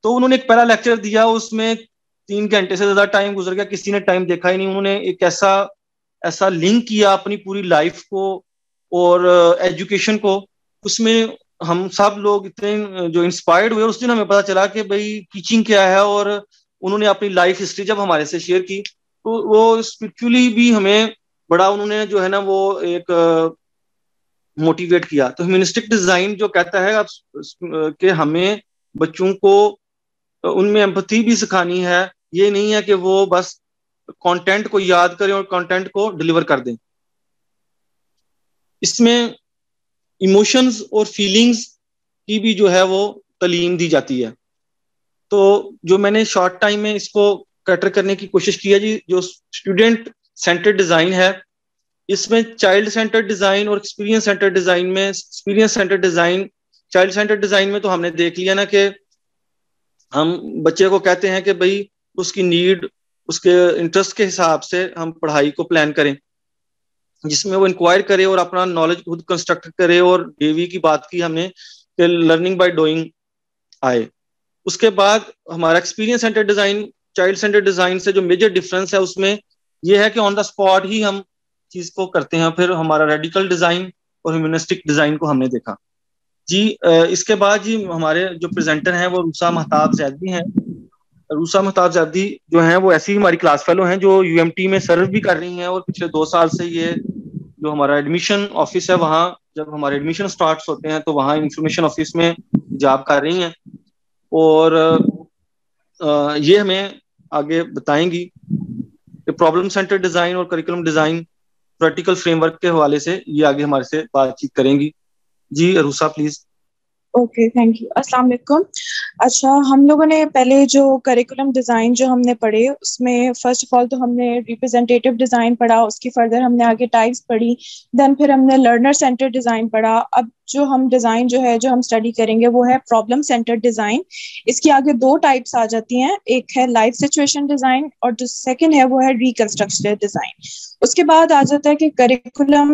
तो उन्होंने एक पहला लेक्चर दिया, उसमें 3 घंटे से ज्यादा टाइम गुजर गया, किसी ने टाइम देखा ही नहीं। उन्होंने एक ऐसा लिंक किया अपनी पूरी लाइफ को और एजुकेशन को, उसमें हम सब लोग इतने जो इंस्पायर्ड हुए। उस दिन हमें पता चला कि भाई टीचिंग क्या है, और उन्होंने अपनी लाइफ हिस्ट्री जब हमारे से शेयर की तो वो स्पिरिचुअली भी हमें बड़ा उन्होंने जो है ना वो एक मोटिवेट किया। तो ह्यूमनिस्टिक डिजाइन जो कहता है कि हमें बच्चों को उनमें एम्पैथी भी सिखानी है, ये नहीं है कि वो बस कंटेंट को याद करें और कंटेंट को डिलीवर कर दें। इसमें इमोशंस और फीलिंग्स की भी जो है वो तालीम दी जाती है। तो जो मैंने शॉर्ट टाइम में इसको कैटर करने की कोशिश की है जी, जो स्टूडेंट सेंटर्ड डिजाइन है, इसमें चाइल्ड सेंटर्ड डिजाइन और एक्सपीरियंस सेंटर्ड डिजाइन में, experience centred design, child centred design में तो हमने देख लिया ना कि हम बच्चे को कहते हैं कि भाई उसकी नीड, उसके इंटरेस्ट के हिसाब से हम पढ़ाई को प्लान करें, जिसमें वो इंक्वायर करे और अपना नॉलेज खुद कंस्ट्रक्ट करे। और डेवी की बात की हमने कि लर्निंग बाय डूइंग आए। उसके बाद हमारा experience centred design child centred design से जो मेजर डिफरेंस है उसमें यह है कि ऑन द स्पॉट ही हम चीज को करते हैं। फिर हमारा रेडिकल डिजाइन और ह्यूमनिस्टिक डिजाइन को हमने देखा जी। इसके बाद जी हमारे जो प्रेजेंटर हैं वो रूसा महताब जैदी हैं। रूसा महताब जैदी जो हैं वो ऐसी हमारी क्लास फेलो हैं जो यूएमटी में सर्व भी कर रही हैं, और पिछले 2 साल से ये जो हमारा एडमिशन ऑफिस है वहाँ जब हमारे एडमिशन स्टार्ट होते हैं तो वहाँ इंफॉर्मेशन ऑफिस में जॉब कर रही हैं, और ये हमें आगे बताएंगी कि प्रॉब्लम सेंटर डिजाइन और करिकुलम डिजाइन प्रैक्टिकल फ्रेमवर्क के हवाले से ये आगे हमारे से बातचीत करेंगी। जी Rusa please. Okay, thank you. अस्सलाम वालेकुम। अच्छा, हम लोगों ने पहले जो करिकुलम डिज़ाइन जो हमने पढ़े उसमें फर्स्ट ऑफ ऑल तो हमने रिप्रेजेंटेटिव डिज़ाइन पढ़ा, उसकी फर्दर हमने आगे टाइप्स पढ़ी, देन फिर हमने लर्नर सेंटर डिज़ाइन पढ़ा। अब जो हम डिज़ाइन जो है जो हम स्टडी करेंगे वो है प्रॉब्लम सेंटर डिज़ाइन। इसकी आगे 2 टाइप्स आ जाती हैं, एक है लाइफ सिचुएशन डिज़ाइन और जो सेकेंड है वो है रिकंस्ट्रक्टेड डिज़ाइन। उसके बाद आ जाता है कि करिकुलम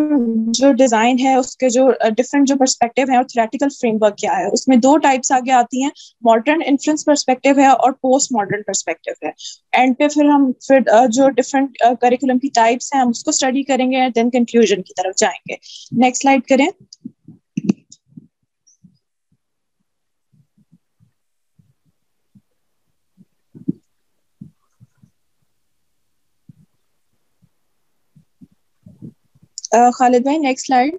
जो डिज़ाइन है उसके जो डिफरेंट जो पर्सपेक्टिव है और थ्योरेटिकल फ्रेमवर्क क्या क्या है। उसमें 2 टाइप्स आगे आती हैं, मॉडर्न इन्फ्लुएंस पर्सपेक्टिव है और पोस्ट मॉडर्न पर्सपेक्टिव है। एंड पे फिर हम जो डिफरेंट करिकुलम की टाइप्स हैं हम उसको स्टडी करेंगे, देन कंक्लूजन की तरफ जाएंगे। नेक्स्ट स्लाइड करें। खालिद भाई नेक्स्ट स्लाइड।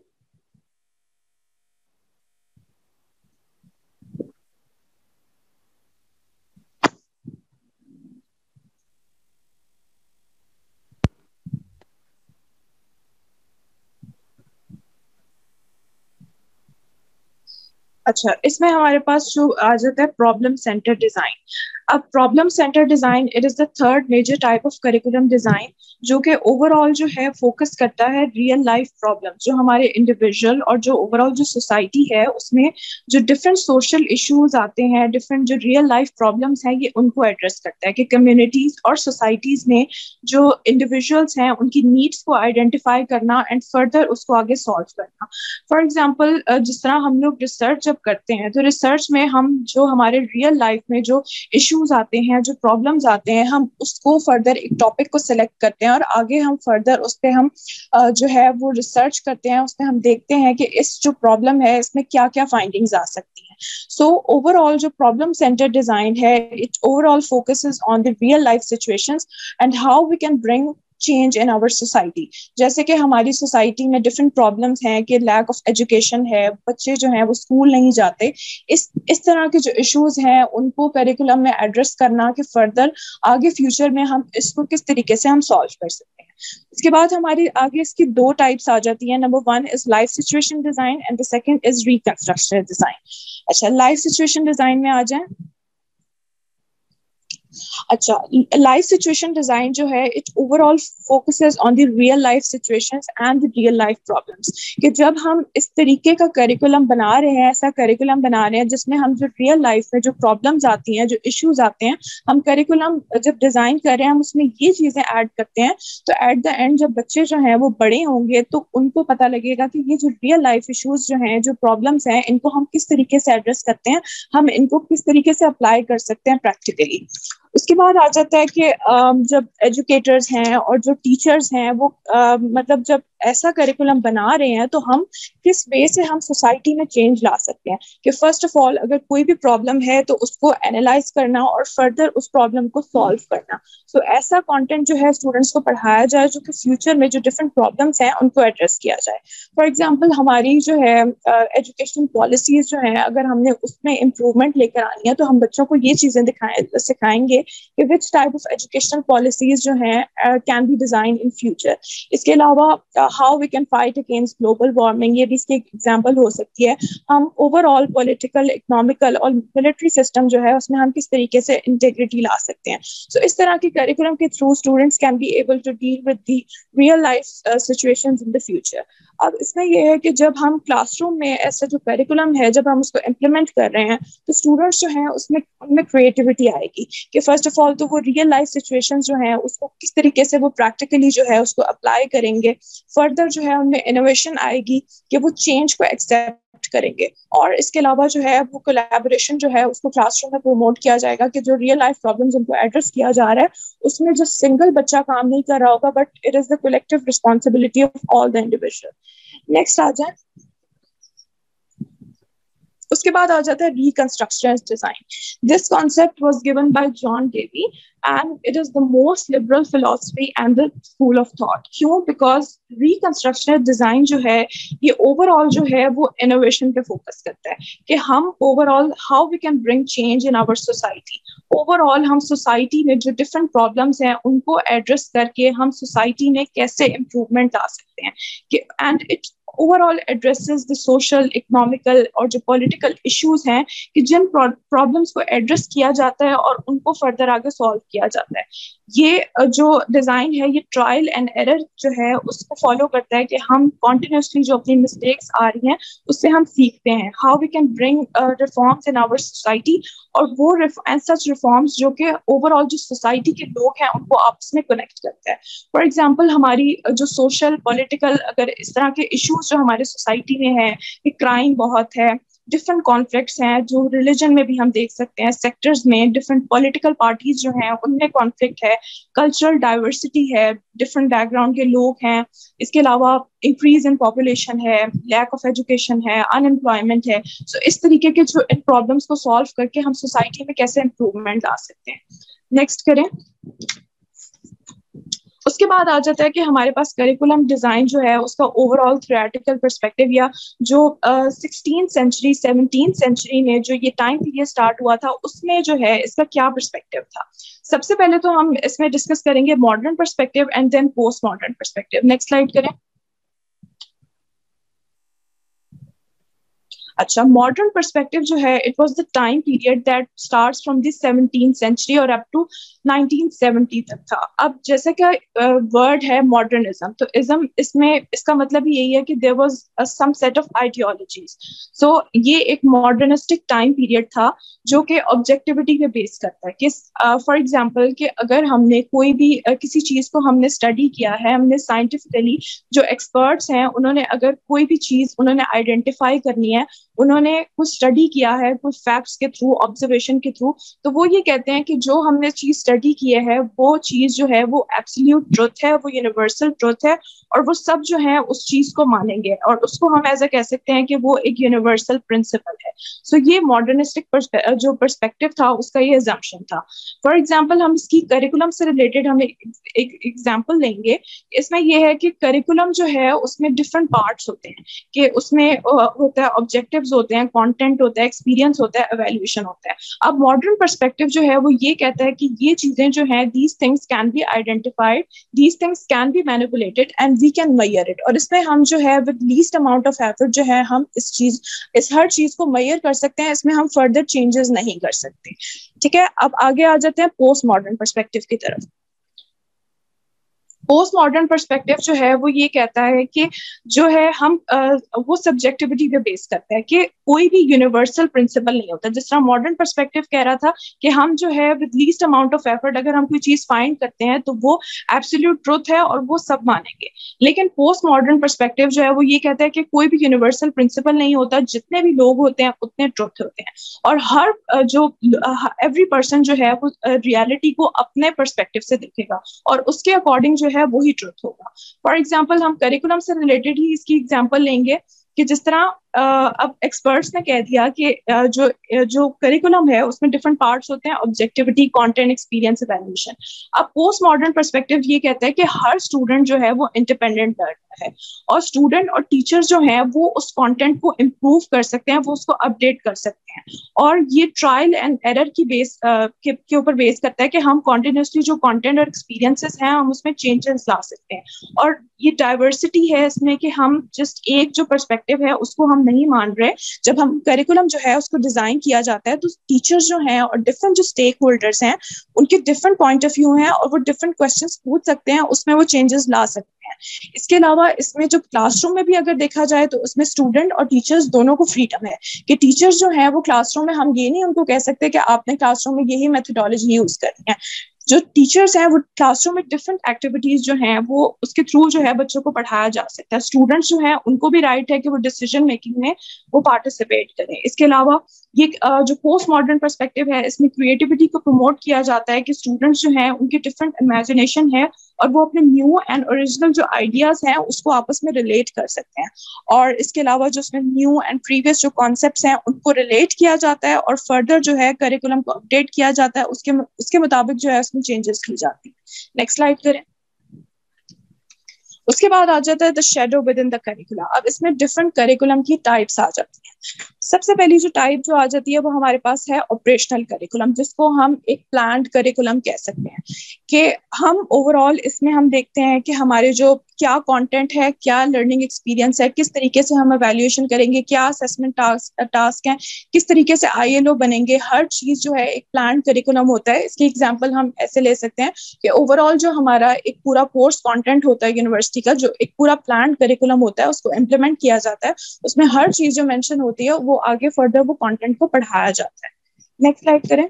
अच्छा, इसमें हमारे पास जो आ जाता है प्रॉब्लम सेंटर डिजाइन। अब problem centre design it is the third major type of curriculum design, जो कि ओवरऑल जो है फोकस करता है रियल लाइफ प्रॉब्लम, जो हमारे इंडिविजुअल और जो ओवरऑल जो सोसाइटी है उसमें जो डिफरेंट सोशल इश्यूज आते हैं, डिफरेंट जो रियल लाइफ प्रॉब्लम्स हैं, ये उनको एड्रेस करता है कि कम्युनिटीज और सोसाइटीज में जो इंडिविजुअल्स हैं उनकी नीड्स को आइडेंटिफाई करना एंड फर्दर उसको आगे सॉल्व करना। फॉर एग्जाम्पल जिस तरह हम लोग रिसर्च जब करते हैं तो रिसर्च में हम जो हमारे रियल लाइफ में जो इश्यूज आते हैं, जो प्रॉब्लम्स आते हैं, हम उसको फर्दर एक टॉपिक को सिलेक्ट करते हैं और आगे हम फर्दर उस पर हम जो है वो रिसर्च करते हैं, उसमें हम देखते हैं कि इस जो प्रॉब्लम है इसमें क्या क्या फाइंडिंग्स आ सकती हैं। सो ओवरऑल जो प्रॉब्लम सेंटर डिजाइन है it overall focuses on the real life situations and how we can bring change in our society. जैसे कि हमारी सोसाइटी में डिफरेंट प्रॉब्लम्स हैं कि लैक ऑफ एजुकेशन है, बच्चे जो हैं वो स्कूल नहीं जाते, इस तरह के जो इश्यूज हैं उनको करिकुलम में एड्रेस करना कि फर्दर आगे फ्यूचर में हम इसको किस तरीके से हम सॉल्व कर सकते हैं। इसके बाद हमारी आगे इसकी 2 टाइप्स आ जाती हैं। Number 1 is life situation design and the second is reconstruction design. अच्छा, लाइफ सिचुएशन डिजाइन में आ जाए। अच्छा, लाइफ सिचुएशन डिजाइन जो है it overall focuses on the real life situations and the real life problems, कि जब हम इस तरीके का करिकुलम बना रहे हैं, ऐसा करिकुलम बना रहे हैं जिसमें हम जो रियल लाइफ में जो प्रॉब्लम्स आती हैं, जो इश्यूज आते हैं, हम करिकुलम जब डिजाइन कर रहे हैं हम उसमें ये चीजें ऐड करते हैं, तो एट द एंड जब बच्चे जो हैं वो बड़े होंगे तो उनको पता लगेगा कि ये जो रियल लाइफ इश्यूज जो हैं, जो प्रॉब्लम्स हैं, इनको हम किस तरीके से एड्रेस करते हैं, हम इनको किस तरीके से अप्लाई कर सकते हैं प्रैक्टिकली। उसके बाद आ जाता है कि जब एजुकेटर्स हैं और जो टीचर्स हैं वो मतलब जब ऐसा करिकुलम बना रहे हैं तो हम किस वे से हम सोसाइटी में चेंज ला सकते हैं, कि फर्स्ट ऑफ ऑल अगर कोई भी प्रॉब्लम है तो उसको एनालाइज करना और फर्दर उस प्रॉब्लम को सॉल्व करना। सो ऐसा कंटेंट जो है स्टूडेंट्स को पढ़ाया जाए जो कि फ्यूचर में जो डिफरेंट प्रॉब्लम्स हैं उनको एड्रेस किया जाए। फॉर एग्जाम्पल हमारी जो है एजुकेशन पॉलिसीज जो है, अगर हमने उसमें इम्प्रूवमेंट लेकर आनी है तो हम बच्चों को ये चीजें सिखाएंगे कि which type of educational policies जो हैं can be design in future. इसके अलावा how we can fight against global warming, ये भी इसकी एक एग्जाम्पल हो सकती है। हम ओवरऑल पॉलिटिकल, इकोनॉमिकल और मिलिट्री सिस्टम जो है उसमें हम किस तरीके से इंटेग्रिटी ला सकते हैं। सो इस तरह के करिकुलम के through students can be able to deal with the real life situations in the future. अब इसमें यह है कि जब हम क्लासरूम में ऐसा जो करिकुलम है जब हम उसको इम्प्लीमेंट कर रहे हैं तो स्टूडेंट्स जो हैं उसमें उनमें क्रिएटिविटी आएगी कि फर्स्ट ऑफ ऑल तो वो रियल लाइफ सिचुएशंस जो हैं उसको किस तरीके से वो प्रैक्टिकली जो है उसको अप्लाई करेंगे। फर्दर जो है उनमें इनोवेशन आएगी कि वो चेंज को एक्सेप्ट करेंगे। और इसके अलावा जो है वो कोलैबोरेशन जो है उसको क्लासरूम में प्रमोट किया जाएगा कि जो रियल लाइफ प्रॉब्लम्स उनको एड्रेस किया जा रहा है उसमें जो सिंगल बच्चा काम नहीं कर रहा होगा, but it is the collective responsibility of all the individual. Next आ जाए। उसके बाद आ जाता है reconstruction design. This concept was given by John Dewey and it is the most liberal philosophy and the school of thought. क्यों? Because reconstruction design जो है ये ओवरऑल जो है वो इनोवेशन पे फोकस करता है कि हम overall how we can bring change in our society. Overall हम सोसाइटी में जो डिफरेंट प्रॉब्लम्स हैं उनको एड्रेस करके हम सोसाइटी में कैसे इम्प्रूवमेंट ला सकते हैं। And it overall addresses the social, economical और जो पॉलिटिकल इश्यूज हैं कि जिन प्रॉब्लम्स को एड्रेस किया जाता है और उनको फर्दर आगे सॉल्व किया जाता है। ये जो डिजाइन है ये ट्रायल एंड एरर जो है उसको फॉलो करता है कि हम कॉन्टिन्यूसली जो अपनी मिस्टेक्स आ रही हैं उससे हम सीखते हैं, how we can bring reforms in our society, और वो एंड सच रिफॉर्म्स जो कि ओवरऑल जो सोसाइटी के लोग हैं उनको आपस में कनेक्ट करता है। फॉर एग्जाम्पल हमारी जो सोशल, पॉलिटिकल अगर इस तरह के इश्यूज जो हमारे सोसाइटी में है कि क्राइम बहुत है, डिफरेंट कॉन्फ्लिक्ट्स हैं जो रिलीजन में भी हम देख सकते हैं, सेक्टर्स में डिफरेंट पॉलिटिकल पार्टीज जो हैं उनमें कॉन्फ्लिक्ट है, कल्चरल डाइवर्सिटी है, डिफरेंट बैकग्राउंड के लोग हैं, इसके अलावा इंक्रीज इन पॉपुलेशन है, लैक ऑफ एजुकेशन है, अनएम्प्लॉयमेंट है। सो इस तरीके के जो इन प्रॉब्लम्स को सॉल्व करके हम सोसाइटी में कैसे इम्प्रूवमेंट ला सकते हैं। नेक्स्ट करें। उसके बाद आ जाता है कि हमारे पास करिकुलम डिजाइन जो है उसका ओवरऑल थ्योरेटिकल पर्सपेक्टिव, या जो 16th सेंचुरी 17th सेंचुरी में जो ये टाइम पीरियड स्टार्ट हुआ था उसमें जो है इसका क्या पर्सपेक्टिव था। सबसे पहले तो हम इसमें डिस्कस करेंगे modern perspective and then post modern perspective. Next slide करें। अच्छा, मॉडर्न पर्सपेक्टिव जो है it was the time period that starts from the 17th century और अप टू 1970 तक था। अब जैसे कि वर्ड है मॉडर्निज्म, तो इज्म इसमें इसका मतलब यही है कि there was some set of ideologies. So ये एक मॉडर्निस्टिक टाइम पीरियड था जो कि ऑब्जेक्टिविटी पे बेस करता है कि फॉर एग्जांपल कि अगर हमने कोई भी किसी चीज को हमने स्टडी किया है, हमने साइंटिफिकली जो एक्सपर्ट्स हैं उन्होंने अगर कोई भी चीज उन्होंने आइडेंटिफाई करनी है, उन्होंने कुछ स्टडी किया है कुछ फैक्ट्स के थ्रू, ऑब्जर्वेशन के थ्रू, तो वो ये कहते हैं कि जो हमने चीज स्टडी की है वो चीज जो है वो एब्सोल्यूट ट्रुथ है, वो यूनिवर्सल ट्रुथ है और वो सब जो है उस चीज को मानेंगे और उसको हम ऐसा कह सकते हैं कि वो एक यूनिवर्सल प्रिंसिपल है। सो ये मॉडर्निस्टिक जो पर्सपेक्टिव था उसका ये अजम्पशन था। फॉर एग्जाम्पल हम इसकी करिकुलम से रिलेटेड हम एक एग्जाम्पल लेंगे। इसमें यह है कि करिकुलम जो है उसमें डिफरेंट पार्ट्स होते हैं कि उसमें होता है ऑब्जेक्टिव्स होते हैं, कंटेंट होता है, एक्सपीरियंस होता है, एवेल्यूएशन होता है। अब मॉडर्न पर्सपेक्टिव जो है वो ये कहता है कि ये चीजें जो हैं these things can be identified, these things can be manipulated and we can measure it. और इसमें हम जो है with least amount of effort जो है हम इस हर चीज को मेजर कर सकते हैं, इसमें हम फर्दर चेंजेस नहीं कर सकते। ठीक है, अब आगे आ जाते हैं पोस्ट मॉडर्न पर्सपेक्टिव की तरफ। पोस्ट मॉडर्न पर्सपेक्टिव जो है वो ये कहता है कि जो है हम वो सब्जेक्टिविटी पे बेस करता है कि कोई भी यूनिवर्सल प्रिंसिपल नहीं होता। जिस तरह मॉडर्न पर्सपेक्टिव कह रहा था कि हम जो है with least amount of effort अगर हम कोई चीज फाइंड करते हैं तो वो एब्सोल्यूट ट्रुथ है और वो सब मानेंगे। लेकिन पोस्ट मॉडर्न पर्सपेक्टिव जो है वो ये कहता है कि कोई भी यूनिवर्सल प्रिंसिपल नहीं होता, जितने भी लोग होते हैं उतने ट्रुथ होते हैं और हर जो एवरी पर्सन जो है वो रियलिटी को अपने पर्सपेक्टिव से देखेगा और उसके अकॉर्डिंग जो है वही ट्रुथ होगा। फॉर एग्जाम्पल हम करिकुलम से रिलेटेड ही इसकी एग्जाम्पल लेंगे कि जिस तरह अब एक्सपर्ट्स ने कह दिया कि जो करिकुलम है उसमें डिफरेंट पार्ट्स होते हैं, ऑब्जेक्टिविटी, कंटेंट, एक्सपीरियंस, इवैल्यूएशन। अब पोस्ट मॉडर्न पर्सपेक्टिव ये कहता है कि हर स्टूडेंट जो है वो इंडिपेंडेंट लर्नर है और स्टूडेंट और टीचर जो है वो उस कंटेंट को इम्प्रूव कर सकते हैं, वो उसको अपडेट कर सकते हैं और ये ट्रायल एंड एरर की बेस के ऊपर बेस करता है कि हम कॉन्टिन्यूसली जो कंटेंट और एक्सपीरियंसेस हैं हम उसमें चेंजेस ला सकते हैं। और ये डाइवर्सिटी है इसमें कि हम जस्ट एक जो पर्सपेक्टिव है उसको हम नहीं मान रहे। जब हम करिकुलम जो है उसको डिजाइन किया जाता है तो टीचर्स जो हैं और डिफरेंट जो स्टेक होल्डर्स हैं उनके डिफरेंट पॉइंट ऑफ व्यू हैं और वो डिफरेंट क्वेश्चंस पूछ सकते हैं, उसमें वो चेंजेस ला सकते हैं। इसके अलावा इसमें जो क्लासरूम में भी अगर देखा जाए तो उसमें स्टूडेंट और टीचर्स दोनों को फ्रीडम है कि टीचर्स जो है वो क्लासरूम में हम ये नहीं उनको कह सकते कि आपने क्लासरूम में यही मेथोडोलॉजी यूज करनी है। जो टीचर्स हैं वो क्लासरूम में डिफरेंट एक्टिविटीज जो हैं वो उसके थ्रू जो है बच्चों को पढ़ाया जा सकता है। स्टूडेंट्स जो हैं उनको भी राइट है कि वो डिसीजन मेकिंग में वो पार्टिसिपेट करें। इसके अलावा ये जो पोस्ट मॉडर्न पर्सपेक्टिव है इसमें क्रिएटिविटी को प्रमोट किया जाता है कि स्टूडेंट्स जो हैं उनकी डिफरेंट इमेजिनेशन है और वो अपने न्यू एंड ओरिजिनल जो आइडियाज हैं उसको आपस में रिलेट कर सकते हैं। और इसके अलावा जो उसमें न्यू एंड प्रीवियस जो कॉन्सेप्ट्स हैं उनको रिलेट किया जाता है और फर्दर जो है करिकुलम को अपडेट किया जाता है, उसके मुताबिक जो है उसमें चेंजेस की जाती है। नेक्स्ट स्लाइड करें। उसके बाद आ जाता है the shadow with in the curriculum. अब इसमें डिफरेंट करिकुलम की टाइप्स आ जाती हैं। सबसे पहली जो टाइप जो आ जाती है वो हमारे पास है ऑपरेशनल करिकुलम, जिसको हम एक प्लान्ड करिकुलम कह सकते हैं कि हम ओवरऑल इसमें हम देखते हैं कि हमारे जो क्या कंटेंट है, क्या लर्निंग एक्सपीरियंस है, किस तरीके से हम एवेल्यूएशन करेंगे, क्या असेसमेंट टास्क हैं, किस तरीके से ILO बनेंगे, हर चीज जो है एक प्लान्ड करिकुलम होता है। इसकी एग्जांपल हम ऐसे ले सकते हैं कि ओवरऑल जो हमारा एक पूरा कोर्स कंटेंट होता है यूनिवर्सिटी का, जो एक पूरा प्लान्ड करिकुलम होता है उसको इम्प्लीमेंट किया जाता है, उसमें हर चीज जो मेंशन होती है वो आगे फर्दर वो कंटेंट को पढ़ाया जाता है। नेक्स्ट स्लाइड करें।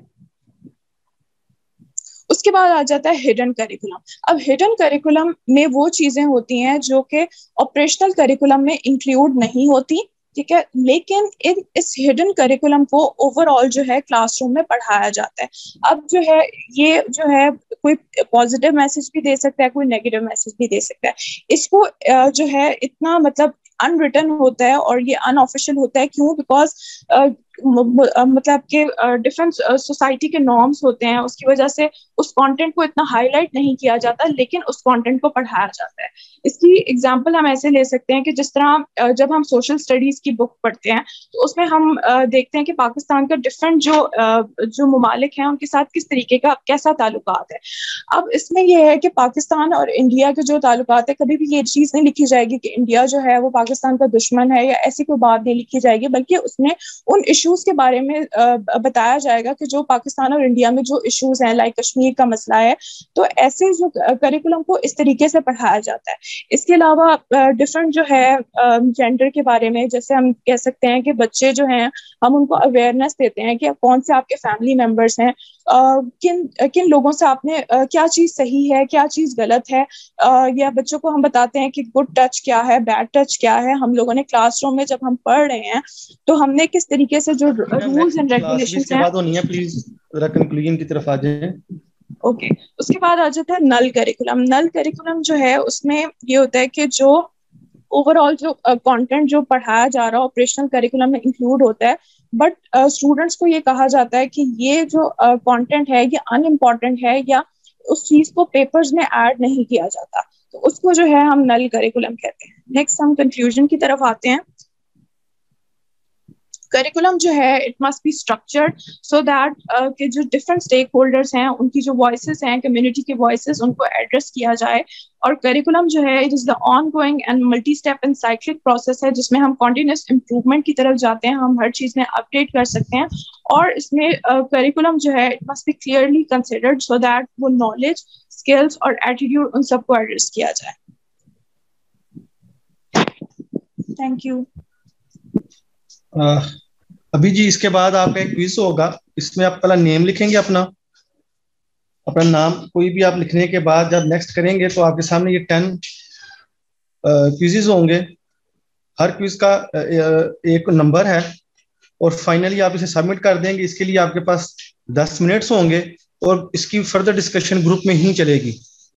उसके बाद आ जाता है हिडन करिकुलम। अब हिडन करिकुलम में वो चीजें होती हैं जो कि ऑपरेशनल करिकुलम में इंक्लूड नहीं होती ठीक है, लेकिन इस हिडन करिकुलम को ओवरऑल जो है क्लासरूम में पढ़ाया जाता है। अब जो है ये जो है कोई पॉजिटिव मैसेज भी दे सकता है, कोई नेगेटिव मैसेज भी दे सकता है। इसको जो है इतना मतलब अनरिटन होता है और ये अनऑफिशियल होता है। क्यों? बिकॉज मतलब कि डिफरेंट सोसाइटी के नॉर्म्स होते हैं, उसकी वजह से उस कंटेंट को इतना हाईलाइट नहीं किया जाता, लेकिन उस कंटेंट को पढ़ाया जाता है। इसकी एग्जांपल हम ऐसे ले सकते हैं कि जिस तरह जब हम सोशल स्टडीज की बुक पढ़ते हैं तो उसमें हम देखते हैं कि पाकिस्तान का डिफरेंट जो ममालिक हैं उनके साथ किस तरीके का कैसा ताल्लुकात है। अब इसमें यह है कि पाकिस्तान और इंडिया के जो ताल्लुकात है, कभी भी ये चीज़ नहीं लिखी जाएगी कि इंडिया जो है वो पाकिस्तान का दुश्मन है या ऐसी कोई बात नहीं लिखी जाएगी, बल्कि उसमें उन इश्यूज के बारे में बताया जाएगा कि जो पाकिस्तान और इंडिया में जो इश्यूज हैं, लाइक कश्मीर का मसला है, तो ऐसे जो करिकुलम को इस तरीके से पढ़ाया जाता है। इसके अलावा डिफरेंट जो है जेंडर के बारे में, जैसे हम कह सकते हैं कि बच्चे जो हैं हम उनको अवेयरनेस देते हैं कि कौन से आपके फैमिली मेंबर्स हैं, किन लोगों से आपने क्या चीज़ सही है, क्या चीज़ गलत है, या बच्चों को हम बताते हैं कि गुड टच क्या है, बैड टच क्या है। हम लोगों ने क्लासरूम में जब हम पढ़ रहे हैं तो हमने किस तरीके से जो रूल्स एंड रेगुलेशंस हैं, बात होनी है, प्लीज जरा कंक्लूजन की तरफ आ जाएं। ओके, उसके बाद आ जाता है नल करिकुलम। नल करिकुलम जो है उसमें ये होता है कि जो ओवरऑल जो कंटेंट जो पढ़ाया जा रहा है ऑपरेशनल करिकुलम में इंक्लूड होता है, बट स्टूडेंट्स को ये कहा जाता है कि ये जो कंटेंट है ये अनइम्पॉर्टेंट है या उस चीज को पेपर्स में ऐड नहीं किया जाता, तो उसको जो है हम नल करिकुलम कहते हैं। नेक्स्ट हम कंक्लूजन की तरफ आते हैं। करिकुलम जो है it must be structured so that कि जो डिफरेंट स्टेक होल्डर्स हैं उनकी जो वॉइसेस हैं, कम्युनिटी की वॉइसेस, उनको एड्रेस किया जाए। और करिकुलम जो है it is the on going and multi step and cyclic process है, जिसमें हम कॉन्टिन्यूस इम्प्रूवमेंट की तरफ जाते हैं, हम हर चीज़ में अपडेट कर सकते हैं। और इसमें करिकुलम जो है it must be clearly considered so that वो नॉलेज, स्किल्स और एटीट्यूड उन सबको एड्रेस किया जाए। Thank you. अभी जी इसके बाद आपका एक क्विज होगा, इसमें आप पहला नेम लिखेंगे, अपना नाम कोई भी आप लिखने के बाद जब नेक्स्ट करेंगे तो आपके सामने ये 10 क्विजेज होंगे। हर क्विज का एक नंबर है और फाइनली आप इसे सबमिट कर देंगे। इसके लिए आपके पास 10 मिनट्स होंगे और इसकी फर्दर डिस्कशन ग्रुप में ही चलेगी।